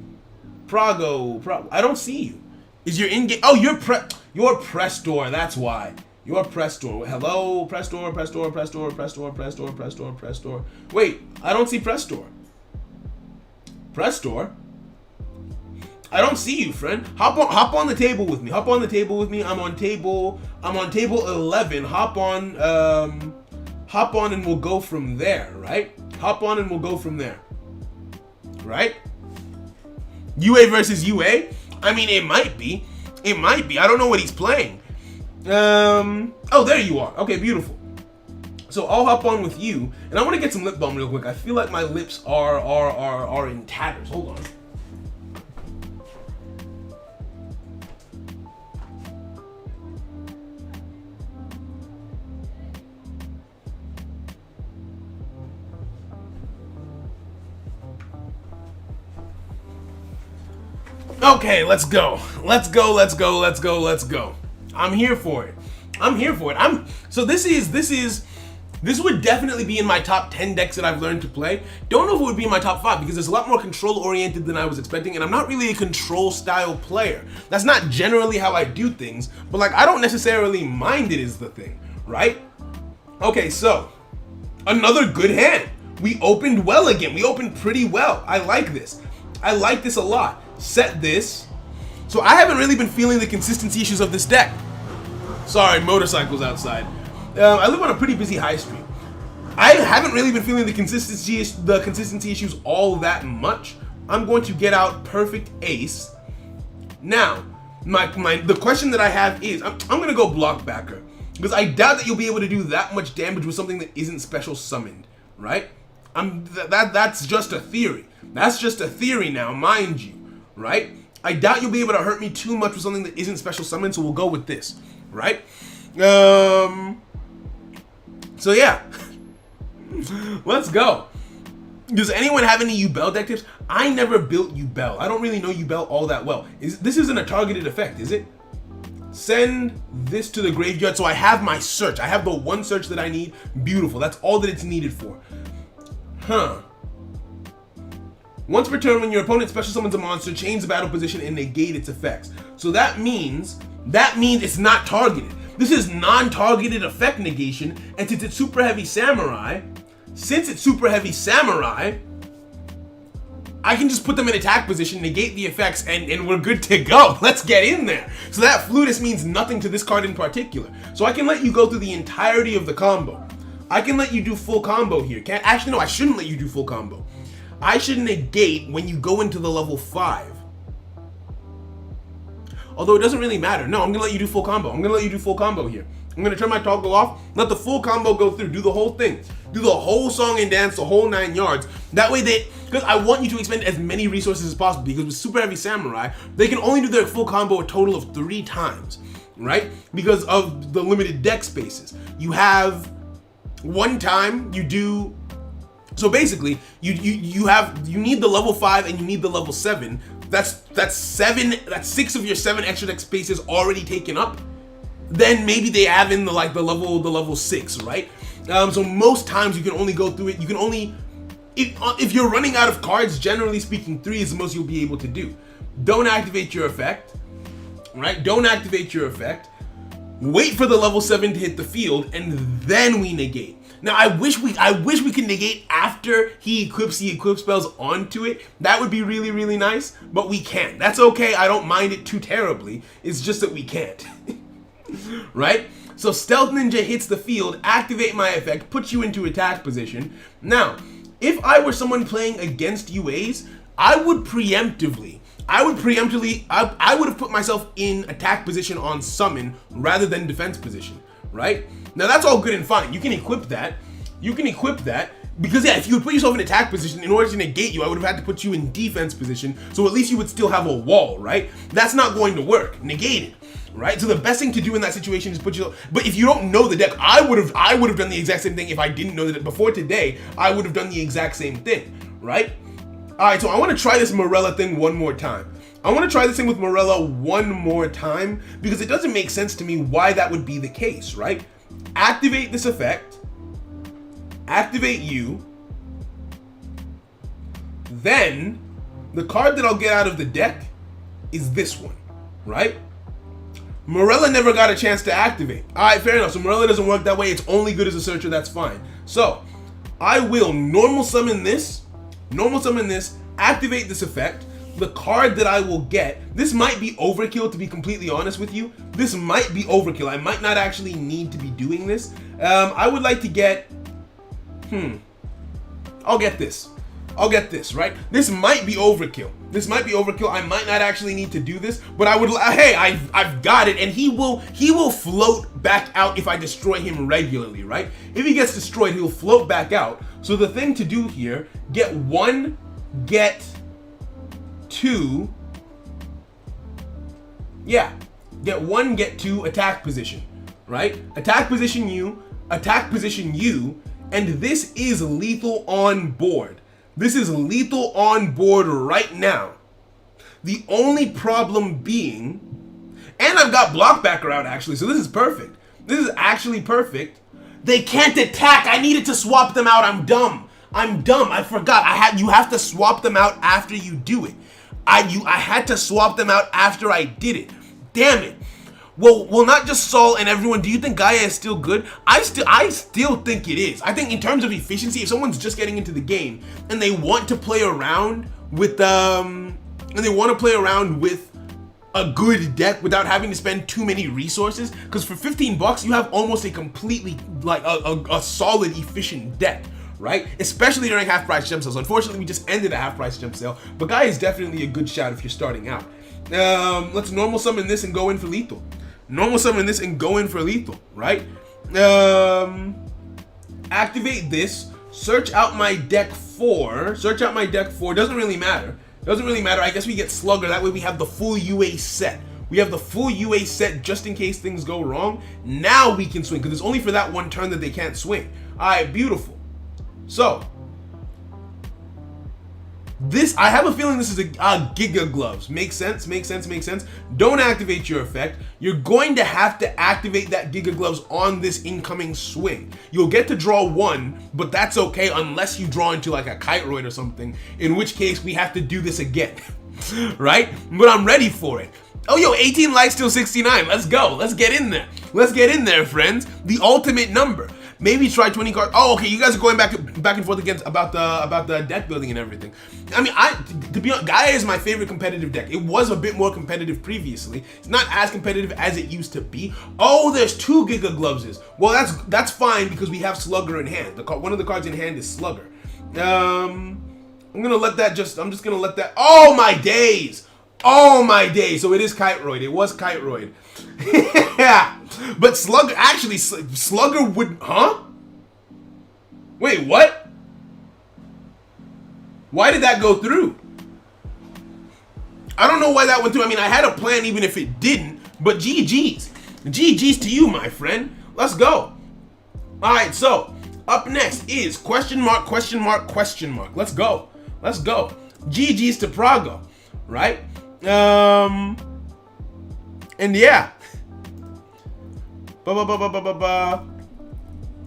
Prago. I don't see you. Is your in-game? Oh, you're Prestor. That's why. You're Prestor. Hello, Prestor. Wait, I don't see Prestor. Prestor. I don't see you, friend. Hop on the table with me. Hop on the table with me. I'm on table 11. Hop on and we'll go from there, right? Hop on and we'll go from there. Right? U.A. versus U.A.? I mean, it might be. It might be. I don't know what he's playing. Oh, there you are. Okay, beautiful. So I'll hop on with you, and I want to get some lip balm real quick. I feel like my lips are in tatters. Hold on. Okay, let's go. Let's go. I'm here for it. So this would definitely be in my top 10 decks that I've learned to play. Don't know if it would be in my top 5 because it's a lot more control oriented than I was expecting, and I'm not really a control style player. That's not generally how I do things, but like I don't necessarily mind it is the thing, right? Okay, so another good hand. We opened well again. We opened pretty well. I like this. I like this a lot. Set this. So I haven't really been feeling the consistency issues of this deck. Sorry, motorcycles outside. I live on a pretty busy high street. I haven't really been feeling the consistency issues all that much. I'm going to get out Perfect Ace. Now, the question that I have is, I'm going to go Blockbacker because I doubt that you'll be able to do that much damage with something that isn't special summoned, right? That's just a theory. That's just a theory now, mind you, right? I doubt you'll be able to hurt me too much with something that isn't special summoned, so we'll go with this, right? So yeah, let's go. Does anyone have any U.A.s deck tips? I never built U.A.s. I don't really know U.A.s all that well. This isn't a targeted effect, is it? Send this to the graveyard so I have my search. I have the one search that I need. Beautiful. That's all that it's needed for. Huh. Once per turn, when your opponent special summons a monster, change the battle position and negate its effects. So that means it's not targeted. This is non-targeted effect negation, and since it's super heavy samurai, I can just put them in attack position, negate the effects, and we're good to go. Let's get in there. So that Flutus means nothing to this card in particular. So I can let you go through the entirety of the combo. I can let you do full combo here. Actually, no, I shouldn't let you do full combo. I should negate when you go into the level 5. Although it doesn't really matter. No, I'm gonna let you do full combo. I'm gonna let you do full combo here. I'm gonna turn my toggle off, let the full combo go through, do the whole thing. Do the whole song and dance, the whole 9 yards. That way because I want you to expend as many resources as possible, because with Super Heavy Samurai, they can only do their full combo a total of 3 times, right? Because of the limited deck spaces. You have one time you do, so basically, you need the level 5 and you need the level 7. That's 6 of your 7 extra deck spaces already taken up. Then maybe they add in the level 6, right? So most times you can only go through it. You can only, if you're running out of cards, generally speaking, 3 is the most you'll be able to do. Don't activate your effect, right? Don't activate your effect. Wait for the level 7 to hit the field, and then we negate. Now I wish we could negate after he equips the equip spells onto it. That would be really, really nice, but we can't. That's okay. I don't mind it too terribly. It's just that we can't. Right? So Stealth Ninja hits the field, activate my effect, puts you into attack position. Now, if I were someone playing against U.A.s, I would have put myself in attack position on summon rather than defense position, right? Now that's all good and fine. You can equip that. Because yeah, if you would put yourself in attack position, in order to negate you, I would have had to put you in defense position, so at least you would still have a wall, right? That's not going to work. Negate it, right? So the best thing to do in that situation is put yourself, but if you don't know the deck, I would have done the exact same thing if I didn't know the deck. Before today, I would have done the exact same thing, right? Alright, so I want to try this Morella thing one more time. I want to try this thing with Morella one more time, because it doesn't make sense to me why that would be the case, right? Activate this effect. Activate you. Then, the card that I'll get out of the deck is this one, right? Morella never got a chance to activate. Alright, fair enough. So Morella doesn't work that way. It's only good as a searcher, that's fine. So, I will normal summon this, activate this effect. The card that I will get, this might be overkill, to be completely honest with you. This might be overkill. I might not actually need to be doing this. I would like to get, I'll get this, right? This might be overkill. I might not actually need to do this, but I would, hey, I've got it, and he will float back out if I destroy him regularly, right? If he gets destroyed, he'll float back out. So the thing to do here, get 1, get 2, yeah, get 1, get 2, attack position, right? Attack position you, and this is lethal on board. This is lethal on board right now. The only problem being, and I've got block backer out actually, so this is perfect. This is actually perfect. They can't attack. I needed to swap them out. I'm dumb. I forgot. You have to swap them out after you do it. I had to swap them out after I did it. Damn it. Well, not just Saul and everyone. Do you think Gaia is still good? I still think it is. I think in terms of efficiency, if someone's just getting into the game and they want to play around with a good deck without having to spend too many resources, because for $15 you have almost a completely a solid efficient deck, right? Especially during half price gem sales. Unfortunately, we just ended a half price gem sale, but Gaia is definitely a good shout if you're starting out. Let's normal summon this and go in for lethal. Right? Activate this. Search out my deck 4. Doesn't really matter. I guess we get Slugger. That way we have the full U.A.s set. Just in case things go wrong. Now we can swing, because it's only for that one turn that they can't swing. Alright, beautiful. So, this, I have a feeling this is a Giga Gloves. Makes sense. Don't activate your effect. You're going to have to activate that Giga Gloves on this incoming swing. You'll get to draw 1, but that's okay unless you draw into like a Kiteroid or something, in which case we have to do this again. Right? But I'm ready for it. Oh, yo, 18 likes till 69. Let's go. Let's get in there. Friends. The ultimate number. Maybe try 20 cards. Oh, okay. You guys are going back and forth against about the deck building and everything. I mean, to be honest, Gaia is my favorite competitive deck. It was a bit more competitive previously. It's not as competitive as it used to be. Oh, there's 2 Giga Gloveses. Well, that's fine because we have Slugger in hand. One of the cards in hand is Slugger. I'm gonna let that I'm just gonna let that. Oh my days! Oh my days! So it is Kiteroid. It was Kiteroid. Yeah, but Slugger actually Slugger would, huh? Wait, what? Why did that go through? I don't know why that went through. I mean, I had a plan even if it didn't. But GG's, GG's to you, my friend. Let's go. All right, so. Up next is question mark, question mark, question mark. Let's go. Let's go. GG's to Prago, right? And yeah.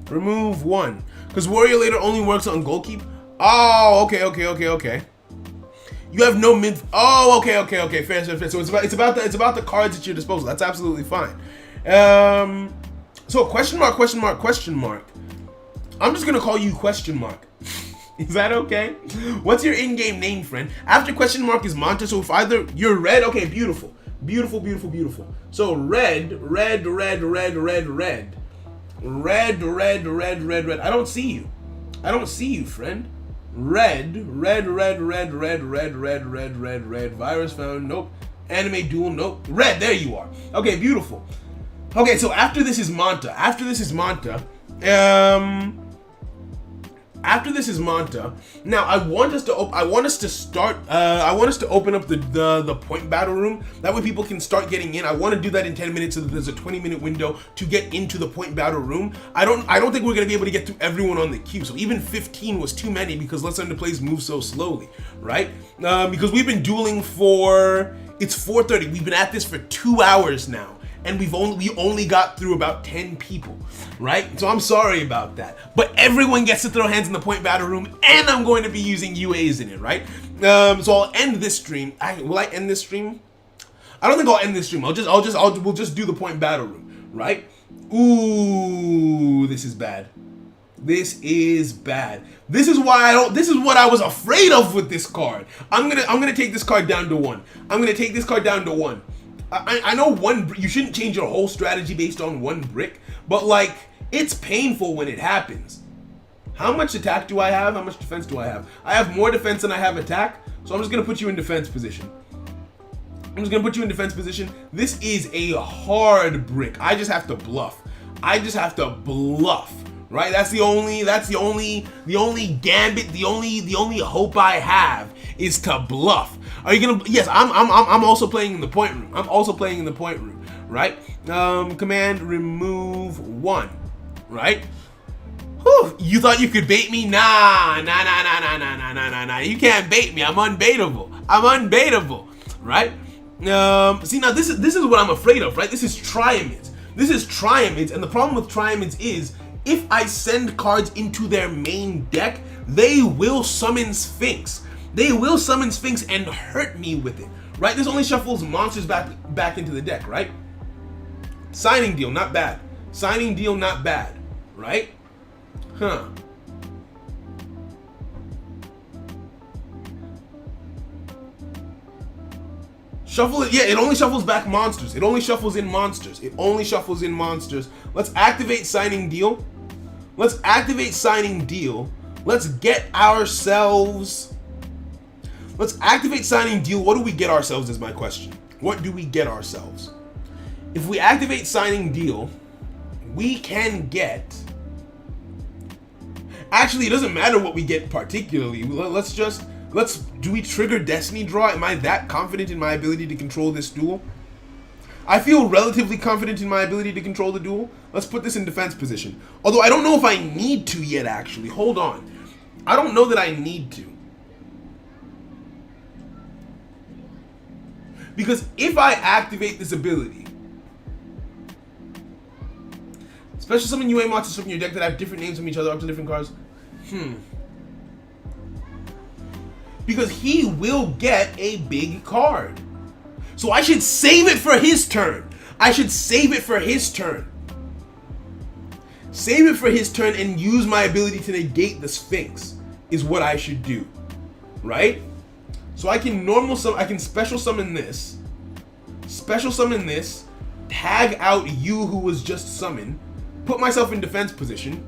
Remove 1. Because Warrior Later only works on goal keep. Oh, okay. You have no mint. Oh, okay. Fair. So it's about the cards at your disposal. That's absolutely fine. So question mark, question mark, question mark. I'm just gonna call you question mark. Is that okay? What's your in-game name, friend? After question mark is Manta, so if either you're red, okay, beautiful. So red. I don't see you, friend. Red. Virus found, nope. Anime Duel, nope. Red, there you are. Okay, beautiful. Okay, so after this is Manta. Now I want us to open up the point battle room. That way people can start getting in. I want to do that in 10 minutes so that there's a 20-minute window to get into the point battle room. I don't think we're gonna be able to get through everyone on the queue. So even 15 was too many because Let's Learn to Plays move so slowly, right? Because we've been dueling it's 4:30. We've been at this for 2 hours now. And we only got through about 10 people, right? So I'm sorry about that. But everyone gets to throw hands in the point battle room, and I'm going to be using U.A.s in it, right? So I'll end this stream. Will I end this stream? I don't think I'll end this stream. We'll just do the point battle room, right? Ooh, this is bad. This is bad. This is what I was afraid of with this card. I'm gonna take this card down to 1. I know you shouldn't change your whole strategy based on 1 brick, but like, it's painful when it happens. How much attack do I have? How much defense do I have? I have more defense than I have attack, so I'm just gonna put you in defense position. This is a hard brick. I just have to bluff. Right? That's the only gambit, the only hope I have is to bluff. Are you gonna? Yes, I'm also playing in the point room. Right? Command remove 1. Right? Whew, you thought you could bait me? Nah. You can't bait me. I'm unbaitable. Right? See, now this is what I'm afraid of. Right? This is Triamids, and the problem with Triamids is if I send cards into their main deck, they will summon Sphinx. And hurt me with it, right? This only shuffles monsters back into the deck, right? Signing deal, not bad, right? Huh. Shuffle it, yeah, it only shuffles back monsters. It only shuffles in monsters. Let's activate signing deal. Let's activate signing deal. Let's activate signing deal. What do we get ourselves is my question. What do we get ourselves? If we activate signing deal, we can get... Actually, it doesn't matter what we get particularly. Do we trigger Destiny Draw? Am I that confident in my ability to control this duel? I feel relatively confident in my ability to control the duel. Let's put this in defense position. Although I don't know if I need to yet, actually. Hold on. I don't know that I need to. Because if I activate this ability, special summon UA monsters from your deck that have different names from each other up to different cards. Because he will get a big card. So I should save it for his turn. Save it for his turn and use my ability to negate the Sphinx is what I should do, right? So I can I can special summon this, tag out you who was just summoned, put myself in defense position,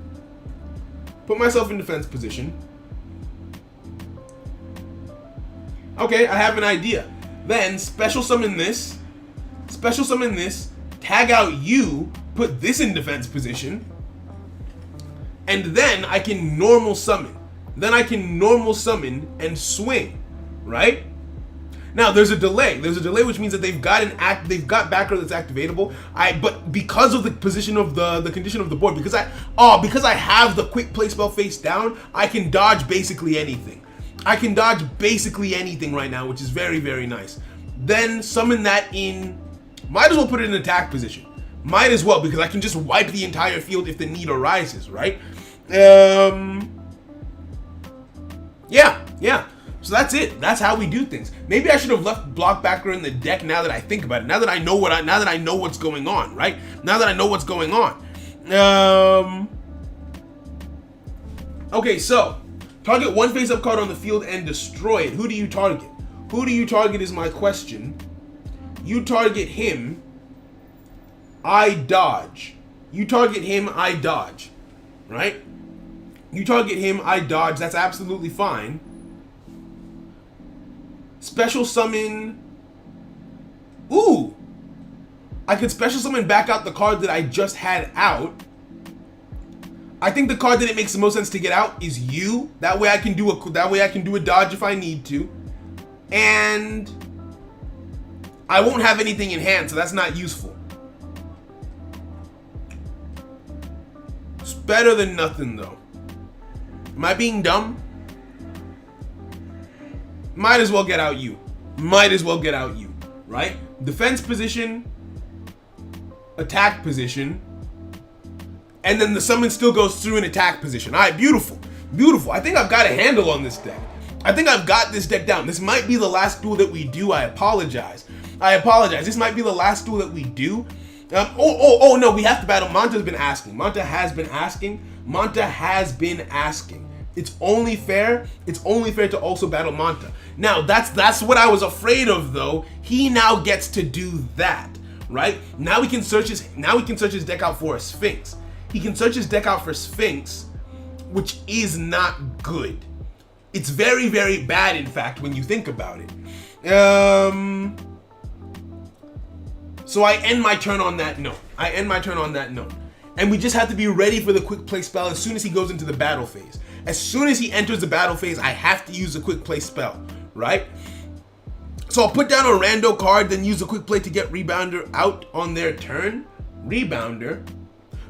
Okay, I have an idea. Then special summon this, tag out you, put this in defense position, and then I can normal summon. And swing, right? Now there's a delay. Which means that they've got backer that's activatable. But because of the position of the condition of the board, because I have the quick play spell face down, I can dodge basically anything. Right now, which is very, very nice. Then summon that in. Might as well put it in attack position. Might as well, because I can just wipe the entire field if the need arises, right? Yeah. So that's it. That's how we do things. Maybe I should have left block backer in the deck. Now that I think about it, now that I know what's going on, right? Okay, so target one face-up card on the field and destroy it. Who do you target? Is my question. You target him. I dodge. Right? You target him. I dodge. That's absolutely fine. Special summon. Ooh! I could special summon back out the card that I just had out. I think the card that it makes the most sense to get out is you. That way I can do a dodge if I need to. And I won't have anything in hand, so that's not useful. It's better than nothing though. Am I being dumb? Might as well get out you, right? Defense position, attack position, and then the summon still goes through an attack position. All right, beautiful. I think I've got a handle on this deck. I think I've got this deck down. This might be the last duel that we do. I apologize. This might be the last duel that we do. No, we have to battle. Manta has been asking. It's only fair to also battle Manta. Now, that's what I was afraid of though. He now gets to do that, right? Now we can search his deck out for a Sphinx. He can search his deck out for Sphinx, which is not good. It's very, very bad, in fact, when you think about it. So I end my turn on that note. And we just have to be ready for the quick play spell as soon as he goes into the battle phase. As soon as he enters the battle phase, I have to use a quick play spell, right? So I'll put down a rando card, then use a quick play to get Rebounder out on their turn. Rebounder.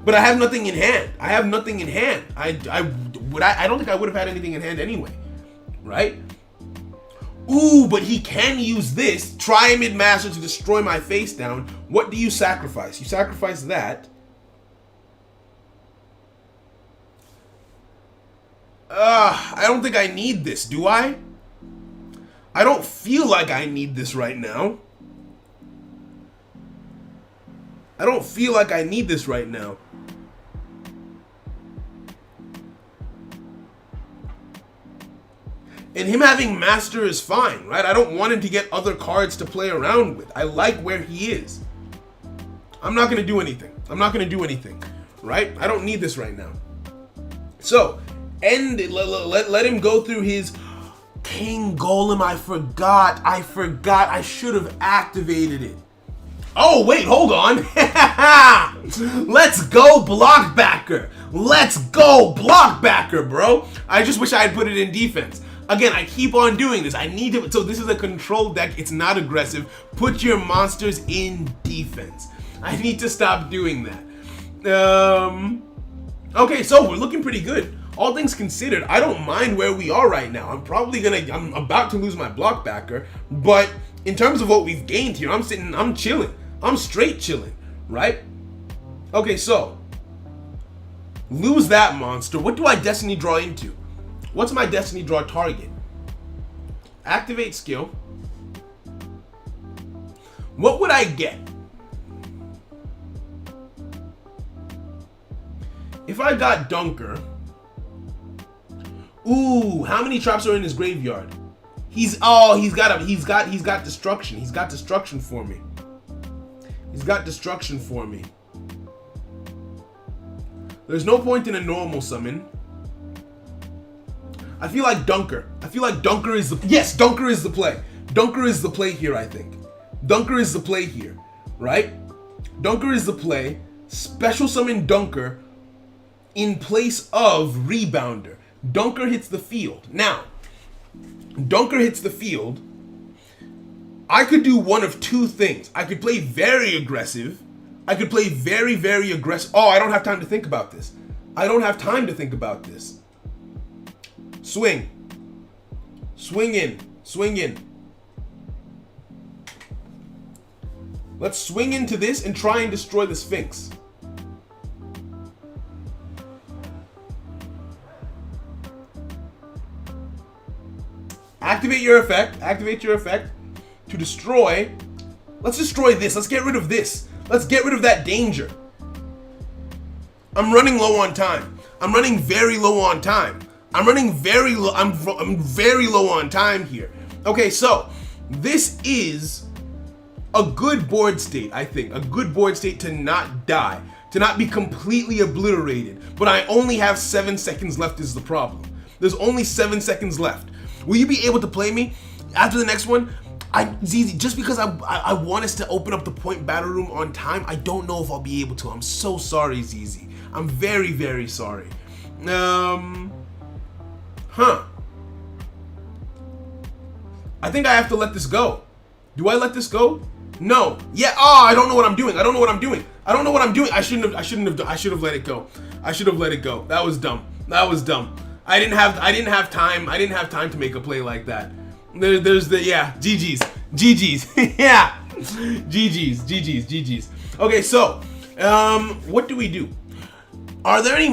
But I have nothing in hand. I don't think I would have had anything in hand anyway, right? Ooh, but he can use this. Try mid-master to destroy my face down. What do you sacrifice? You sacrifice that. I don't think I need this, do I? I don't feel like I need this right now. And him having master is fine, right? I don't want him to get other cards to play around with. I like where he is. I'm not gonna do anything, right? I don't need this right now. So, end it. Let him go through his King Golem. I forgot. I should have activated it. Oh, wait, hold on. Let's go block backer, bro. I just wish I had put it in defense. Again, I keep on doing this. I need to. So this is a control deck. It's not aggressive. Put your monsters in defense. I need to stop doing that. Okay, so we're looking pretty good. All things considered, I don't mind where we are right now. I'm about to lose my block backer, but in terms of what we've gained here, I'm chilling. I'm straight chilling, right? Okay, so lose that monster. What do I destiny draw into? What's my destiny draw target? Activate skill. What would I get? if I got Dunker, ooh, how many traps are in his graveyard? He's got destruction. He's got destruction for me. He's got destruction for me. There's no point in a normal summon. I feel like Dunker. Dunker is the play. Dunker is the play here, I think. Dunker is the play here, right? Dunker is the play. Special summon Dunker in place of Rebounder. Dunker hits the field. Now, Dunker hits the field. I could do one of two things. I could play very aggressive. I could play very, very aggressive. Oh, I don't have time to think about this. Swing. Swing in. Let's swing into this and try and destroy the Sphinx. Activate your effect to destroy. Let's destroy this. Let's get rid of this. Let's get rid of that danger. I'm running low on time. I'm running very low on time. I'm very low on time here. Okay, so this is a good board state, I think. A good board state to not die, to not be completely obliterated. But I only have 7 seconds left is the problem. There's only 7 seconds left. Will you be able to play me after the next one? ZZ, just because I want us to open up the point battle room on time, I don't know if I'll be able to. I'm so sorry, ZZ. I'm very, very sorry. I think I have to let this go. Do I let this go? No. Yeah. Oh, I don't know what I'm doing. I should have let it go. That was dumb. I didn't have time to make a play like that. There's the GG's. Yeah. GG's. Okay, so what do we do? Are there any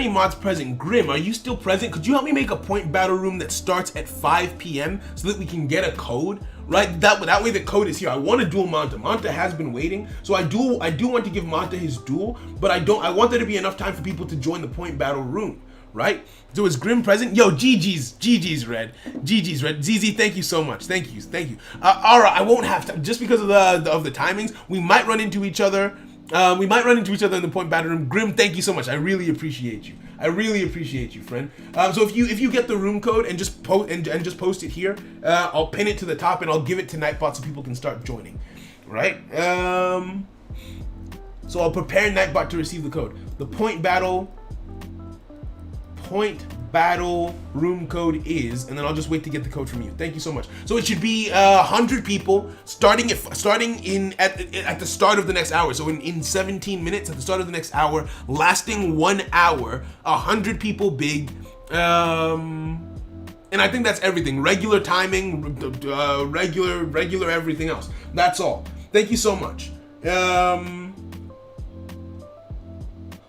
mods present? Grim, are you still present? Could you help me make a point battle room that starts at 5 p.m. so that we can get a code? Right, that way the code is here. I want to duel Manta. Manta has been waiting, so I do want to give Manta his duel, but I want there to be enough time for people to join the point battle room, right? So is Grim present? Yo, GG's Red. ZZ, thank you so much. Thank you. Alright, I won't have to, just because of the timings. We might run into each other. In the point battle room. Grim, thank you so much. I really appreciate you. Friend. So if you get the room code and just post it here, I'll pin it to the top and I'll give it to Nightbot so people can start joining. Right? So I'll prepare Nightbot to receive the code. The point battle room code is, and then I'll just wait to get the code from you. Thank you so much. So it should be 100 people starting at the start of the next hour. So in 17 minutes at the start of the next hour, lasting 1 hour, 100 people big. And I think that's everything. Regular timing, regular everything else. That's all. Thank you so much.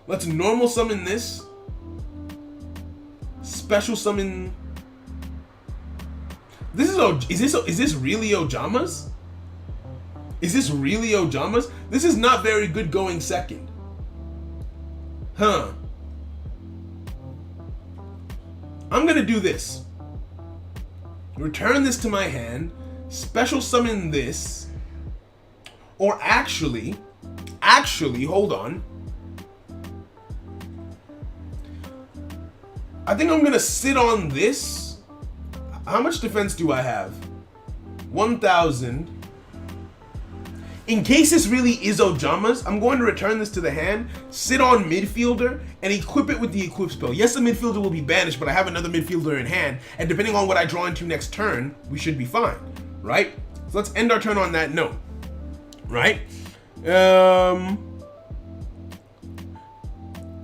Let's normal summon this. Special summon. Is this really Ojamas? This is not very good going second. I'm gonna do this. Return this to my hand. Special summon this. Or actually, hold on. I think I'm gonna sit on this. How much defense do I have? 1,000. In case this really is Ojamas, I'm going to return this to the hand, sit on midfielder, and equip it with the equip spell. Yes, the midfielder will be banished, but I have another midfielder in hand, and depending on what I draw into next turn, we should be fine, right? So let's end our turn on that note, right?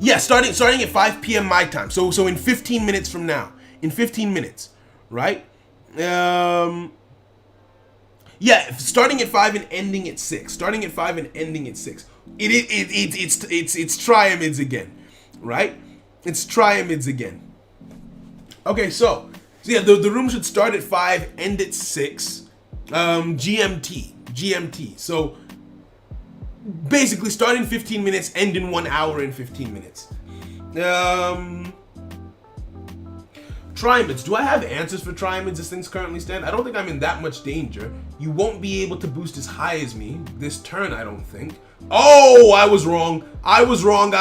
Yeah, starting at 5 p.m. my time. So in 15 minutes from now. In 15 minutes, right? Yeah, starting at 5 and ending at 6. It's triamids again, right? It's triamids again. Okay, so yeah, the room should start at 5, end at 6. GMT. So basically start in 15 minutes, end in 1 hour and 15 minutes. Triamids. Do I have answers for Triamids as things currently stand? I don't think I'm in that much danger. You won't be able to boost as high as me this turn, I don't think. Oh, I was wrong. I was wrong.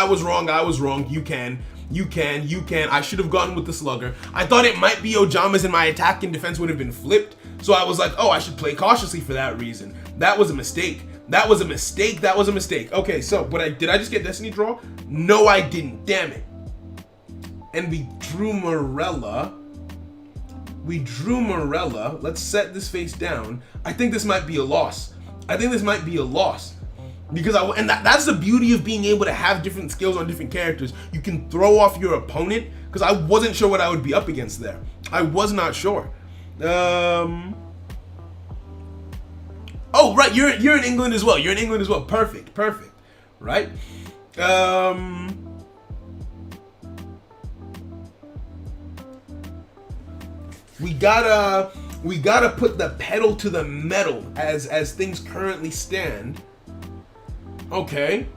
You can. I should have gone with the Slugger. I thought it might be Ojama's and my attack and defense would have been flipped. So I was like, oh, I should play cautiously for that reason. That was a mistake. Okay, so, but did I just get Destiny Draw? No, I didn't. Damn it. And we drew Morella. Let's set this face down. I think this might be a loss. Because that's the beauty of being able to have different skills on different characters. You can throw off your opponent, because I wasn't sure what I would be up against there. I was not sure. Oh, right, you're in England as well. Perfect. Right? We gotta put the pedal to the metal as things currently stand. Okay.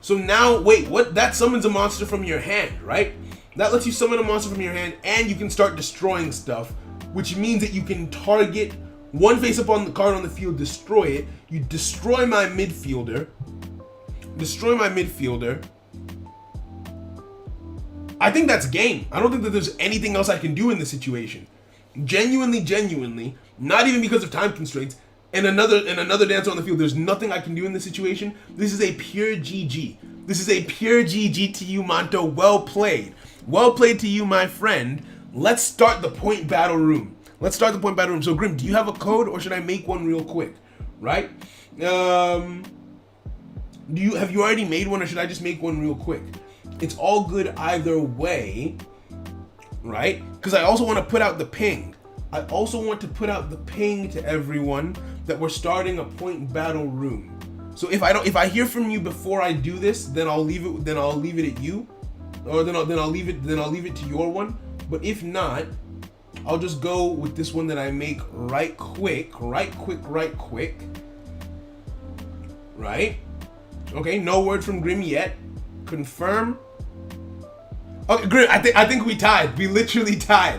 So now, wait, what? That summons a monster from your hand, right? That lets you summon a monster from your hand, and you can start destroying stuff, which means that you can target one face up on the card on the field, destroy it. You destroy my midfielder. I think that's game. I don't think that there's anything else I can do in this situation. Genuinely, not even because of time constraints, and another dancer on the field, there's nothing I can do in this situation. This is a pure GG. To you, Monto. Well played to you, my friend. Let's start the point battle room. So Grim, do you have a code, or should I make one real quick? Right? Have you already made one, or should I just make one real quick? It's all good either way, right? Because I also want to put out the ping. To everyone that we're starting a point battle room. So if I hear from you before I do this, then I'll leave it at you, or then I'll leave it to your one. But if not, I'll just go with this one that I make right quick. Right? Okay, no word from Grim yet. Confirm. Okay, Grim, I think we tied. We literally tied.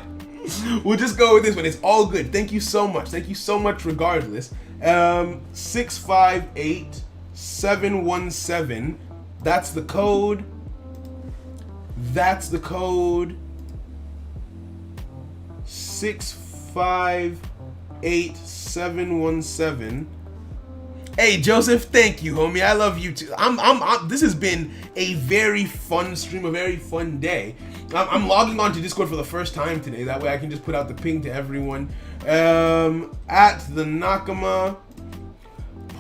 We'll just go with this one. It's all good. Thank you so much regardless. 658717. That's the code. 658717. Hey Joseph, thank you, homie. I love you too. This has been a very fun stream, a very fun day. I'm logging on to Discord for the first time today. That way I can just put out the ping to everyone. At the Nakama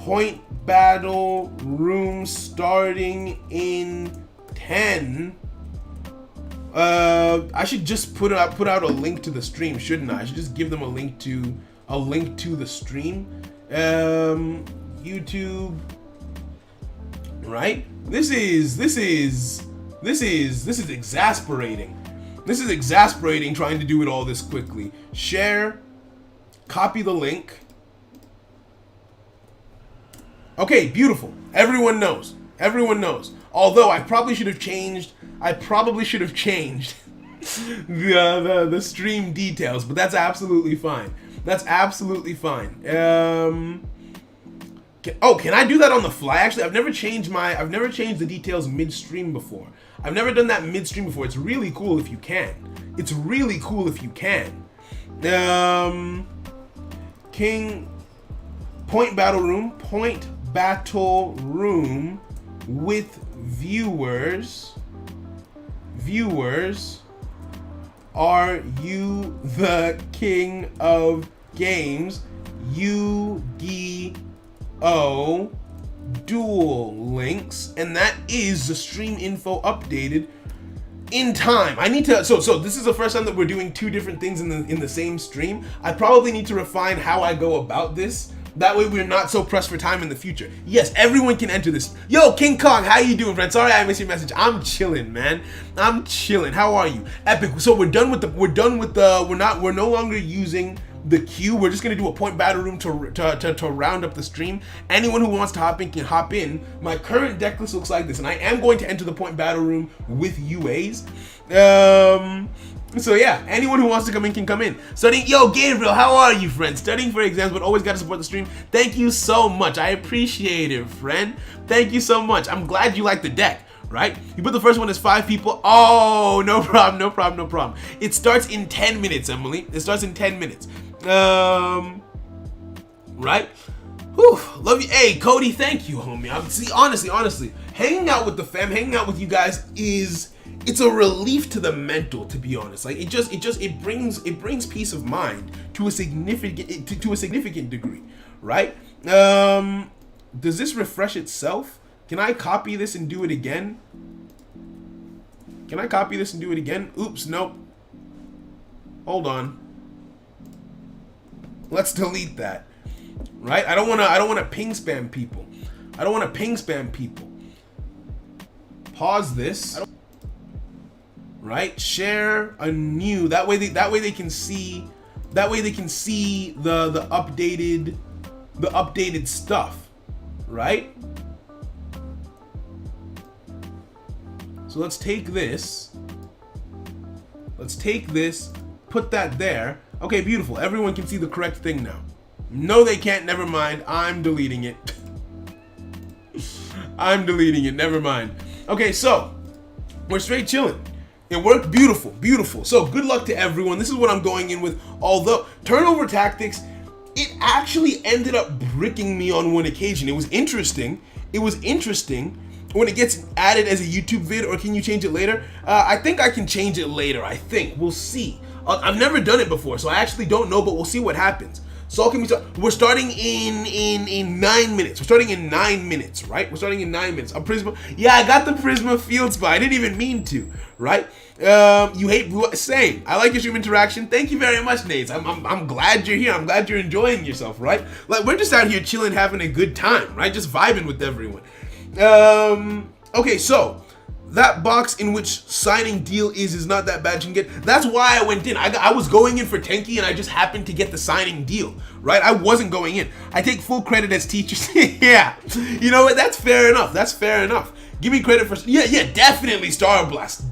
point battle room starting in 10. I should just put out a link to the stream, shouldn't I? I should just give them a link to the stream. YouTube, right? This is exasperating. This is exasperating trying to do it all this quickly. Share, copy the link. Okay, beautiful. Everyone knows. Although I probably should have changed the stream details, but that's absolutely fine. Can I do that on the fly? Actually, I've never changed the details midstream before. I've never done that midstream before. It's really cool if you can. King point battle room with viewers. Are you the king of games? Yu-Gi-Oh! Duel links, and that is the stream info updated in time. I need to, so this is the first time that we're doing two different things in the same stream. I probably need to refine how I go about this. That way we're not so pressed for time in the future. Yes, everyone can enter this. Yo, King Kong, how you doing, friend? Sorry I missed your message. I'm chilling, man. How are you? Epic. So we're no longer using the queue. We're just gonna do a point battle room to round up the stream. Anyone who wants to hop in can hop in. My current deck list looks like this, and I am going to enter the point battle room with U.A.s. So yeah, anyone who wants to come in can come in. Studying, yo, Gabriel, how are you, friend? Studying for exams, but always gotta support the stream. Thank you so much. I appreciate it, friend. Thank you so much. I'm glad you like the deck, right? You put the first one as 5 people. Oh, no problem, no problem, no problem. It starts in 10 minutes, Emily. It starts in 10 minutes. Right? Whew, love you. Hey, Cody, thank you, homie. See, honestly, hanging out with the fam, hanging out with you guys it's a relief to the mental, to be honest. Like it brings peace of mind to a significant degree, right? Does this refresh itself? Can I copy this and do it again? Can I copy this and do it again? Oops, nope. Hold on. Let's delete that. Right? I don't wanna ping spam people. I don't wanna ping spam people. Pause this. Right? Share a new. That way they can see the updated stuff. Right? So let's take this. Put that there. Okay, beautiful. Everyone can see the correct thing now. No, they can't. Never mind. I'm deleting it. Never mind. Okay, so we're straight chilling. It worked beautiful. So good luck to everyone. This is what I'm going in with. Although turnover tactics, it actually ended up bricking me on one occasion. It was interesting. When it gets added as a YouTube vid, or can you change it later? I think I can change it later. I think we'll see. I've never done it before, so I actually don't know, but we'll see what happens. So we're starting in 9 minutes. We're starting in 9 minutes, right? We're starting in 9 minutes. A Prisma. Yeah, I got the Prisma field spot. I didn't even mean to, right? You hate same. I like your stream interaction. Thank you very much, Nate. I'm glad you're here. I'm glad you're enjoying yourself, right? Like we're just out here chilling, having a good time, right? Just vibing with everyone. Okay, so that box in which signing deal is not that bad. You can get. That's why I went in. I was going in for Tenki, and I just happened to get the signing deal, right? I wasn't going in. I take full credit as teachers. Yeah, you know what? That's fair enough. Give me credit for. Yeah, definitely Star Blast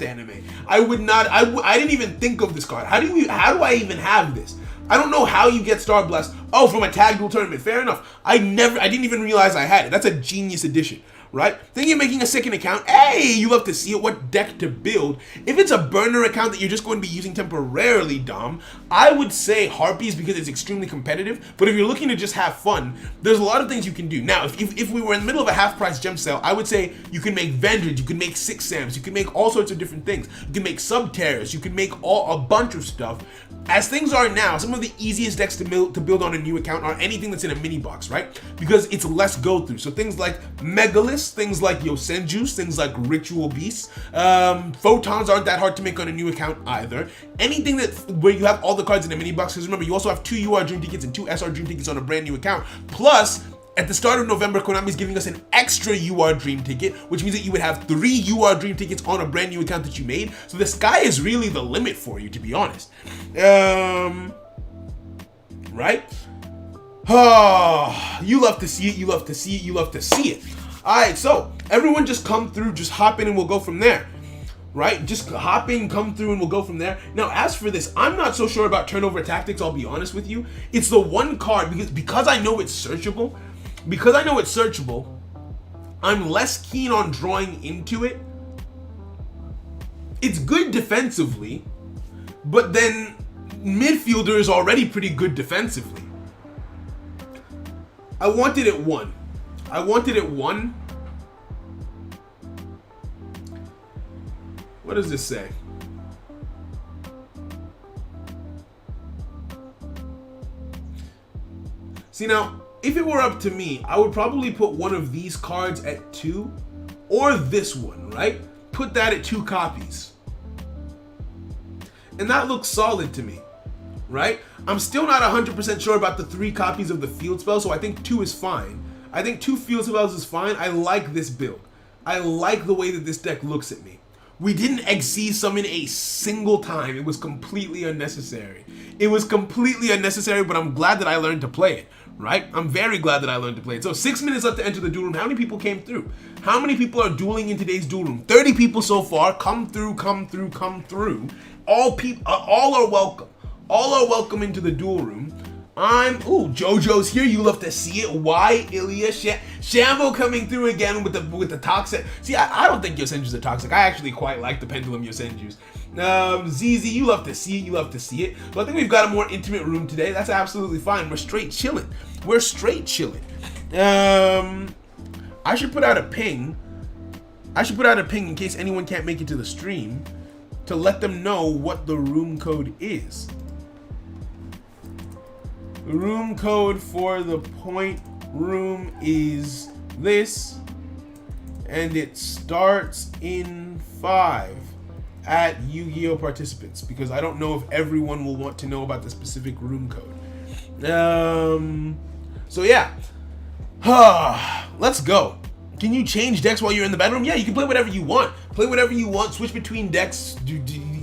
anime. I didn't even think of this card. How do I even have this? I don't know how you get Star Blast. Oh, from a tag duel tournament. Fair enough. I didn't even realize I had it. That's a genius addition, right? Thinking of making a second account. Hey, you love to see it. What deck to build? If it's a burner account that you're just going to be using temporarily, Dom, I would say Harpies because it's extremely competitive. But if you're looking to just have fun, there's a lot of things you can do. Now, if we were in the middle of a half-price gem sale, I would say you can make Vendred, you can make Six Sams, you can make all sorts of different things. You can make Subterrors, you can make a bunch of stuff. As things are now, some of the easiest decks to build on a new account are anything that's in a mini box, right? Because it's less go through. So things like Megaliths, things like Yosenjus, things like Ritual Beasts, Photons aren't that hard to make on a new account either. Anything where you have all the cards in a mini box, because remember, you also have 2 UR Dream tickets and 2 SR Dream tickets on a brand new account. Plus, at the start of November, Konami is giving us an extra UR Dream ticket, which means that you would have 3 UR Dream tickets on a brand new account that you made. So the sky is really the limit for you, to be honest. Right? Oh, you love to see it. All right, so everyone just come through, just hop in and we'll go from there. Right? Just hop in, come through, and we'll go from there. Now, as for this, I'm not so sure about turnover tactics, I'll be honest with you. It's the one card, because I know it's searchable, I'm less keen on drawing into it. It's good defensively, but then midfielder is already pretty good defensively. I wanted it 1. What does this say? See, now, if it were up to me, I would probably put one of these cards at 2, or this one, right? Put that at 2 copies. And that looks solid to me, right? I'm still not 100% sure about the 3 copies of the field spell, so I think 2 is fine. I think 2 field spells is fine. I like this build. I like the way that this deck looks at me. We didn't XC summon a single time. It was completely unnecessary. It was completely unnecessary, but I'm glad that I learned to play it, right? I'm very glad that I learned to play it. So 6 minutes left to enter the duel room. How many people came through? How many people are dueling in today's duel room? 30 people so far. Come through, come through, come through. All are welcome. All are welcome into the duel room. JoJo's here. You love to see it. Why, Ilya? Shambo coming through again with the toxic. See, I don't think Yosenjus are toxic. I actually quite like the Pendulum Yosenjus. ZZ, you love to see it. You love to see it. But I think we've got a more intimate room today. That's absolutely fine. We're straight chilling. We're straight chilling. I should put out a ping. In case anyone can't make it to the stream to let them know what the room code is. The room code for the point room is this, and it starts in 5 at Yu-Gi-Oh! Participants, because I don't know if everyone will want to know about the specific room code. So yeah. Let's go. Can you change decks while you're in the bedroom? Yeah, you can play whatever you want. Play whatever you want, switch between decks.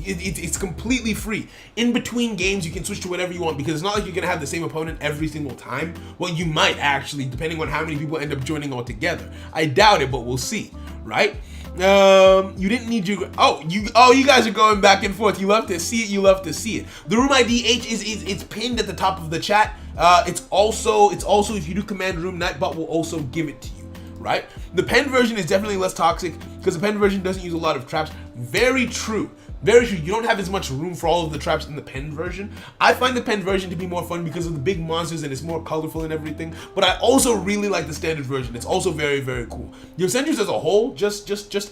It's completely free. In between games, you can switch to whatever you want, because it's not like you're going to have the same opponent every single time. Well, you might actually, depending on how many people end up joining all together. I doubt it, but we'll see, right? You didn't need your... you guys are going back and forth. You love to see it. You love to see it. The room ID it's pinned at the top of the chat. It's also if you do command room, Nightbot will also give it to you. Right? The pen version is definitely less toxic because the pen version doesn't use a lot of traps. Very true. Very true. You don't have as much room for all of the traps in the pen version. I find the pen version to be more fun because of the big monsters and it's more colorful and everything. But I also really like the standard version. It's also very, very cool. Your Yosenjus as a whole, just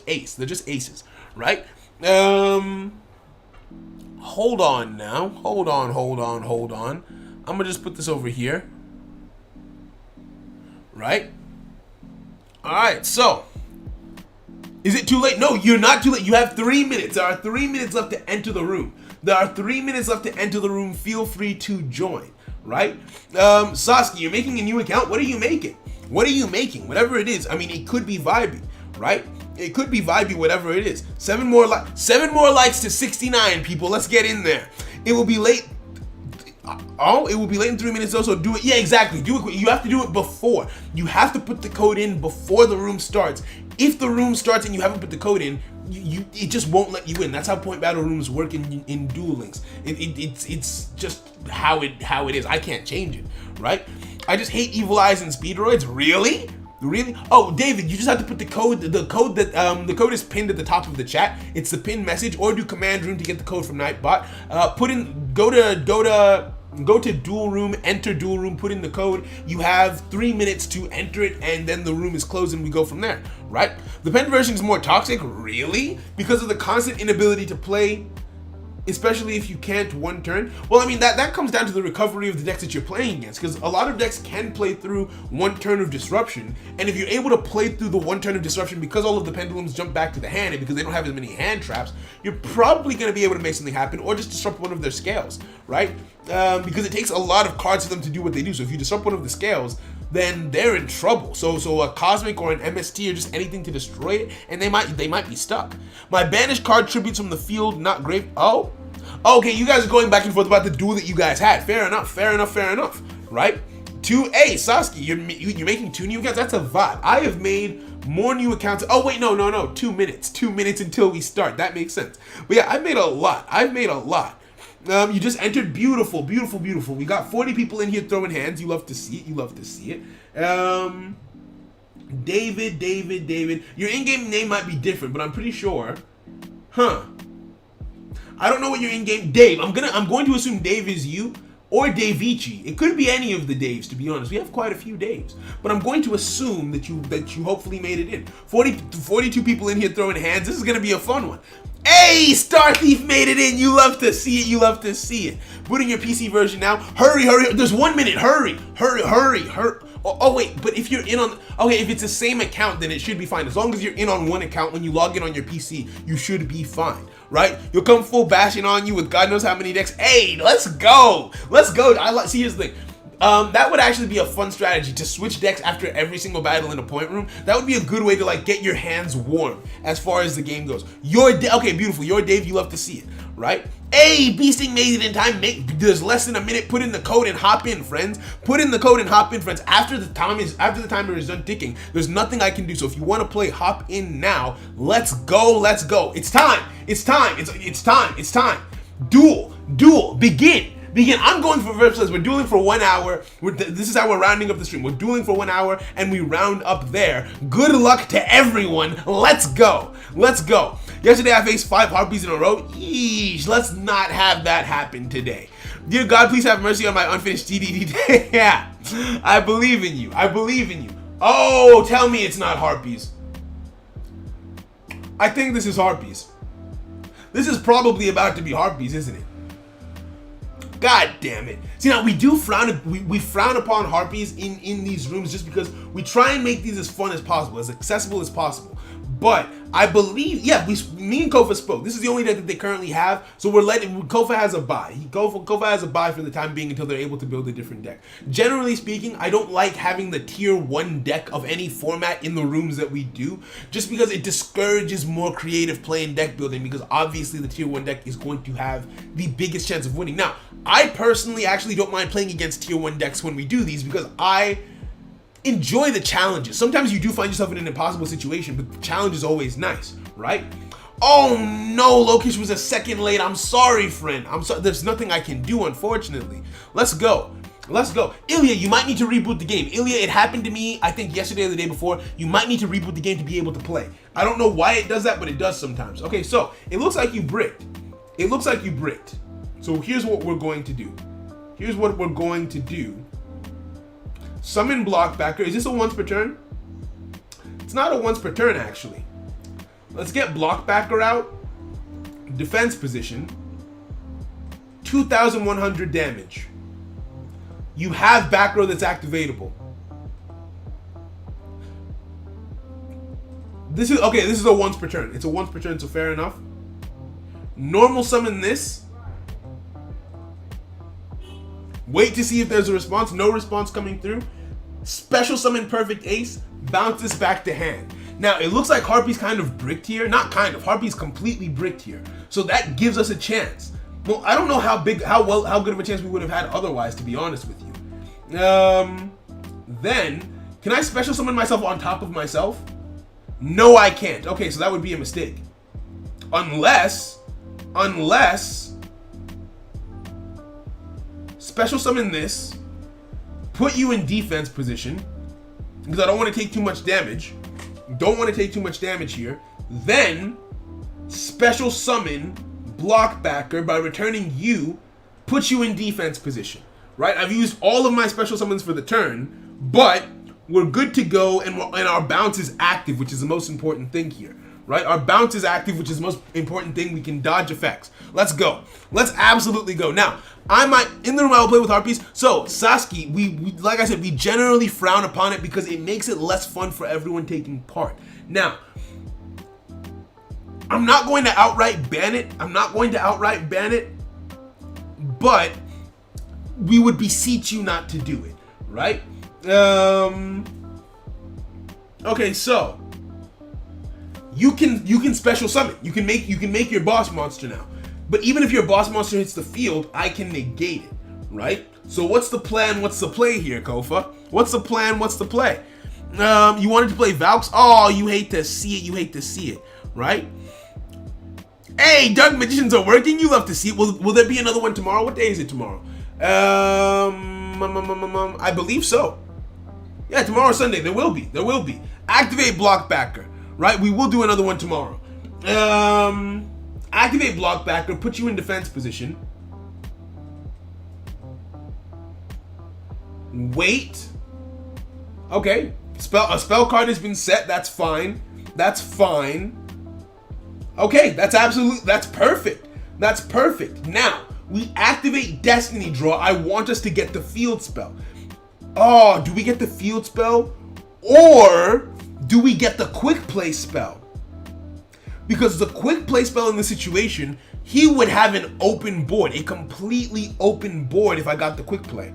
ace. They're just aces, right? Hold on now. Hold on. I'm gonna just put this over here. Right? Alright, so is it too late? No, you're not too late. You have 3 minutes. There are 3 minutes left to enter the room. Feel free to join, right? Sasuke, you're making a new account. What are you making? Whatever it is. I mean, it could be vibey, right? It could be vibey, whatever it is. 7 more likes to 69, people. Let's get in there. It will be late. It will be late in 3 minutes though, so do it. Yeah, exactly. Do it quick. You have to do it before. You have to put the code in before the room starts. If the room starts and you haven't put the code in, it just won't let you in. That's how point battle rooms work in Duel Links. It's just how it is. I can't change it, right? I just hate Evil Eyes and Speedroids. Really? Oh, David, you just have to put the code. The code is pinned at the top of the chat. It's the pinned message, or do command room to get the code from Nightbot. Go to Duel Room, enter Duel Room, put in the code. You have 3 minutes to enter it, and then the room is closed, and we go from there, right? The pen version is more toxic, really, because of the constant inability to play, especially if you can't one turn. Well, I mean, that comes down to the recovery of the decks that you're playing against, because a lot of decks can play through one turn of disruption, and if you're able to play through the one turn of disruption because all of the pendulums jump back to the hand and because they don't have as many hand traps, you're probably going to be able to make something happen or just disrupt one of their scales, right? Because it takes a lot of cards for them to do what they do. So if you disrupt one of the scales, then they're in trouble. So a Cosmic or an MST or just anything to destroy it, and they might be stuck. My banished card tributes from the field, not grave. Oh, okay, you guys are going back and forth about the duel that you guys had. Fair enough, right? 2A, Sasuke, you're making 2 new accounts? That's a vibe. I have made more new accounts. Oh wait, no, 2 minutes. 2 minutes until we start. That makes sense. But yeah, I've made a lot. You just entered. Beautiful. We got 40 people in here throwing hands. You love to see it. David. Your in-game name might be different, but I'm pretty sure. I don't know what your in-game. Dave. I'm going to assume Dave is you or Davichi. It could be any of the Daves, to be honest. We have quite a few Daves, but I'm going to assume that you hopefully made it in. 42 people in here throwing hands. This is going to be a fun one. Hey, Star Thief made it in. You love to see it. Put in your PC version now. Hurry. There's 1 minute. Hurry. Oh wait, but if you're in on... Okay, if it's the same account, then it should be fine. As long as you're in on one account, when you log in on your PC, you should be fine, right? You'll come full bashing on you with God knows how many decks. Hey, let's go. See, here's the thing. That would actually be a fun strategy to switch decks after every single battle in a point room. That would be a good way to like get your hands warm as far as the game goes. Okay, beautiful. You're Dave. You love to see it, right? Hey, Beasting made it in time. There's less than a minute. Put in the code and hop in, friends. Put in the code and hop in, friends. After the timer is done ticking, there's nothing I can do. So if you want to play, hop in now. Let's go. Let's go. It's time. It's time. It's time. It's time. Duel. Begin. I'm going for versus. We're dueling for 1 hour. This is how we're rounding up the stream. We're dueling for 1 hour and we round up there. Good luck to everyone. Let's go. Yesterday I faced 5 harpies in a row. Yeesh, let's not have that happen today. Dear God, please have mercy on my unfinished TDD day. Yeah, I believe in you. Oh, tell me it's not harpies. I think this is harpies. This is probably about to be harpies, isn't it? God damn it. See, now we frown upon harpies in these rooms just because we try and make these as fun as possible, as accessible as possible. But I believe, me and Kofa spoke. This is the only deck that they currently have, so Kofa has a buy. Kofa has a buy for the time being until they're able to build a different deck. Generally speaking, I don't like having the tier 1 deck of any format in the rooms that we do, just because it discourages more creative play and deck building, because obviously the tier 1 deck is going to have the biggest chance of winning. Now, I personally actually don't mind playing against tier 1 decks when we do these, because I enjoy the challenges. Sometimes you do find yourself in an impossible situation, but the challenge is always nice, right? Oh no, Lokish was a second late. I'm sorry, friend. I'm sorry. There's nothing I can do, unfortunately. Let's go. Ilya, you might need to reboot the game. Ilya, it happened to me, I think yesterday or the day before. You might need to reboot the game to be able to play. I don't know why it does that, but it does sometimes. Okay, so it looks like you bricked. So here's what we're going to do. Summon Blockbacker. Is this a once per turn? It's not a once per turn, actually. Let's get Blockbacker out. Defense position. 2,100 damage. You have back row that's activatable. This is a once per turn. It's a once per turn, so fair enough. Normal summon this. Wait to see if there's a response. No response coming through. Special summon Perfect Ace. Bounce this back to hand. Now, it looks like Harpy's kind of bricked here. Not kind of. Harpy's completely bricked here. So that gives us a chance. Well, I don't know how good of a chance we would have had otherwise, to be honest with you. Then, can I special summon myself on top of myself? No, I can't. Okay, so that would be a mistake. Unless special summon this, put you in defense position, because I don't want to take too much damage. Here. Then, special summon Blockbacker by returning you, put you in defense position. Right? I've used all of my special summons for the turn, but we're good to go, and our bounce is active, which is the most important thing here. Right? Our bounce is active, which is the most important thing. We can dodge effects. Let's go. Let's absolutely go. Now, in the room I will play with harpies. So, Sasuke, we like I said, we generally frown upon it because it makes it less fun for everyone taking part. Now, I'm not going to outright ban it. But we would beseech you not to do it, right? Okay, so you can special summon. You can make your boss monster now. But even if your boss monster hits the field, I can negate it, right? So what's the plan? What's the play here, Kofa? What's the plan? What's the play? You wanted to play Valks? Oh, you hate to see it, right? Hey, Dark Magicians are working. You love to see it. Will there be another one tomorrow? What day is it tomorrow? I believe so. Yeah, tomorrow Sunday. There will be. Activate Blockbacker. Right? We will do another one tomorrow. Activate Blockbacker. Put you in defense position. Wait. Okay. A spell card has been set. That's fine. Okay, that's perfect. Now, we activate Destiny Draw. I want us to get the field spell. Oh, do we get the field spell? Or do we get the quick play spell? Because the quick play spell in this situation, he would have an open board, a completely open board if I got the quick play.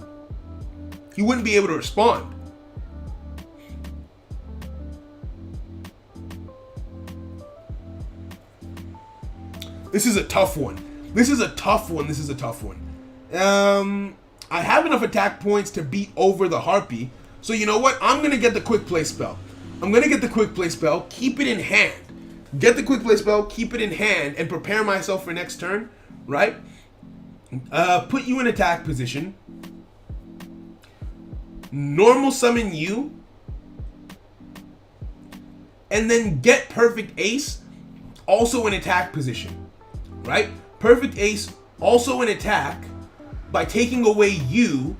He wouldn't be able to respond. This is a tough one. This is a tough one. This is a tough one. I have enough attack points to beat over the Harpy. So you know what? I'm going to get the quick play spell. I'm going to get the quick play spell, keep it in hand. Get the quick play spell, keep it in hand, and prepare myself for next turn, right? Put you in attack position. Normal summon you. And then get Perfect Ace, also in attack position, right? Perfect Ace, also in attack, by taking away you.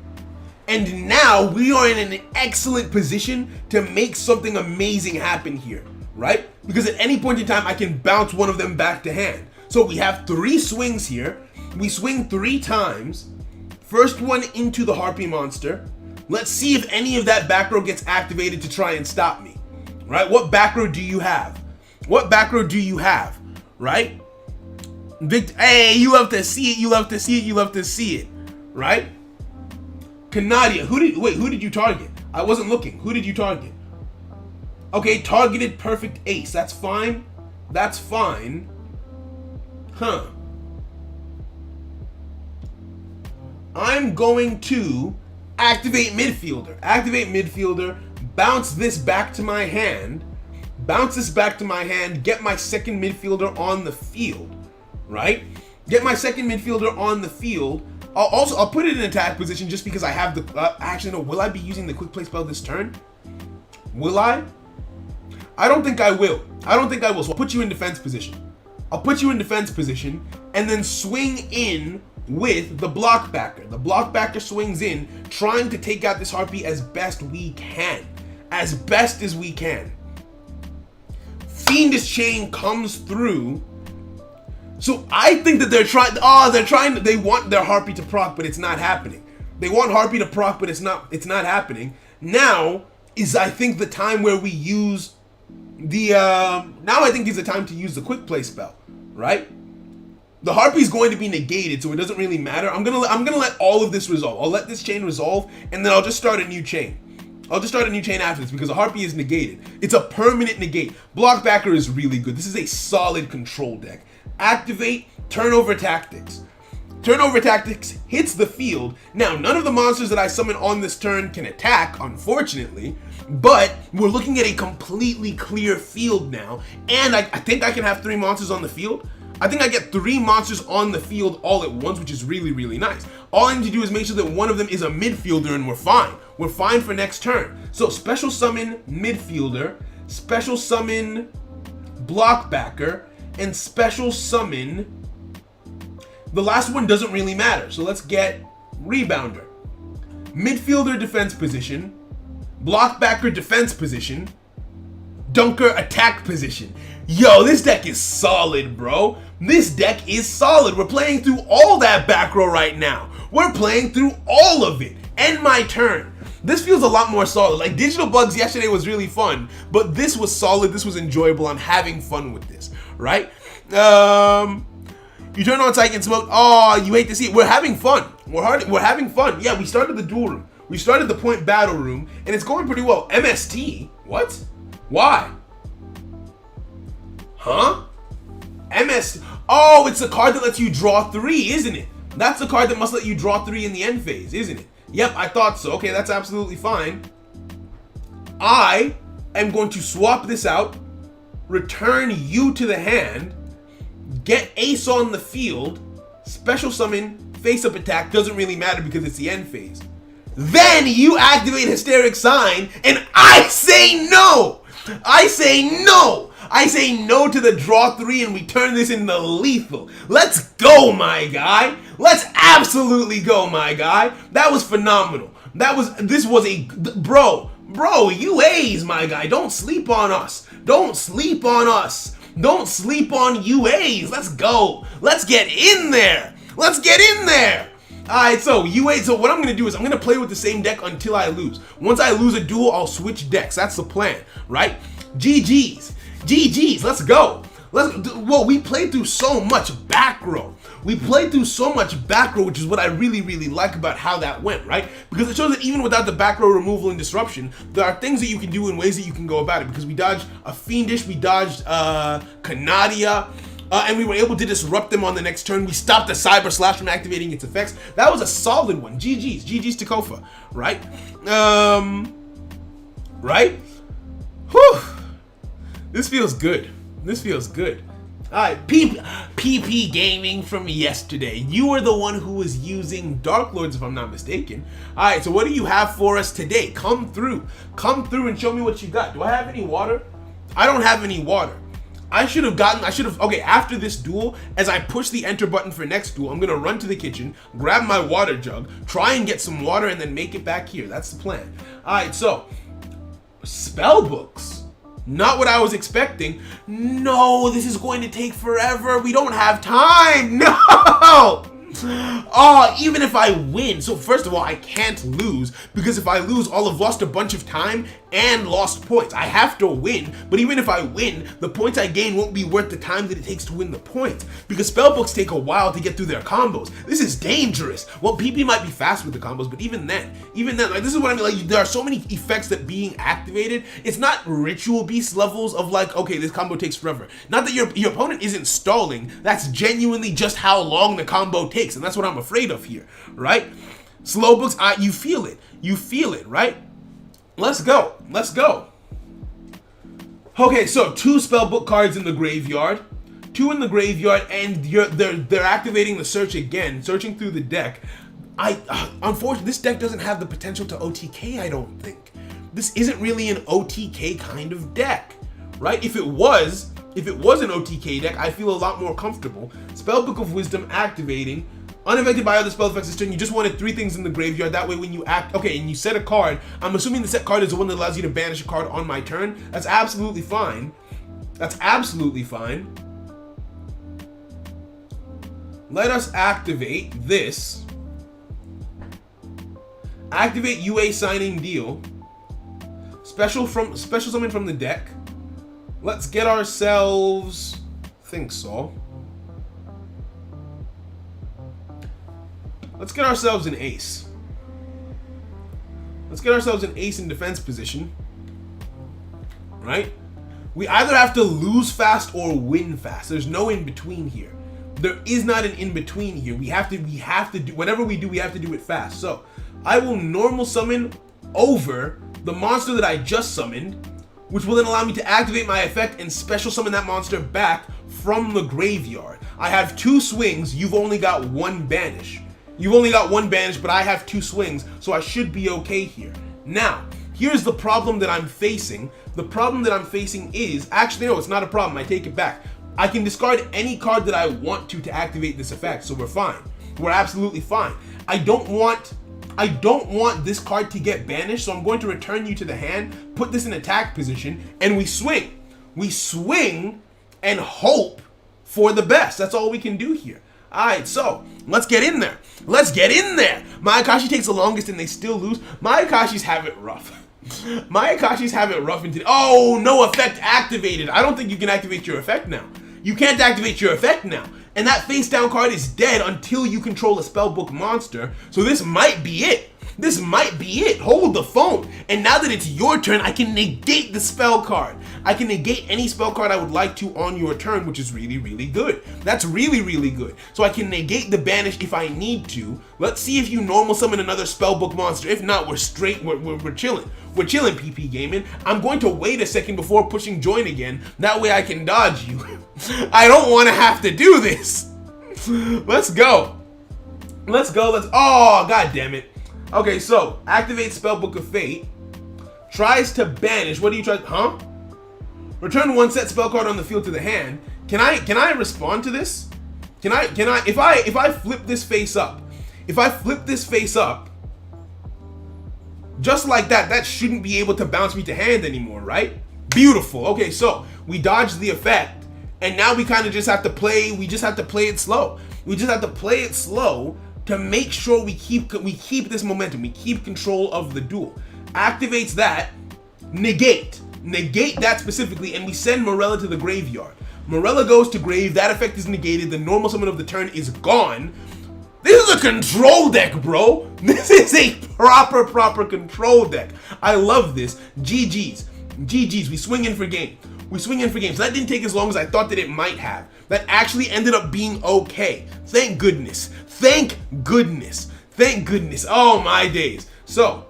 And now we are in an excellent position to make something amazing happen here, right? Because at any point in time, I can bounce one of them back to hand. So we have 3 swings here. We swing 3 times. First one into the Harpy monster. Let's see if any of that back row gets activated to try and stop me, right? What back row do you have? What back row do you have, right? Hey, you love to see it. You love to see it. You love to see it, right? Canadia, who did you target? I wasn't looking. Who did you target? Okay, targeted Perfect Ace. That's fine. That's fine. Huh. I'm going to activate midfielder. Activate midfielder. Bounce this back to my hand. Bounce this back to my hand. Get my second midfielder on the field. Right? Get my second midfielder on the field. I'll put it in attack position just because I have the... actually, no. Will I be using the quick play spell this turn? Will I? I don't think I will. I don't think I will. So I'll put you in defense position. I'll put you in defense position and then swing in with the block backer. The block backer swings in, trying to take out this Harpy as best we can. As best as we can. Fiendish Chain comes through. So I think that they want their Harpy to proc, but it's not happening. They want Harpy to proc, but it's not happening. Now is, I think, the time where we use the, now I think is the time to use the quick play spell, right? The Harpy is going to be negated, so it doesn't really matter. I'm gonna let all of this resolve. I'll let this chain resolve, and then I'll just start a new chain. I'll just start a new chain after this because the Harpy is negated. It's a permanent negate. Blockbacker is really good. This is a solid control deck. Activate Turnover Tactics. Turnover Tactics hits the field. Now, none of the monsters that I summon on this turn can attack, unfortunately, but we're looking at a completely clear field now, and I think I can have 3 monsters on the field. I think I get 3 monsters on the field all at once, which is really, really nice. All I need to do is make sure that one of them is a midfielder, and we're fine. We're fine for next turn. So, special summon midfielder, special summon blockbacker, and special summon... The last one doesn't really matter, so let's get rebounder. Midfielder defense position, blockbacker defense position, dunker attack position. Yo, this deck is solid, bro. This deck is solid. We're playing through all that back row right now. We're playing through all of it. End my turn. This feels a lot more solid. Like, Digital Bugs yesterday was really fun, but this was solid. This was enjoyable. I'm having fun with this, right? You turn on Psychic and Smoke. Oh, you hate to see it. We're having fun. We're having fun. Yeah, we started the duel room. We started the point battle room, and it's going pretty well. MST? What? Why? Huh? MS. Oh, it's a card that lets you draw 3, isn't it? That's the card that must let you draw 3 in the end phase, isn't it? Yep, I thought so. Okay, that's absolutely fine. I am going to swap this out, return you to the hand, get Ace on the field, special summon, face-up attack, doesn't really matter because it's the end phase. Then you activate Hysteric Sign, and I say no! I say no! I say no to the draw 3, and we turn this into lethal. Let's go, my guy. Let's absolutely go, my guy. That was phenomenal. This was a, bro, U.A.s, my guy. Don't sleep on us. Don't sleep on us. Don't sleep on U.A.s. Let's go. Let's get in there. Let's get in there. Alright, so U.A.s, so what I'm going to do is I'm going to play with the same deck until I lose. Once I lose a duel, I'll switch decks. That's the plan, right? GG's. GG's, let's go. Whoa, we played through so much back row. We played through so much back row, which is what I really, really like about how that went, right? Because it shows that even without the back row removal and disruption, there are things that you can do and ways that you can go about it. Because we dodged a Fiendish, we dodged Canadia, and we were able to disrupt them on the next turn. We stopped the Cyber Slash from activating its effects. That was a solid one. GG's to Kofa, right? Right? Whew. This feels good. This feels good. Alright, PP Gaming from yesterday. You were the one who was using Dark Lords, if I'm not mistaken. Alright, so what do you have for us today? Come through and show me what you got. Do I have any water? I don't have any water. Okay, after this duel, as I push the enter button for next duel, I'm gonna run to the kitchen, grab my water jug, try and get some water, and then make it back here. That's the plan. Alright, so, spell books. Not what I was expecting. No, this is going to take forever. We don't have time. No! Oh, even if I win. So first of all, I can't lose, because if I lose, I'll have lost a bunch of time and lost points. I have to win, but even if I win, the points I gain won't be worth the time that it takes to win the points, because spellbooks take a while to get through their combos. This is dangerous. Well, PP might be fast with the combos, but even then, like, this is what I mean. Like, there are so many effects that being activated, it's not ritual beast levels of like, okay, this combo takes forever. Not that your opponent isn't stalling. That's genuinely just how long the combo takes, and that's what I'm afraid of here, right? Slow books, you feel it, right? Let's go. Okay, so 2 spellbook cards in the graveyard, 2 in the graveyard, and they're activating the search again, searching through the deck. Unfortunately, this deck doesn't have the potential to OTK, I don't think. This isn't really an OTK kind of deck, right? If it was an OTK deck, I feel a lot more comfortable. Spellbook of Wisdom activating. Unaffected by other spell effects this turn, you just wanted 3 things in the graveyard. That way when you act, okay, and you set a card, I'm assuming the set card is the one that allows you to banish a card on my turn. That's absolutely fine. Let us activate this. Activate U.A.s signing Dio. Special summon from the deck. Let's get ourselves, think so. Let's get ourselves an ace. Let's get ourselves an ace in defense position. Right? We either have to lose fast or win fast. There's no in between here. There is not an in between here. We have to do whatever we do, we have to do it fast. So I will normal summon over the monster that I just summoned, which will then allow me to activate my effect and special summon that monster back from the graveyard. I have 2 swings, you've only got 1 banish. But I have 2 swings, so I should be okay here. Now, here's the problem that I'm facing. The problem that I'm facing is, actually no, it's not a problem, I take it back. I can discard any card that I want to activate this effect, so we're fine. We're absolutely fine. I don't want this card to get banished, so I'm going to return you to the hand, put this in attack position, and we swing. We swing and hope for the best. That's all we can do here. Alright, so let's get in there. Mayakashi takes the longest and they still lose. Mayakashis have it rough. Oh, no effect activated. I don't think you can activate your effect now. You can't activate your effect now. And that face down card is dead until you control a spellbook monster. So this might be it. Hold the phone. And now that it's your turn, I can negate the spell card. I can negate any spell card I would like to on your turn, which is really, really good. That's really, really good. So I can negate the banish if I need to. Let's see if you normal summon another spellbook monster. If not, we're straight, we're chilling. We're chilling, PP Gaming. I'm going to wait a second before pushing join again. That way I can dodge you. I don't want to have to do this. Let's go. Oh, god damn it. Okay, so activate Spellbook of Fate. Tries to banish. What do you try? Huh? Return 1 set spell card on the field to the hand. Can I respond to this? Can I if I flip this face up? Just like that, that shouldn't be able to bounce me to hand anymore, right? Beautiful. Okay, so we dodged the effect, and now we kind of just have to play. We just have to play it slow. To make sure we keep this momentum, we keep control of the duel. Activates that, negate that specifically, and we send Morella to the graveyard. Morella goes to grave, that effect is negated, the normal summon of the turn is gone. This is a control deck, bro. This is a proper control deck. I love this. GG's. GG's. We swing in for game. We swing in for game. So that didn't take as long as I thought that it might have. That actually ended up being okay. Thank goodness. Thank goodness. Thank goodness. Oh my days. So,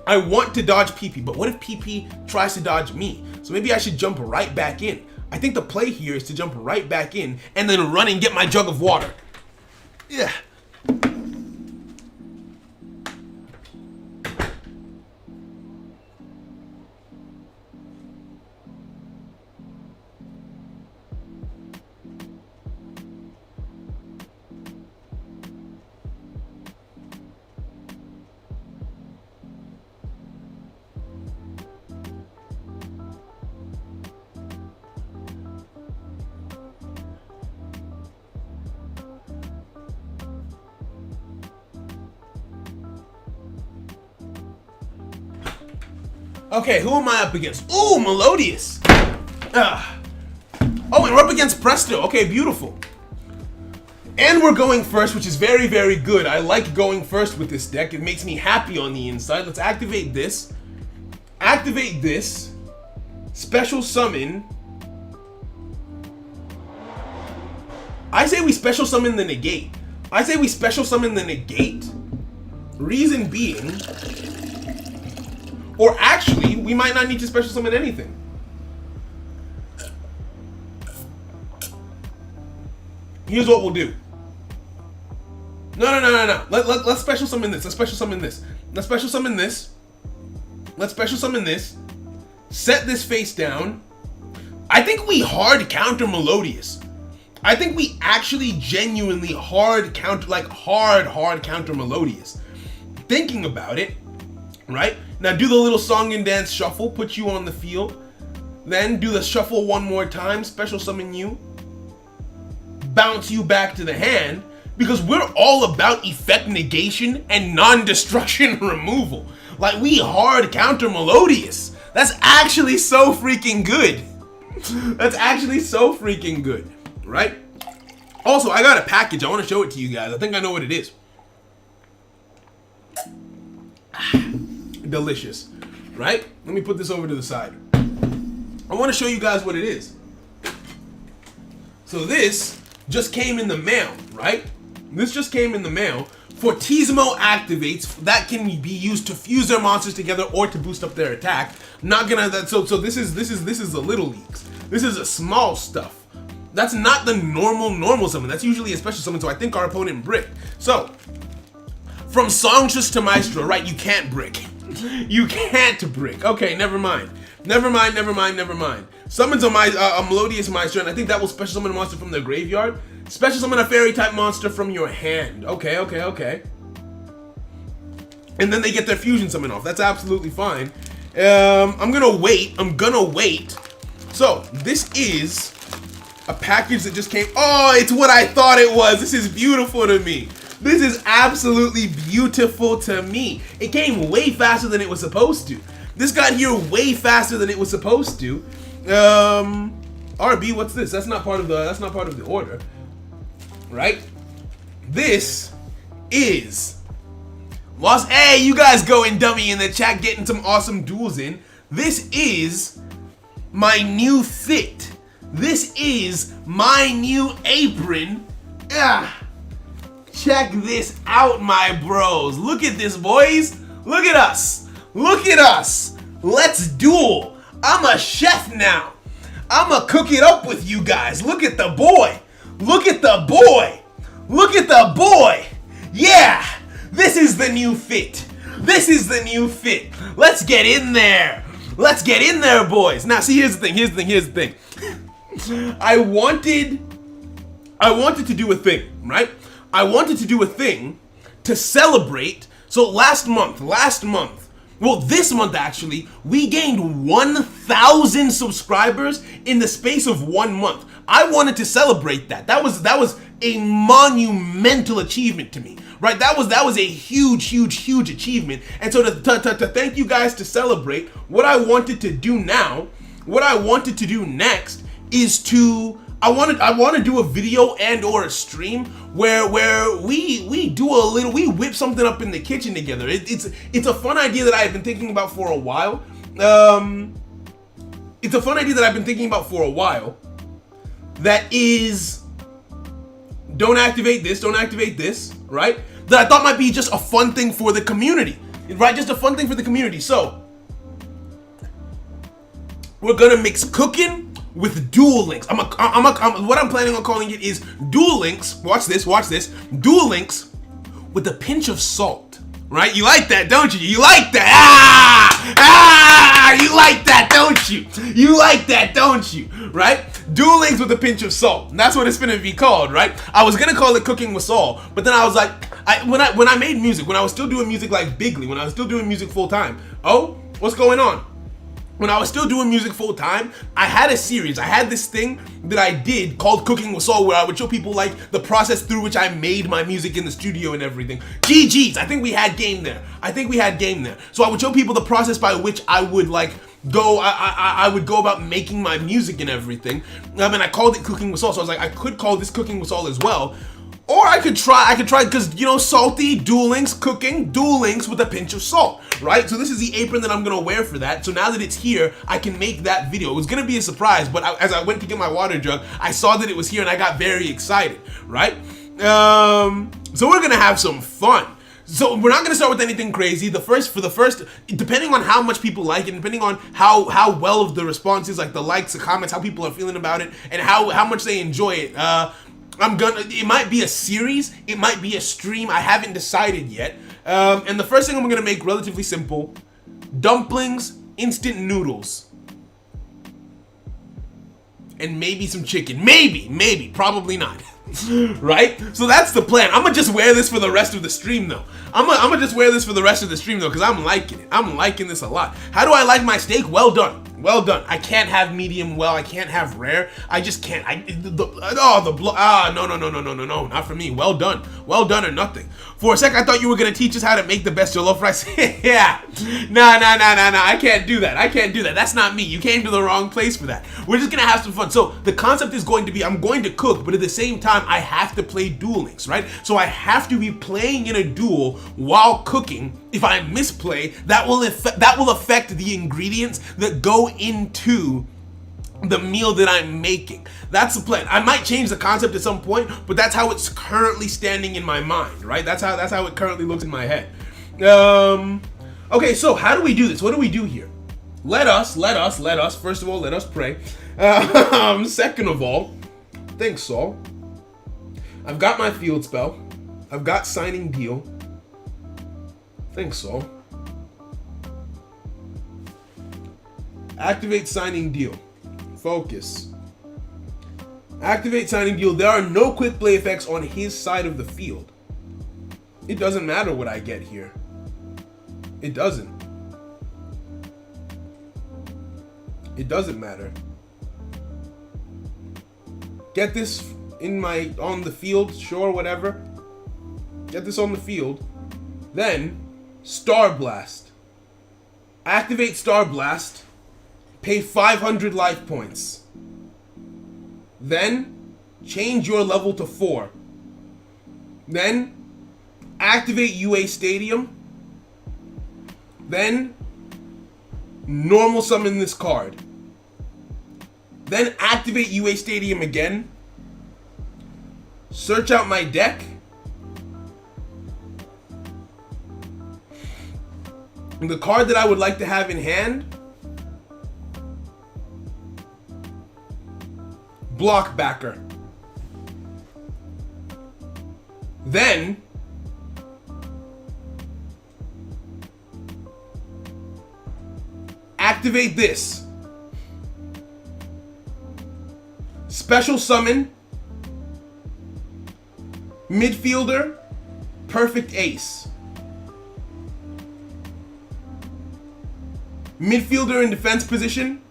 I want to dodge PP, but what if PP tries to dodge me? So maybe I should jump right back in. I think the play here is to jump right back in and then run and get my jug of water. Yeah. Okay, who am I up against? Ooh, Melodious. Oh, and we're up against Presto. Okay, beautiful. And we're going first, which is very, very good. I like going first with this deck. It makes me happy on the inside. Let's activate this. Activate this. Special summon. I say we special summon the negate. I say we special summon the negate. Reason being... Or actually, we might not need to special summon anything. Here's what we'll do. No. Let's special summon this. Let's special summon this. Let's special summon this. Let's special summon this. Set this face down. I think we hard counter Melodious. I think we actually genuinely hard counter, like hard counter Melodious. Thinking about it, right? Now do the little song and dance shuffle, put you on the field. Then do the shuffle one more time, special summon you. Bounce you back to the hand, because we're all about effect negation and non-destruction removal. Like, we hard counter Melodious. That's actually so freaking good. That's actually so freaking good, right? Also, I got a package. I want to show it to you guys. I think I know what it is. Delicious, right? Let me put this over to the side. I want to show you guys what it is. So this just came in the mail, right? This just came in the mail. Fortissimo activates that can be used to fuse their monsters together or to boost up their attack. Not gonna that. So this is the little leagues. This is a small stuff. That's not the normal summon. That's usually a special summon. So I think our opponent bricked. So from Songstress to Maestro, right? You can't brick. You can't brick. Okay, never mind. Summons a Melodious Maestro, and I think that will special summon a monster from the graveyard. Special summon a fairy type monster from your hand. Okay. And then they get their fusion summon off. That's absolutely fine. I'm gonna wait. So this is a package that just came. Oh, it's what I thought it was. This is beautiful to me. This is absolutely beautiful to me. It came way faster than it was supposed to. This got here way faster than it was supposed to. RB, what's this? That's not part of the order. Right? This is Lost. Hey, you guys going dummy in the chat, getting some awesome duels in. This is my new fit. This is my new apron. Check this out, my bros. Look at this, boys. Look at us. Let's duel. I'm a chef now. I'ma cook it up with you guys. Look at the boy. Yeah, this is the new fit. Let's get in there. Boys. Now, see, here's the thing. I wanted to do a thing, right? I wanted to do a thing to celebrate. So last month, well, this month actually, we gained 1,000 subscribers in the space of 1 month. I wanted to celebrate that. That was a monumental achievement to me, right? That was a huge achievement. And so to thank you guys, to celebrate, what I wanted to do next is to I want to do a video and or a stream where we do a little, we whip something up in the kitchen together. It's a fun idea that I've been thinking about for a while. It's a fun idea that I've been thinking about for a while. That is, don't activate this, right? That I thought might be just a fun thing for the community, right? Just a fun thing for the community. So we're gonna mix cooking with Duel Links. What I'm planning on calling it is Duel Links. Watch this. Duel Links with a pinch of salt. Right? You like that, don't you? You like that. You like that, don't you? You like that, don't you? Right? Duel Links with a pinch of salt. And that's what it's gonna be called, right? I was gonna call it Cooking with Salt, but then I was like, when I made music, when I was still doing music like bigly, when I was still doing music full time. Oh, what's going on? When I was still doing music full time, I had a series. I had this thing that I did called Cooking with Soul, where I would show people like the process through which I made my music in the studio and everything. GG's, I think we had game there. So I would show people the process by which I would like go. I would go about making my music and everything. And I called it Cooking with Soul. So I was like, I could call this Cooking with Soul as well. Or I could try, because, you know, salty, Duel Links, cooking, Duel Links with a pinch of salt, right? So this is the apron that I'm gonna wear for that. So now that it's here, I can make that video. It was gonna be a surprise, but as I went to get my water jug, I saw that it was here and I got very excited, right? So we're gonna have some fun. So we're not gonna start with anything crazy. For the first, depending on how much people like it, and depending on how well of the response is, like the likes, the comments, how people are feeling about it, and how much they enjoy it, it might be a series, it might be a stream, I haven't decided yet. And the first thing I'm gonna make relatively simple: dumplings, instant noodles, and maybe some chicken. Maybe, probably not. Right? So that's the plan. I'm gonna just wear this for the rest of the stream though. I'm gonna just wear this for the rest of the stream though, because I'm liking it. I'm liking this a lot. How do I like my steak? Well done. I can't have medium well. I can't have rare. I just can't. No, not for me. Well done or nothing. For a sec, I thought you were gonna teach us how to make the best jollof rice. Yeah. Nah. I can't do that. That's not me. You came to the wrong place for that. We're just gonna have some fun. So the concept is going to be, I'm going to cook, but at the same time, I have to play Duel Links, right? So I have to be playing in a duel while cooking. If I misplay, that will affect the ingredients that go into the meal that I'm making. That's the plan. I might change the concept at some point, but that's how it's currently standing in my mind, right? That's how it currently looks in my head. Okay, so how do we do this? What do we do here? Let us. First of all, let us pray. Second of all, thanks, Saul. I've got my field spell. I've got signing deal. Thanks, Saul. Activate signing deal. Focus. Activate signing deal. There are no quick play effects on his side of the field. It doesn't matter what I get here. It doesn't. It doesn't matter. Get this on the field, sure, whatever. Get this on the field. Then, Star Blast. Activate Star Blast. Pay 500 life points. Then, change your level to 4. Then, activate U.A.s Stadium. Then, normal summon this card. Then, activate U.A.s Stadium again. Search out my deck. The card that I would like to have in hand, Blockbacker. Then, activate this. Special summon, midfielder, perfect ace. Midfielder in defense position,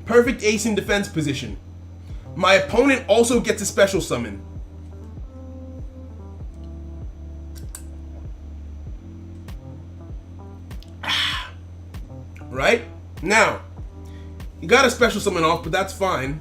perfect ace in defense position. My opponent also gets a special summon. Right? Now, you got a special summon off, but that's fine.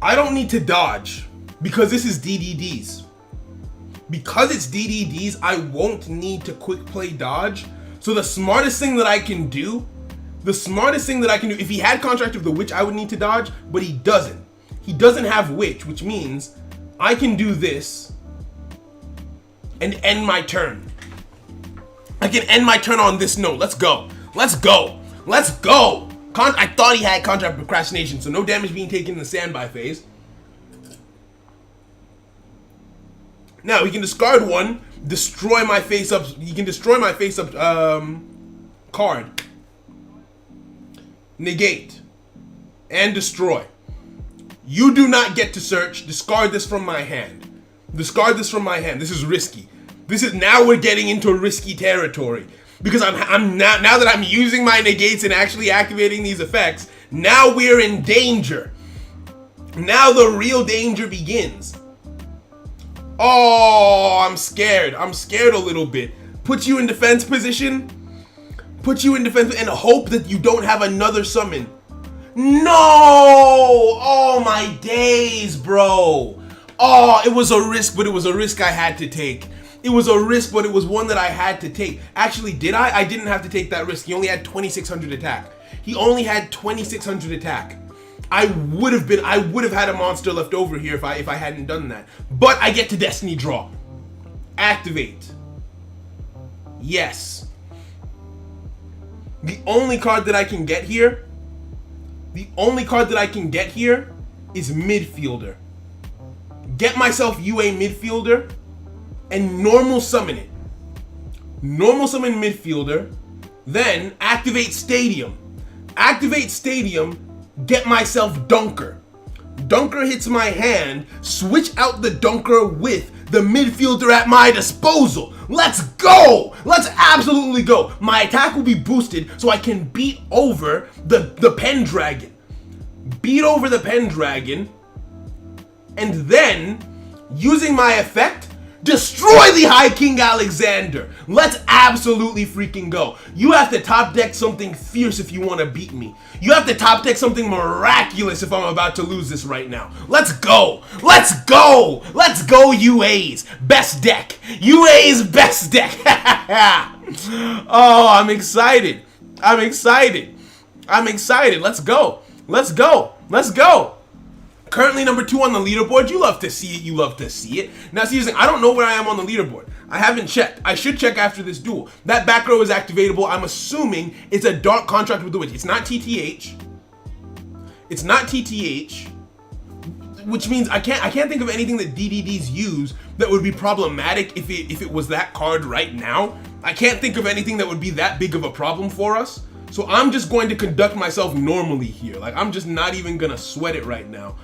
I don't need to dodge because this is DDDs. Because it's DDDs, I won't need to quick play dodge. So the smartest thing that I can do, if he had Contract of the Witch, I would need to dodge, but he doesn't. He doesn't have Witch, which means I can do this and end my turn. I can end my turn on this note. Let's go. Let's go. Let's go. I thought he had Contract Procrastination, so no damage being taken in the standby phase. Now he can discard one, destroy my face up. He can destroy my face up card. Negate and destroy. You do not get to search. Discard this from my hand. Discard this from my hand. This is risky. This is now we're getting into risky territory because I'm now that I'm using my negates and actually activating these effects. Now we're in danger. Now the real danger begins. Oh, I'm scared. I'm scared a little bit. Put you in defense position. Put you in defense and hope that you don't have another summon. No! Oh my days, bro. Oh, it was a risk, but it was a risk I had to take. It was a risk, but it was one that I had to take. Actually, did I? I didn't have to take that risk. He only had 2,600 attack. He only had 2,600 attack. I would have had a monster left over here if I hadn't done that. But I get to Destiny Draw. Activate. Yes. The only card that I can get here is midfielder. Get myself UA midfielder and normal summon it. Normal summon midfielder, then activate stadium. Activate stadium, get myself Dunker. Dunker hits my hand, switch out the Dunker with the midfielder at my disposal. Let's go! Let's absolutely go. My attack will be boosted so I can beat over the Pendragon. Beat over the Pendragon, and then, using my effect, destroy the High King Alexander. Let's absolutely freaking go. You have to top deck something fierce if you want to beat me. You have to top deck something miraculous if I'm about to lose this right now. Let's go. Let's go. Let's go, U.A.s. Best deck. U.A.s best deck. Oh, I'm excited. I'm excited. I'm excited. Let's go. Let's go. Let's go. Currently number 2 on the leaderboard. You love to see it. You love to see it. Now, seriously, I don't know where I am on the leaderboard. I haven't checked. I should check after this duel. That back row is activatable. I'm assuming it's a dark contract with the witch. It's not TTH. It's not TTH, which means I can't think of anything that DDDs use that would be problematic if it was that card right now. I can't think of anything that would be that big of a problem for us. So I'm just going to conduct myself normally here. Like, I'm just not even gonna sweat it right now.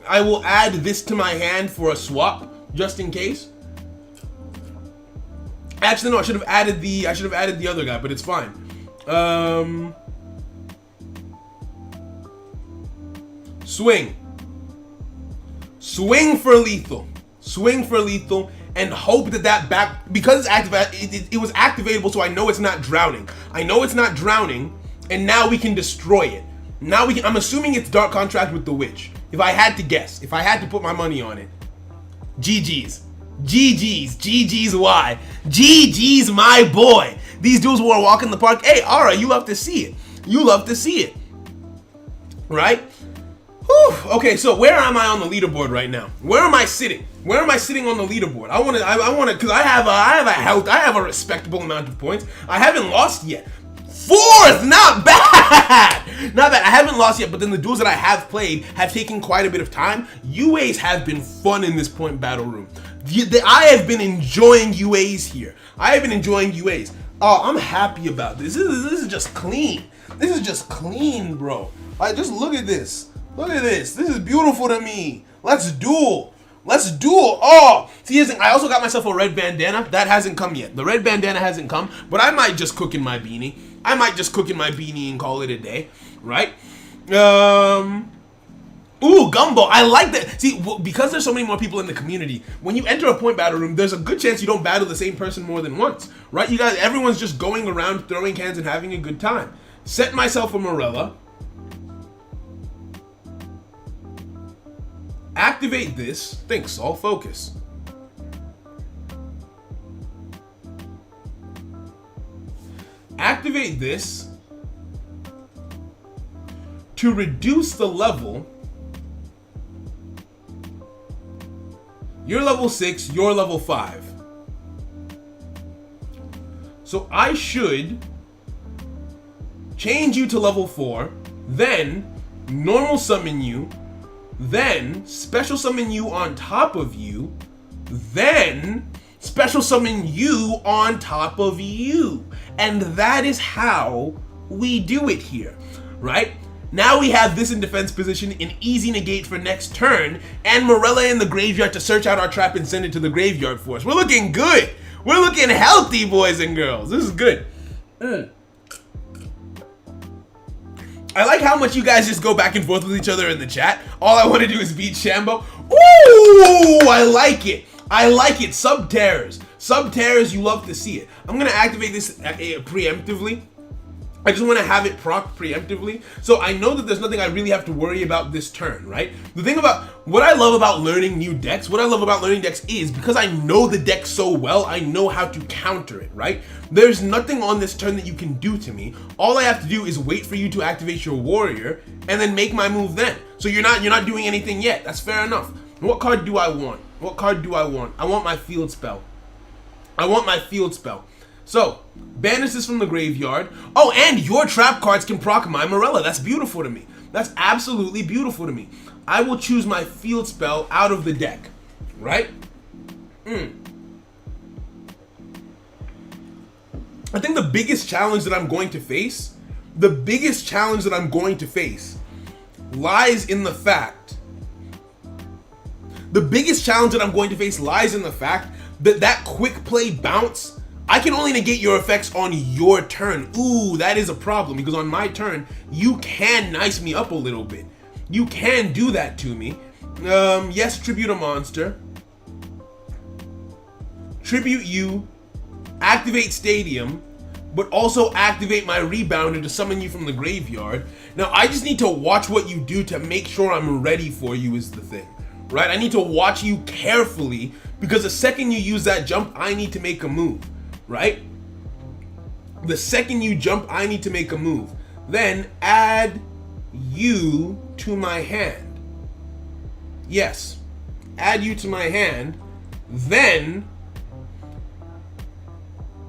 I will add this to my hand for a swap, just in case. Actually, no, I should have added the other guy, but it's fine. Swing. Swing for lethal. Swing for lethal. And hope that back, because it's active, it was activatable, so I know it's not drowning. I know it's not drowning, and now we can destroy it. Now I'm assuming it's dark contract with the witch. If I had to guess, if I had to put my money on it. GG's. GG's. GG's Y. GG's my boy. These dudes who are walking the park. Hey, Ara, you love to see it. You love to see it. Right? Whew. Okay, so where am I on the leaderboard right now? Where am I sitting? Where am I sitting on the leaderboard? I want to, because I have a respectable amount of points. I haven't lost yet. 4th, not bad. Not bad. I haven't lost yet, but then the duels that I have played have taken quite a bit of time. U.A.s have been fun in this point battle room. I have been enjoying U.A.s here. I have been enjoying U.A.s. Oh, I'm happy about this. This is just clean. This is just clean, bro. Like, just look at this. Look at this. This is beautiful to me. Let's duel. Let's duel. Oh, see, I also got myself a red bandana. That hasn't come yet. The red bandana hasn't come, but I might just cook in my beanie. I might just cook in my beanie and call it a day, right? Ooh, gumbo. I like that. See, because there's so many more people in the community, when you enter a point battle room, there's a good chance you don't battle the same person more than once, right? You guys, everyone's just going around throwing cans and having a good time. Set myself a Morella. Activate this. Think, Saul. Focus. Activate this to reduce the level. You're level 6, you're level 5. So I should change you to level 4, then normal summon you, then special summon you on top of you, then special summon you on top of you. And that is how we do it here, right? Now we have this in defense position, an easy negate for next turn, and Morella in the graveyard to search out our trap and send it to the graveyard for us. We're looking good. We're looking healthy, boys and girls. This is good. I like how much you guys just go back and forth with each other in the chat. All I want to do is beat Shambo. Ooh, I like it. I like it. Sub-terrors. Sub-terrors, you love to see it. I'm going to activate this preemptively. I just want to have it proc preemptively, so I know that there's nothing I really have to worry about this turn, right? The thing about, what I love about learning new decks, is because I know the deck so well, I know how to counter it, right? There's nothing on this turn that you can do to me. All I have to do is wait for you to activate your warrior, and then make my move then. So you're not doing anything yet. That's fair enough. What card do I want? What card do I want? I want my field spell. So, banish this from the graveyard. Oh, and your trap cards can proc my Morella. That's beautiful to me. That's absolutely beautiful to me. I will choose my field spell out of the deck, right? I think the biggest challenge that I'm going to face, lies in the fact that quick play bounce, I can only negate your effects on your turn. Ooh, that is a problem, because on my turn, you can nice me up a little bit. You can do that to me. Yes, tribute a monster. Tribute you. Activate Stadium. But also activate my rebounder to summon you from the graveyard. Now, I just need to watch what you do to make sure I'm ready for you is the thing. Right? I need to watch you carefully, because the second you use that jump, I need to make a move. Right? The second you jump, I need to make a move. Then add you to my hand. Yes. Add you to my hand. Then,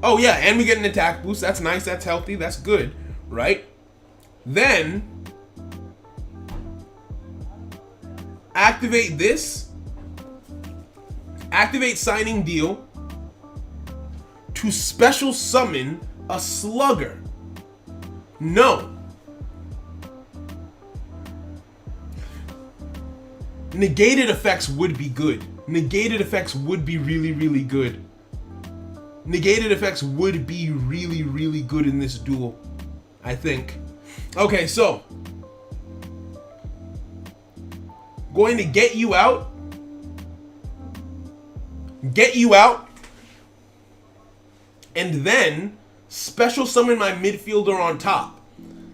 oh yeah, and we get an attack boost. That's nice, that's healthy, that's good, right? Then, activate this. Activate Signing Deal to special summon a Slugger. No. Negated effects would be good. Negated effects would be really, really good. Negated effects would be really, really good in this duel, I think. Okay, so going to get you out. And then special summon my midfielder on top.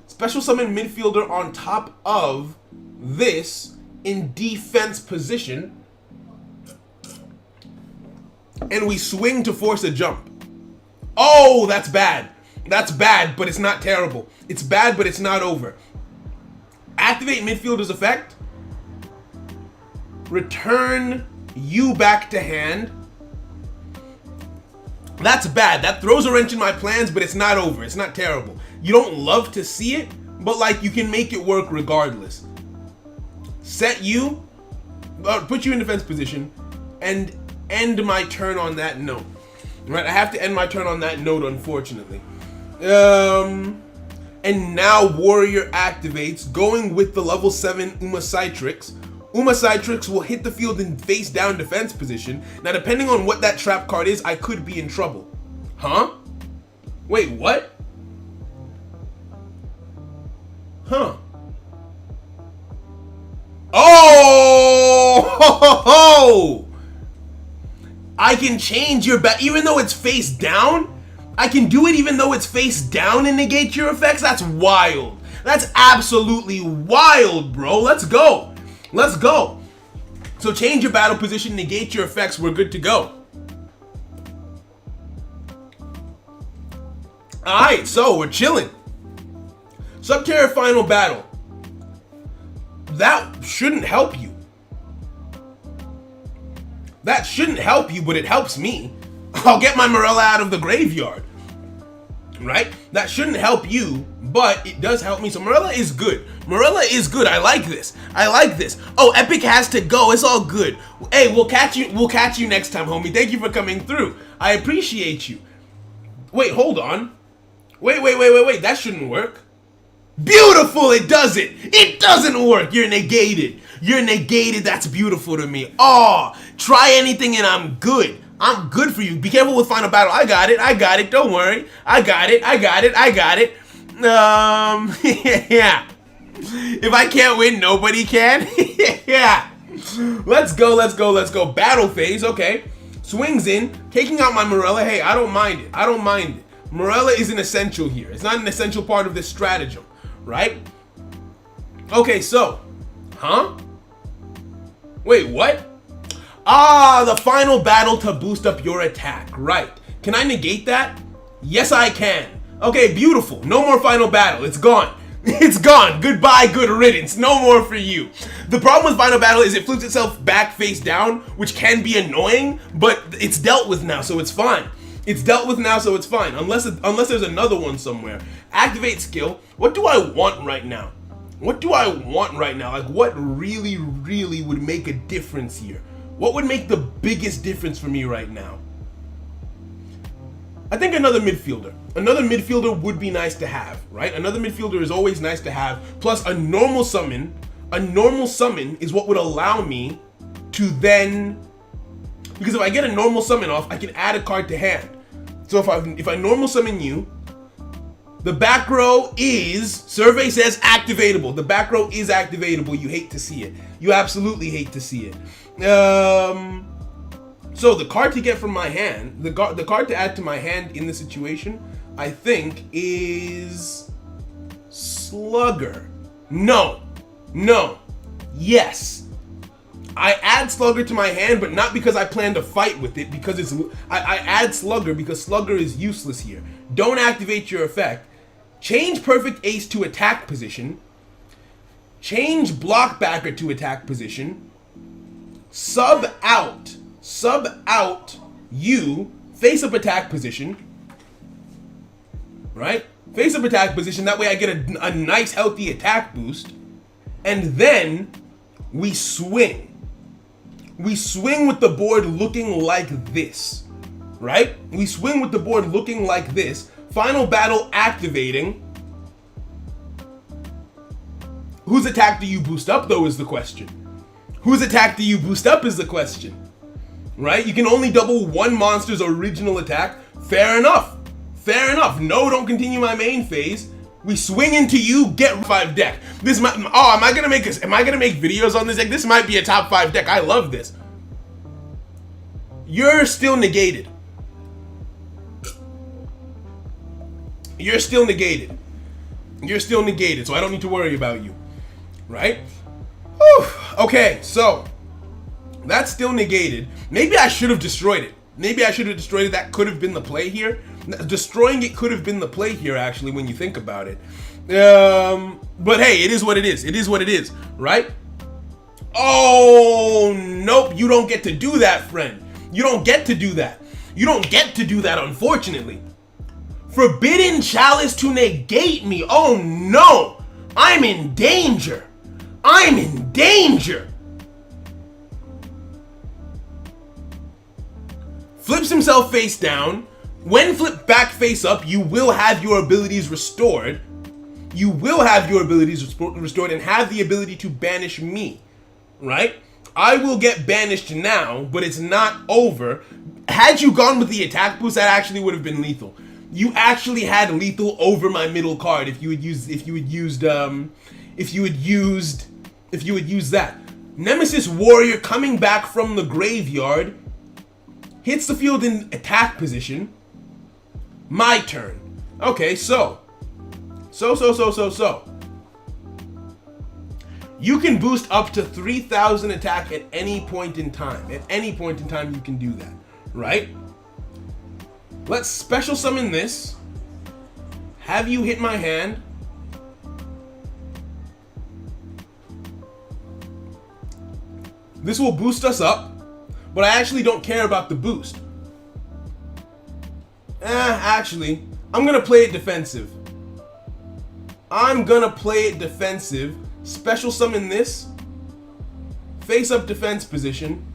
Special summon midfielder on top of this in defense position. And we swing to force a jump. Oh, that's bad. That's bad, but it's not terrible. It's bad, but it's not over. Activate midfielder's effect. Return you back to hand. That's bad. That throws a wrench in my plans, but it's not over. It's not terrible. You don't love to see it, but like you can make it work regardless. Set you, put you in defense position, and end my turn on that note. Right, I have to end my turn on that note, unfortunately. And now Warrior activates, going with the level 7 Uma Citrix. Uma Citrix will hit the field in face down defense position. Now, depending on what that trap card is, I could be in trouble. Huh? Wait, what? Huh? Oh! Ho, ho, ho! I can change your back, even though it's face down? I can do it even though it's face down and negate your effects? That's wild. That's absolutely wild, bro. Let's go. Let's go. So change your battle position, negate your effects, we're good to go. Alright, so we're chilling. Subterra final battle. That shouldn't help you. That shouldn't help you, but it helps me. I'll get my Morella out of the graveyard. Right? That shouldn't help you, but it does help me. So Morella is good. Morella is good. I like this. I like this. Oh, Epic has to go. It's all good. Hey, we'll catch you. We'll catch you next time, homie. Thank you for coming through. I appreciate you. Wait, hold on. Wait. That shouldn't work. Beautiful. It doesn't. It doesn't work. You're negated. You're negated. That's beautiful to me. Oh, try anything and I'm good. I'm good for you. Be careful with final battle. I got it. Don't worry. I got it. Yeah. If I can't win, nobody can. Yeah. Let's go. Battle phase. Okay. Swings in. Taking out my Morella. Hey, I don't mind it. Morella is an essential here. It's not an essential part of this stratagem, right? Okay, so. Huh? Wait, what? Ah, the final battle to boost up your attack. Right. Can I negate that? Yes, I can. Okay, beautiful. No more final battle. It's gone. It's gone. Goodbye, good riddance. No more for you. The problem with final battle is it flips itself back face down, which can be annoying, but it's dealt with now, so it's fine. It's dealt with now, so it's fine. Unless there's another one somewhere. Activate skill. What do I want right now? Like, what really would make a difference here? What would make the biggest difference for me right now? I think another midfielder. Another midfielder would be nice to have, right? Another midfielder is always nice to have. Plus a normal summon. A normal summon is what would allow me to then... Because if I get a normal summon off, I can add a card to hand. So if I normal summon you, the back row is... Survey says activatable. The back row is activatable. You hate to see it. You absolutely hate to see it. So the card to get from my hand, the card to add to my hand in this situation, I think is Slugger. No, yes. I add Slugger to my hand, but not because I plan to fight with it, because I add Slugger because Slugger is useless here. Don't activate your effect. Change Perfect Ace to attack position. Change Blockbacker to attack position. Sub out you, face up attack position, right? Face up attack position, that way I get a nice healthy attack boost, and then we swing. We swing with the board looking like this, right? We swing with the board looking like this. Final battle activating. Whose attack do you boost up though is the question. Whose attack do you boost up is the question, right? You can only double one monster's original attack. Fair enough. No, don't continue my main phase. We swing into you, get 5 deck. This might, am I gonna make videos on this deck? This might be a top 5 deck. I love this. You're still negated. So I don't need to worry about you, right? Whew. Okay, so that's still negated. Maybe I should have destroyed it. That could have been the play here. Destroying it could have been the play here, actually, when you think about it. But hey, it is what it is. Right? Oh, nope. You don't get to do that, friend. You don't get to do that, unfortunately. Forbidden Chalice to negate me. Oh, no. I'm in danger. Flips himself face down. When flipped back face up, you will have your abilities restored. And have the ability to banish me, right? I will get banished now, but it's not over. Had you gone with the attack boost, that actually would have been lethal. You actually had lethal over my middle card if you had used that. Nemesis Warrior coming back from the graveyard hits the field in attack position. My turn. Okay, so. You can boost up to 3,000 attack at any point in time. At any point in time, you can do that, right? Let's special summon this. Have you hit my hand. This will boost us up, but I actually don't care about the boost. Actually, I'm gonna play it defensive. I'm gonna play it defensive. Special summon this. Face up defense position.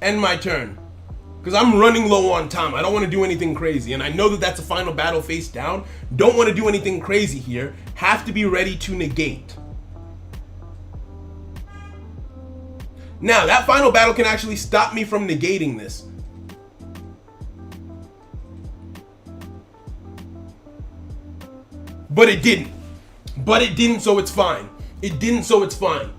End my turn. Because I'm running low on time. I don't want to do anything crazy. And I know that that's a final battle face down. Don't want to do anything crazy here. Have to be ready to negate. Now, that final battle can actually stop me from negating this. But it didn't. But it didn't, so it's fine. It didn't, so it's fine.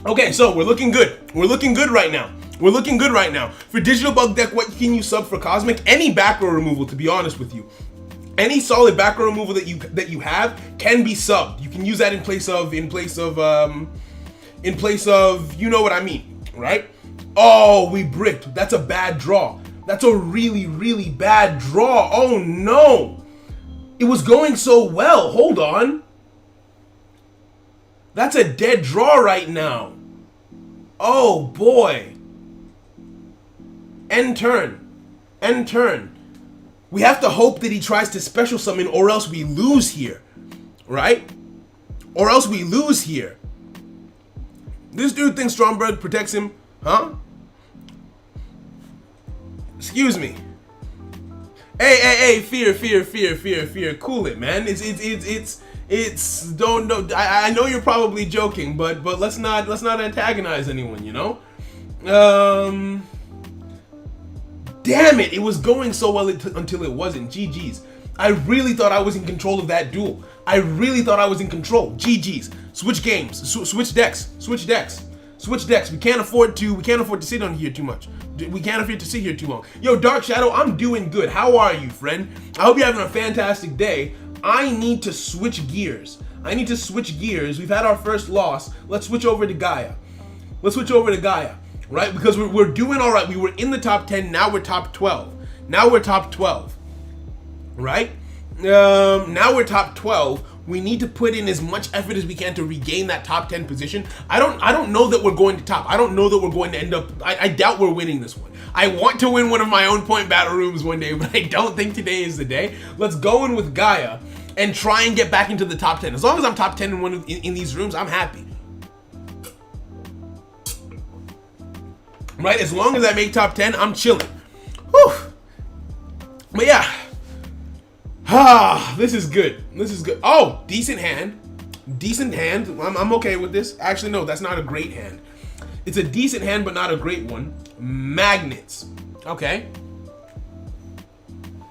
Okay, so we're looking good. We're looking good right now. We're looking good right now. For Digital Bug Deck, what can you sub for Cosmic? Any back row removal, to be honest with you. Any solid back row removal that you have can be subbed. You can use that in place of you know what I mean, right? Oh, we bricked. That's a bad draw. That's a really, really bad draw. Oh no. It was going so well. Hold on. That's a dead draw right now. Oh boy. End turn. End turn. We have to hope that he tries to special summon or else we lose here. Right? Or else we lose here. This dude thinks Stromberg protects him. Huh? Excuse me. Hey, fear. Cool it, man. It's don't I know you're probably joking, but let's not antagonize anyone, you know? Damn it, it was going so well until it wasn't. GG's. I really thought I was in control of that duel. I really thought I was in control. GG's. Switch games. Switch decks. Switch decks. Switch decks. We can't afford to sit on here too much. We can't afford to sit here too long. Yo, Dark Shadow, I'm doing good. How are you, friend? I hope you're having a fantastic day. I need to switch gears. We've had our first loss. Let's switch over to Gaia. Right? Because we're doing all right. We were in the top 10. Now we're top 12. Right? Now we're top 12. We need to put in as much effort as we can to regain that top 10 position. I don't know that we're going to top. I don't know that we're going to end up. I doubt we're winning this one. I want to win one of my own point battle rooms one day, but I don't think today is the day. Let's go in with Gaia and try and get back into the top 10. As long as I'm top 10 in these rooms, I'm happy. Right? As long as I make top 10, I'm chilling. Whew. But yeah. This is good. Oh, decent hand. I'm okay with this. Actually, no, that's not a great hand. It's a decent hand, but not a great one. Magnets. Okay.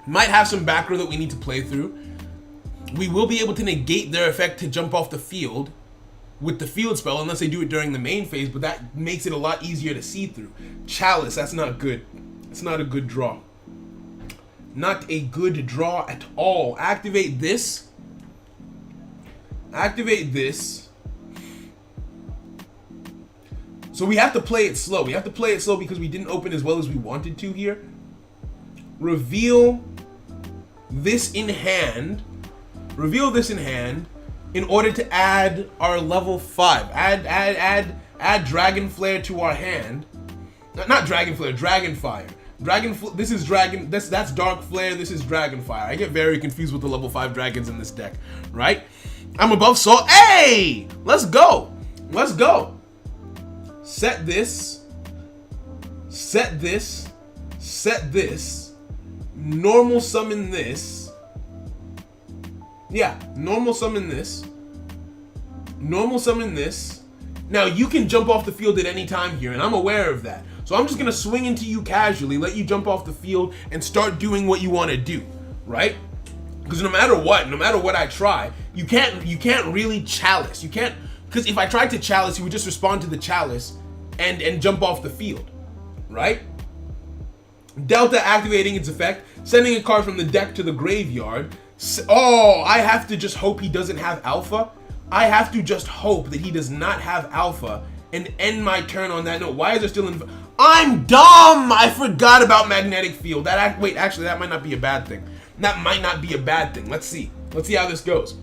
Might have some back row that we need to play through. We will be able to negate their effect to jump off the field with the field spell, unless they do it during the main phase, but that makes it a lot easier to see through. Chalice, that's not good. It's not a good draw. Not a good draw at all. Activate this. So we have to play it slow. Because we didn't open as well as we wanted to here. Reveal this in hand. In order to add our level 5. Add Dragon Flare to our hand. Not Dragon Flare, Dragon Fire. This is Dragon, that's Dark Flare, this is Dragon Fire. I get very confused with the level 5 dragons in this deck, right? I'm above salt. Hey! Let's go. Set this. Normal summon this. Yeah, normal summon this. Now you can jump off the field at any time here, and I'm aware of that. So I'm just gonna swing into you casually, let you jump off the field, and start doing what you want to do, right? Because no matter what I try, you can't really chalice. You can't, because if I tried to chalice, you would just respond to the chalice and jump off the field, right? Delta activating its effect, sending a card from the deck to the graveyard. Oh, I have to just hope he doesn't have Alpha. I have to just hope that he does not have Alpha and end my turn on that note. Why is there still I'm dumb! I forgot about Magnetic Field. Wait, actually, that might not be a bad thing. That might not be a bad thing. Let's see. Let's see how this goes.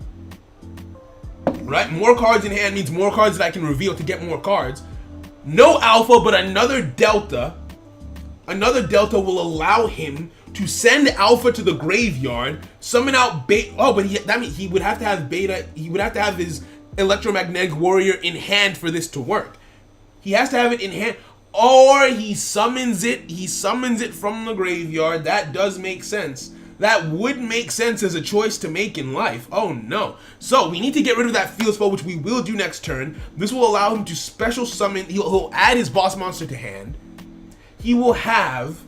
Right? More cards in hand means more cards that I can reveal to get more cards. No Alpha, but another Delta. Another Delta will allow him to send Alpha to the graveyard, summon out Beta. Oh, but that means he would have to have Beta. He would have to have his Electromagnetic Warrior in hand for this to work. He has to have it in hand, or he summons it. He summons it from the graveyard. That does make sense. That would make sense as a choice to make in life. Oh no. So we need to get rid of that field spell, which we will do next turn. This will allow him to special summon. He'll add his boss monster to hand. He will have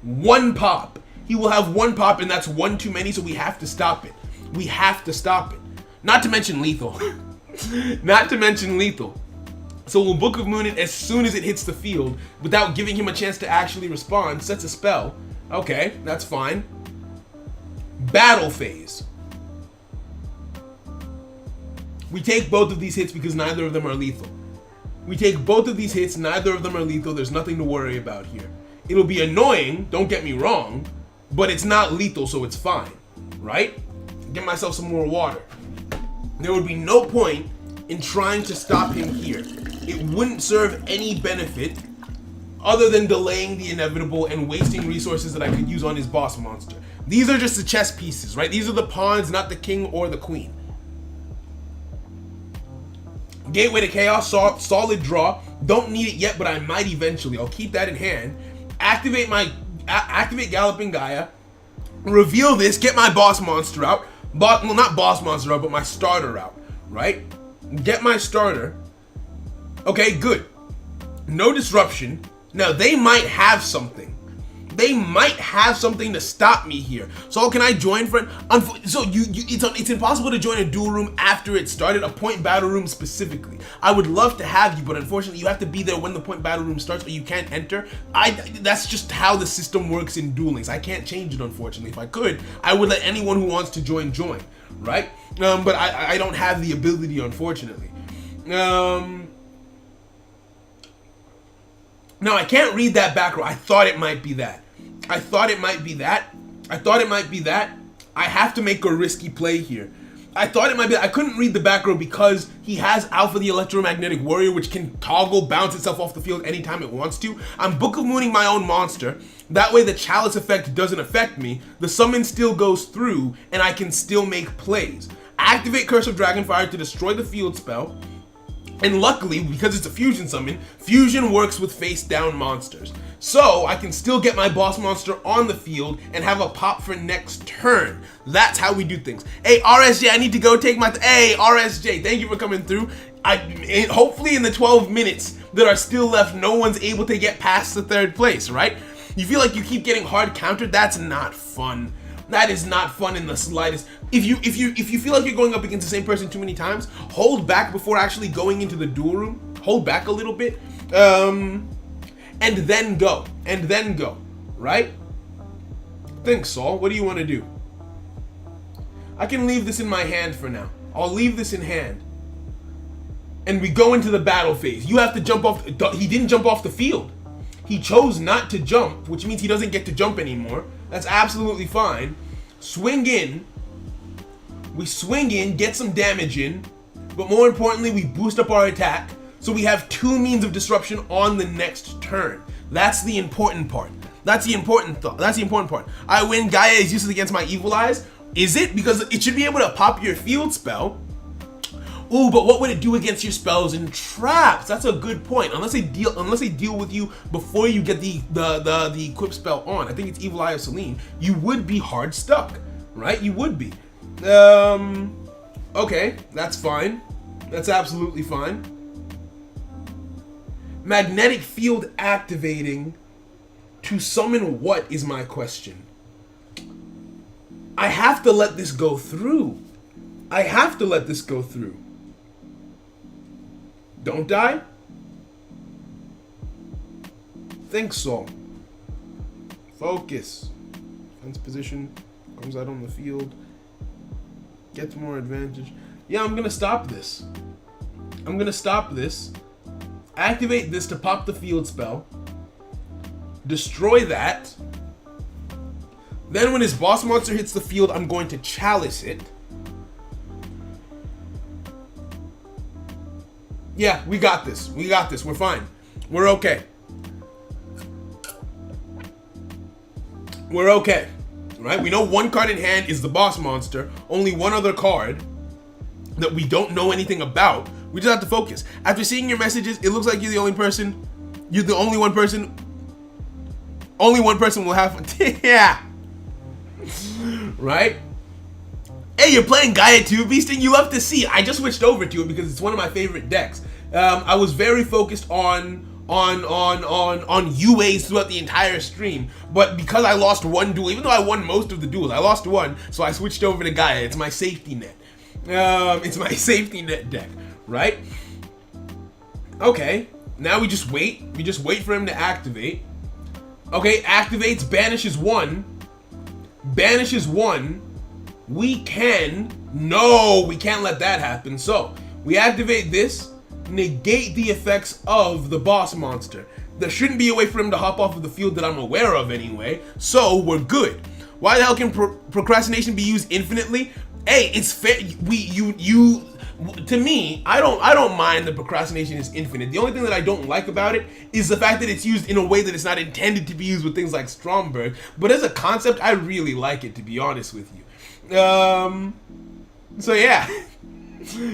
one pop. He will have one pop, and that's one too many, so we have to stop it. We have to stop it. Not to mention lethal. Not to mention lethal. So we'll Book of Moon it as soon as it hits the field without giving him a chance to actually respond. Sets a spell. Okay, that's fine. Battle phase. We take both of these hits because neither of them are lethal. We take both of these hits, neither of them are lethal. There's nothing to worry about here. It'll be annoying, don't get me wrong, but it's not lethal, so it's fine, right? Get myself some more water. There would be no point in trying to stop him here. It wouldn't serve any benefit other than delaying the inevitable and wasting resources that I could use on his boss monster. These are just the chess pieces, right? These are the pawns, not the king or the queen. Gateway to Chaos, solid draw. Don't need it yet, but I might eventually. I'll keep that in hand. Activate Galloping Gaia. Reveal this, get my boss monster out. Well, not boss monster out, but my starter out, right? Get my starter. Okay, good. No disruption. Now, they might have something. They might have something to stop me here. So can I join, friend? So it's impossible to join a duel room after it started, a point battle room specifically. I would love to have you, but unfortunately you have to be there when the point battle room starts or you can't enter. That's just how the system works in Duel Links. I can't change it, unfortunately. If I could, I would let anyone who wants to join, right? But I don't have the ability, unfortunately. No, I can't read that back row. I thought it might be that. I thought it might be that. I have to make a risky play here. I thought it might be that. I couldn't read the back row because he has Alpha the Electromagnetic Warrior, which can toggle, bounce itself off the field anytime it wants to. I'm Book of Mooning my own monster. That way the Chalice effect doesn't affect me. The summon still goes through, and I can still make plays. Activate Curse of Dragonfire to destroy the field spell. And luckily, because it's a fusion summon, fusion works with face-down monsters. So I can still get my boss monster on the field and have a pop for next turn. That's how we do things. Hey, RSJ, I need to go take my... Hey, RSJ, thank you for coming through. Hopefully in the 12 minutes that are still left, no one's able to get past the third place, right? You feel like you keep getting hard countered? That's not fun. That is not fun in the slightest. If you feel like you're going up against the same person too many times, hold back before actually going into the duel room. Hold back a little bit, and then go, right? Think, Saul. What do you want to do? I can leave this in my hand for now. I'll leave this in hand, and we go into the battle phase. You have to jump off. He didn't jump off the field. He chose not to jump, which means he doesn't get to jump anymore. That's absolutely fine. Swing in. We swing in, get some damage in, but more importantly, we boost up our attack, so we have 2 means of disruption on the next turn. That's the important part. That's the important part. I win. Gaia is useless against my Evil Eyes. Is it? Because it should be able to pop your field spell. Ooh, but what would it do against your spells and traps? That's a good point. Unless they deal with you before you get the equip spell on. I think it's Evil Eye of Selene. You would be hard stuck, right? You would be. Okay, that's fine. That's absolutely fine. Magnetic field activating to summon what is my question? I have to let this go through. Don't die? Think so. Focus. Defense position. Comes out on the field. Gets more advantage. Yeah, I'm gonna stop this. I'm gonna stop this. Activate this to pop the field spell. Destroy that. Then when his boss monster hits the field, I'm going to chalice it. Yeah, we got this. We got this. We're fine. We're okay. We're okay. Right? We know one card in hand is the boss monster. Only one other card that we don't know anything about. We just have to focus. After seeing your messages, it looks like you're the only person. You're the only one person. Only one person will have. Yeah. Right? Hey, you're playing Gaia 2, Beasting? You love to see. I just switched over to it because it's one of my favorite decks. I was very focused on U.A.s throughout the entire stream, but because I lost one duel, even though I won most of the duels, I lost one, so I switched over to Gaia. It's my safety net. It's my safety net deck, right? Okay, now we just wait. We just wait for him to activate. Okay, activates, banishes one. Banishes one. We can't let that happen. So, we activate this, negate the effects of the boss monster. There shouldn't be a way for him to hop off of the field that I'm aware of anyway, so we're good. Why the hell can procrastination be used infinitely? Hey, it's fair. To me, I don't mind that procrastination is infinite. The only thing that I don't like about it is the fact that it's used in a way that it's not intended to be used with things like Stromberg. But as a concept, I really like it, to be honest with you. So yeah.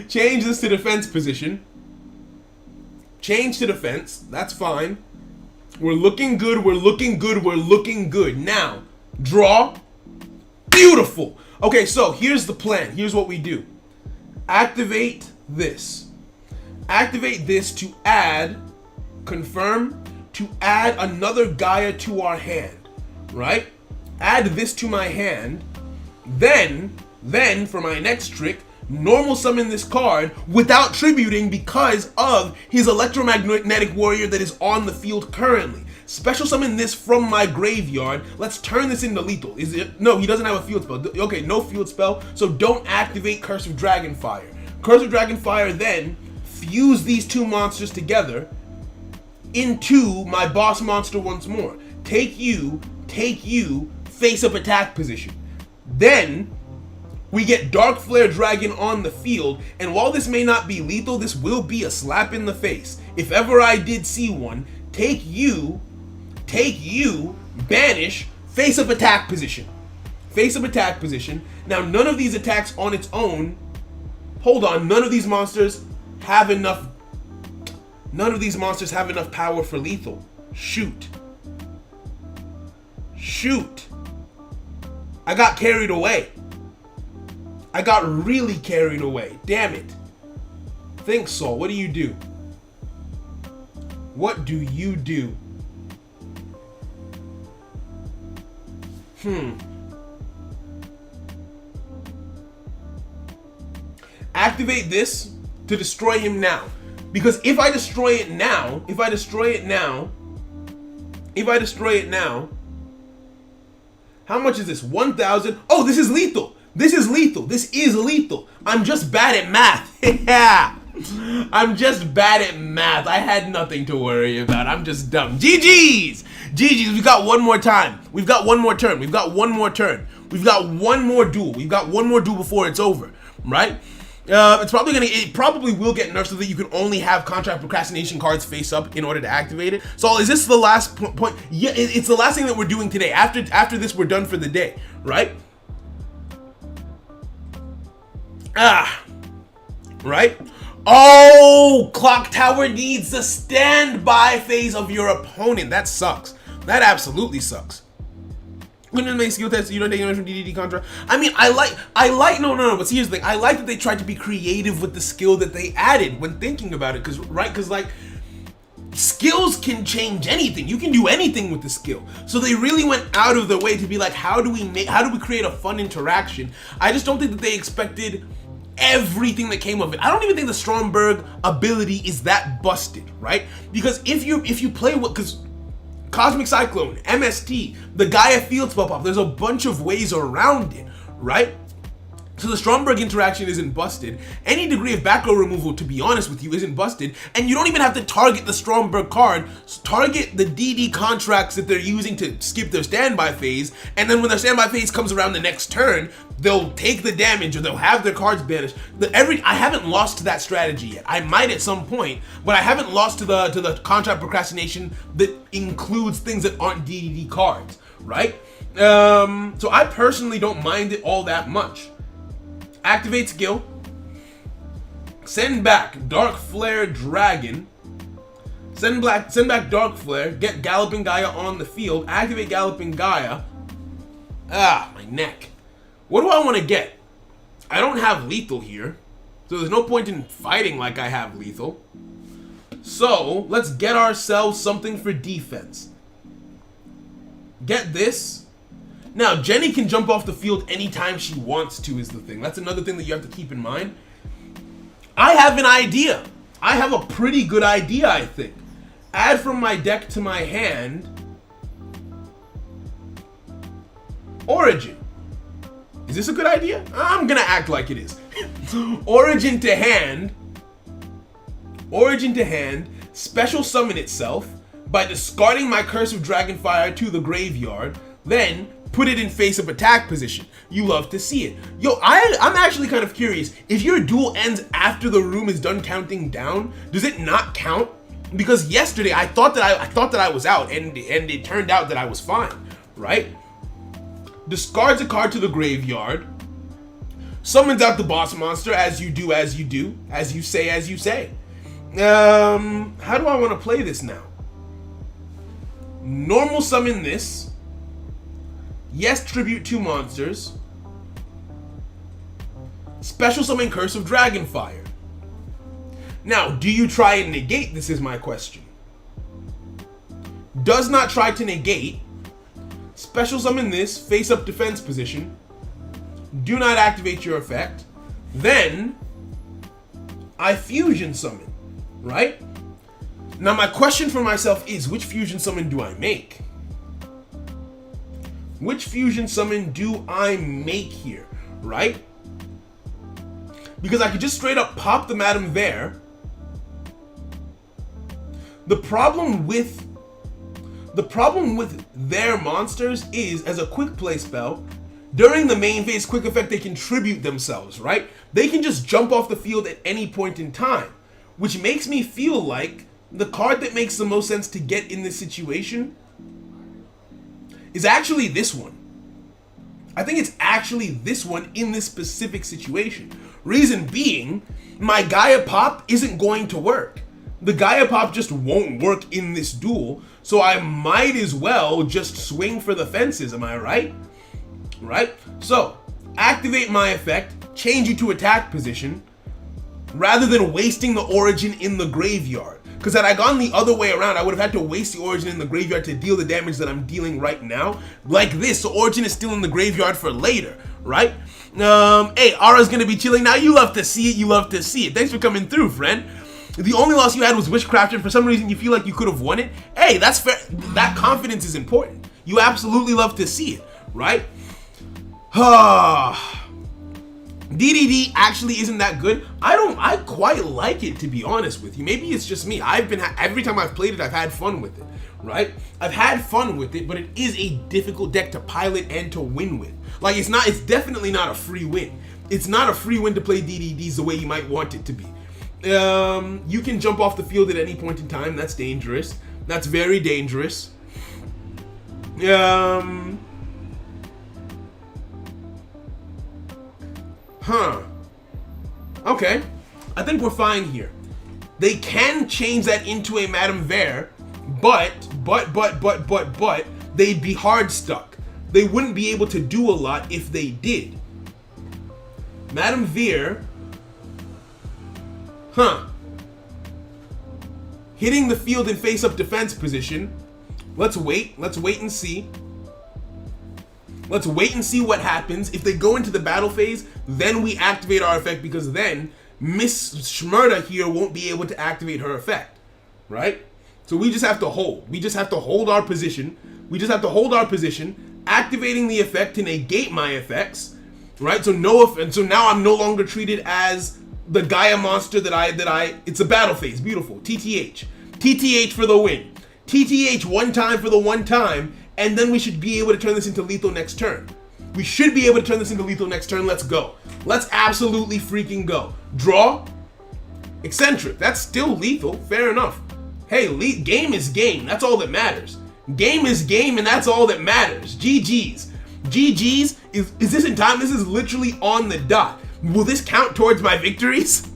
Change this to defense position. Change to defense. That's fine. We're looking good. We're looking good. We're looking good. Now, draw. Beautiful. Okay, so here's the plan. Here's what we do. Activate this. Activate this to add, confirm, to add another Gaia to our hand. Right? Add this to my hand. Then for my next trick, normal summon this card without tributing because of his electromagnetic warrior that is on the field currently. Special summon this from my graveyard. Let's turn this into lethal. Is it? No, he doesn't have a field spell. Okay, no field spell, so don't activate Curse of Dragonfire. Curse of Dragonfire, then fuse these two monsters together into my boss monster once more. Take you, face up attack position. Then we get Dark Flare Dragon on the field, and while this may not be lethal, this will be a slap in the face. If ever I did see one, take you, banish, face up attack position. Face up attack position. Now, none of these attacks on its own, hold on, none of these monsters have enough power for lethal. Shoot. I got carried away. I got really carried away. Damn it. Think, Saul. What do you do? What do you do? Activate this to destroy him now. Because if I destroy it now, how much is this? 1,000. Oh, this is lethal. This is lethal. I'm just bad at math. Yeah. I'm just bad at math. I had nothing to worry about. I'm just dumb. GG's. We've got one more time. We've got one more turn. We've got one more duel. Before it's over, right? It probably will get nerfed so that you can only have contract procrastination cards face up in order to activate it. So is this the last point? Yeah, it's the last thing that we're doing today. After this, we're done for the day, right? Right? Oh, Clock Tower needs the standby phase of your opponent. That sucks. That absolutely sucks. When you make skill tests, you don't take damage from DDD Contra. I mean, no, but here's the thing. I like that they tried to be creative with the skill that they added when thinking about it, because like, skills can change anything. You can do anything with the skill. So they really went out of their way to be like, how do we create a fun interaction? I just don't think that they expected everything that came of it. I don't even think the Stromberg ability is that busted, right? Because if you play what, because Cosmic Cyclone, MST, the Gaia field spell pop. There's a bunch of ways around it, right? So the Stromberg interaction isn't busted. Any degree of back row removal, to be honest with you, isn't busted. And you don't even have to target the Stromberg card. Target the DD contracts that they're using to skip their standby phase. And then when their standby phase comes around the next turn, they'll take the damage or they'll have their cards banished. I haven't lost to that strategy yet. I might at some point, but I haven't lost to the contract procrastination that includes things that aren't DDD cards, right? So I personally don't mind it all that much. Activate skill. Send back Dark Flare Dragon. Send back Dark Flare. Get Galloping Gaia on the field. Activate Galloping Gaia. Ah, my neck. What do I want to get? I don't have lethal here, so there's no point in fighting like I have lethal. So let's get ourselves something for defense. Get this. Now, Jenny can jump off the field anytime she wants to is the thing. That's another thing that you have to keep in mind. I have an idea. I have a pretty good idea, I think. Add from my deck to my hand. Origin. Is this a good idea? I'm gonna act like it is. Origin to hand. Origin to hand. Special summon itself by discarding my Curse of Dragonfire to the graveyard. Then put it in face-up attack position. You love to see it. Yo, I'm actually kind of curious. If your duel ends after the room is done counting down, does it not count? Because yesterday I thought that I was out, and it turned out that I was fine, right? Discards a card to the graveyard. Summons out the boss monster as you do, as you say. How do I want to play this now? Normal summon this. Yes, tribute 2 monsters. Special summon Curse of Dragonfire. Now, do you try and negate? This is my question. Does not try to negate. Special summon this, face up defense position. Do not activate your effect. Then, I fusion summon, right? Now, my question for myself is, which fusion summon do I make? Which fusion summon do I make here, right? Because I could just straight up pop the Madame there. The problem with their monsters is, as a quick play spell, during the main phase quick effect, they can tribute themselves, right? They can just jump off the field at any point in time, which makes me feel like the card that makes the most sense to get in this situation is actually this one. I think it's actually this one in this specific situation. Reason being, my Gaia pop isn't going to work. The Gaia pop just won't work in this duel, so I might as well just swing for the fences, am I right? Right? So, activate my effect, change you to attack position, rather than wasting the Origin in the graveyard. Because had I gone the other way around, I would have had to waste the Origin in the graveyard to deal the damage that I'm dealing right now. Like this, so Origin is still in the graveyard for later, right? Hey, Ara's gonna be chilling now. You love to see it, you love to see it. Thanks for coming through, friend. The only loss you had was Witchcraft, and for some reason you feel like you could have won it. Hey, that's fair. That confidence is important. You absolutely love to see it, right? DDD actually isn't that good. I quite like it, to be honest with you. Maybe it's just me. Every time I've played it, I've had fun with it, right? I've had fun with it, but it is a difficult deck to pilot and to win with. Like, it's definitely not a free win. It's not a free win to play DDDs the way you might want it to be. You can jump off the field at any point in time. That's dangerous. That's very dangerous. Okay. I think we're fine here. They can change that into a Madame Vere, but they'd be hard stuck. They wouldn't be able to do a lot if they did. Madame Vere. Hitting the field in face-up defense position. Let's wait and see. Let's wait and see what happens. If they go into the battle phase, then we activate our effect, because then Miss Shmurda here won't be able to activate her effect, right? So we just have to hold. We just have to hold our position. We just have to hold our position, activating the effect to negate my effects, right? So so now I'm no longer treated as the Gaia monster it's a battle phase. Beautiful. TTH. TTH for the win. TTH one time for the one time, and then we should be able to turn this into lethal next turn. We should be able to turn this into lethal next turn. Let's go. Let's absolutely freaking go. Draw. Eccentric. That's still lethal. Fair enough. Hey, game is game. That's all that matters. Game is game, and that's all that matters. GG's. GG's. Is this in time? This is literally on the dot. Will this count towards my victories?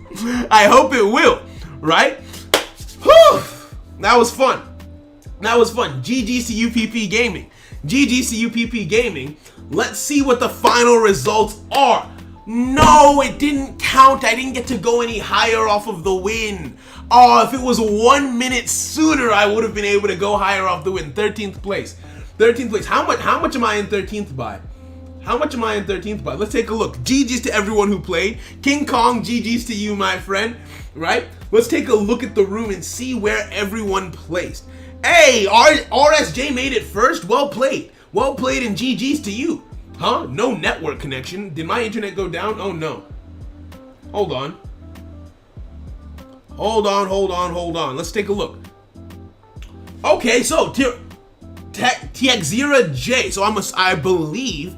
I hope it will, right? Whew. That was fun. That was fun. GG's to UPP Gaming. GG's to UPP Gaming. Let's see what the final results are. No, it didn't count. I didn't get to go any higher off of the win. Oh, if it was 1 minute sooner, I would have been able to go higher off the win. 13th place. 13th place. How much am I in 13th by? How much am I in 13th by? Let's take a look. GG's to everyone who played. King Kong, GG's to you, my friend. Right? Let's take a look at the room and see where everyone placed. Hey, RSJ made it first. Well played. Well played, and GG's to you. Huh? No network connection. Did my internet go down? Oh no. Hold on. Hold on. Let's take a look. Okay, so Tiaxira J. So I believe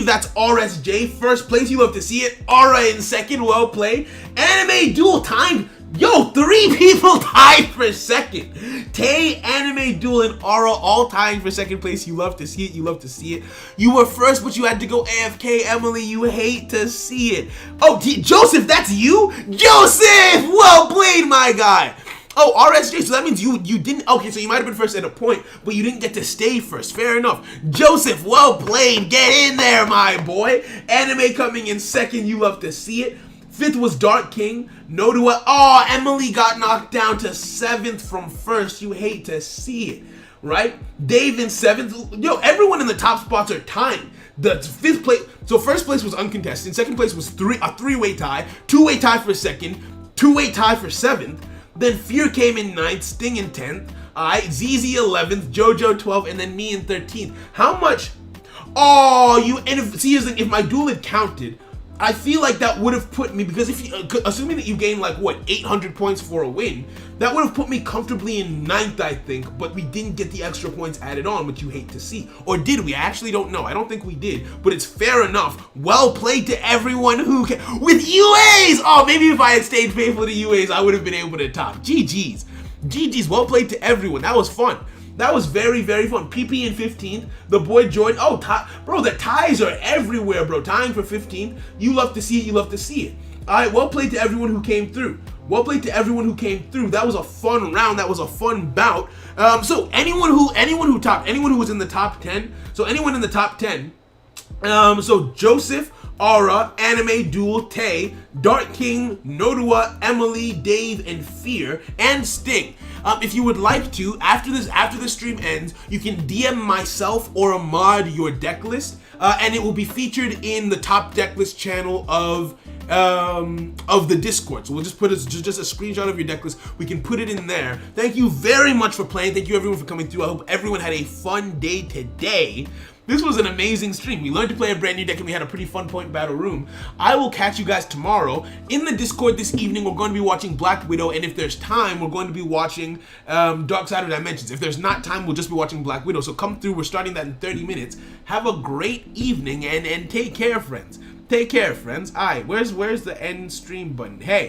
that's RSJ first place. You love to see it. Aura in second. Well played. Anime Duel timed. Yo, 3 people tied for second. Tay, Anime Duel, and Aura all tying for second place. You love to see it. You love to see it. You were first, but you had to go AFK. Emily, you hate to see it. Oh, Joseph, that's you? Joseph! Well played, my guy. Oh, RSJ, so that means you didn't, okay, so you might have been first at a point, but you didn't get to stay first. Fair enough. Joseph, well played. Get in there, my boy. Anime coming in second. You love to see it. 5th was Dark King. Nodua. Oh, Emily got knocked down to 7th from 1st. You hate to see it, right? Dave in 7th. Yo, everyone in the top spots are tying. The 5th place. So 1st place was uncontested. 2nd place was a 3-way tie. 2-way tie for 2nd. 2-way tie for 7th. Then Fear came in 9th. Sting in 10th. Alright, ZZ 11th. JoJo 12th. And then me in 13th. How much? Oh, if my duel had counted, I feel like that would have put me, because assuming that you gain like what, 800 points for a win, that would have put me comfortably in 9th, I think, but we didn't get the extra points added on, which you hate to see. Or did we? I actually don't know. I don't think we did, but it's fair enough. Well played to everyone who with U.A.s! Oh, maybe if I had stayed faithful to U.A.s, I would have been able to top. GG's. GG's. Well played to everyone. That was fun. That was very, very fun. PP in 15th. The boy Jordan. Oh, bro, the ties are everywhere, bro. Tying for 15th. You love to see it. You love to see it. All right, well played to everyone who came through. Well played to everyone who came through. That was a fun round. That was a fun bout. So anyone who was in the top 10. So anyone in the top 10. So Joseph, Aura, Anime Duel, Tay, Dark King, Nodua, Emily, Dave, and Fear, and Sting. If you would like to, after the stream ends, you can DM myself or Ahmad your deck list, and it will be featured in the top deck list channel of the Discord. So we'll just put just a screenshot of your deck list. We can put it in there. Thank you very much for playing. Thank you everyone for coming through. I hope everyone had a fun day today. This was an amazing stream. We learned to play a brand new deck and we had a pretty fun point battle room. I will catch you guys tomorrow. In the Discord this evening, we're going to be watching Black Widow, and if there's time, we're going to be watching Dark Side of Dimensions. If there's not time, we'll just be watching Black Widow. So come through. We're starting that in 30 minutes. Have a great evening and take care, friends. Take care, friends. All right, where's the end stream button? Hey.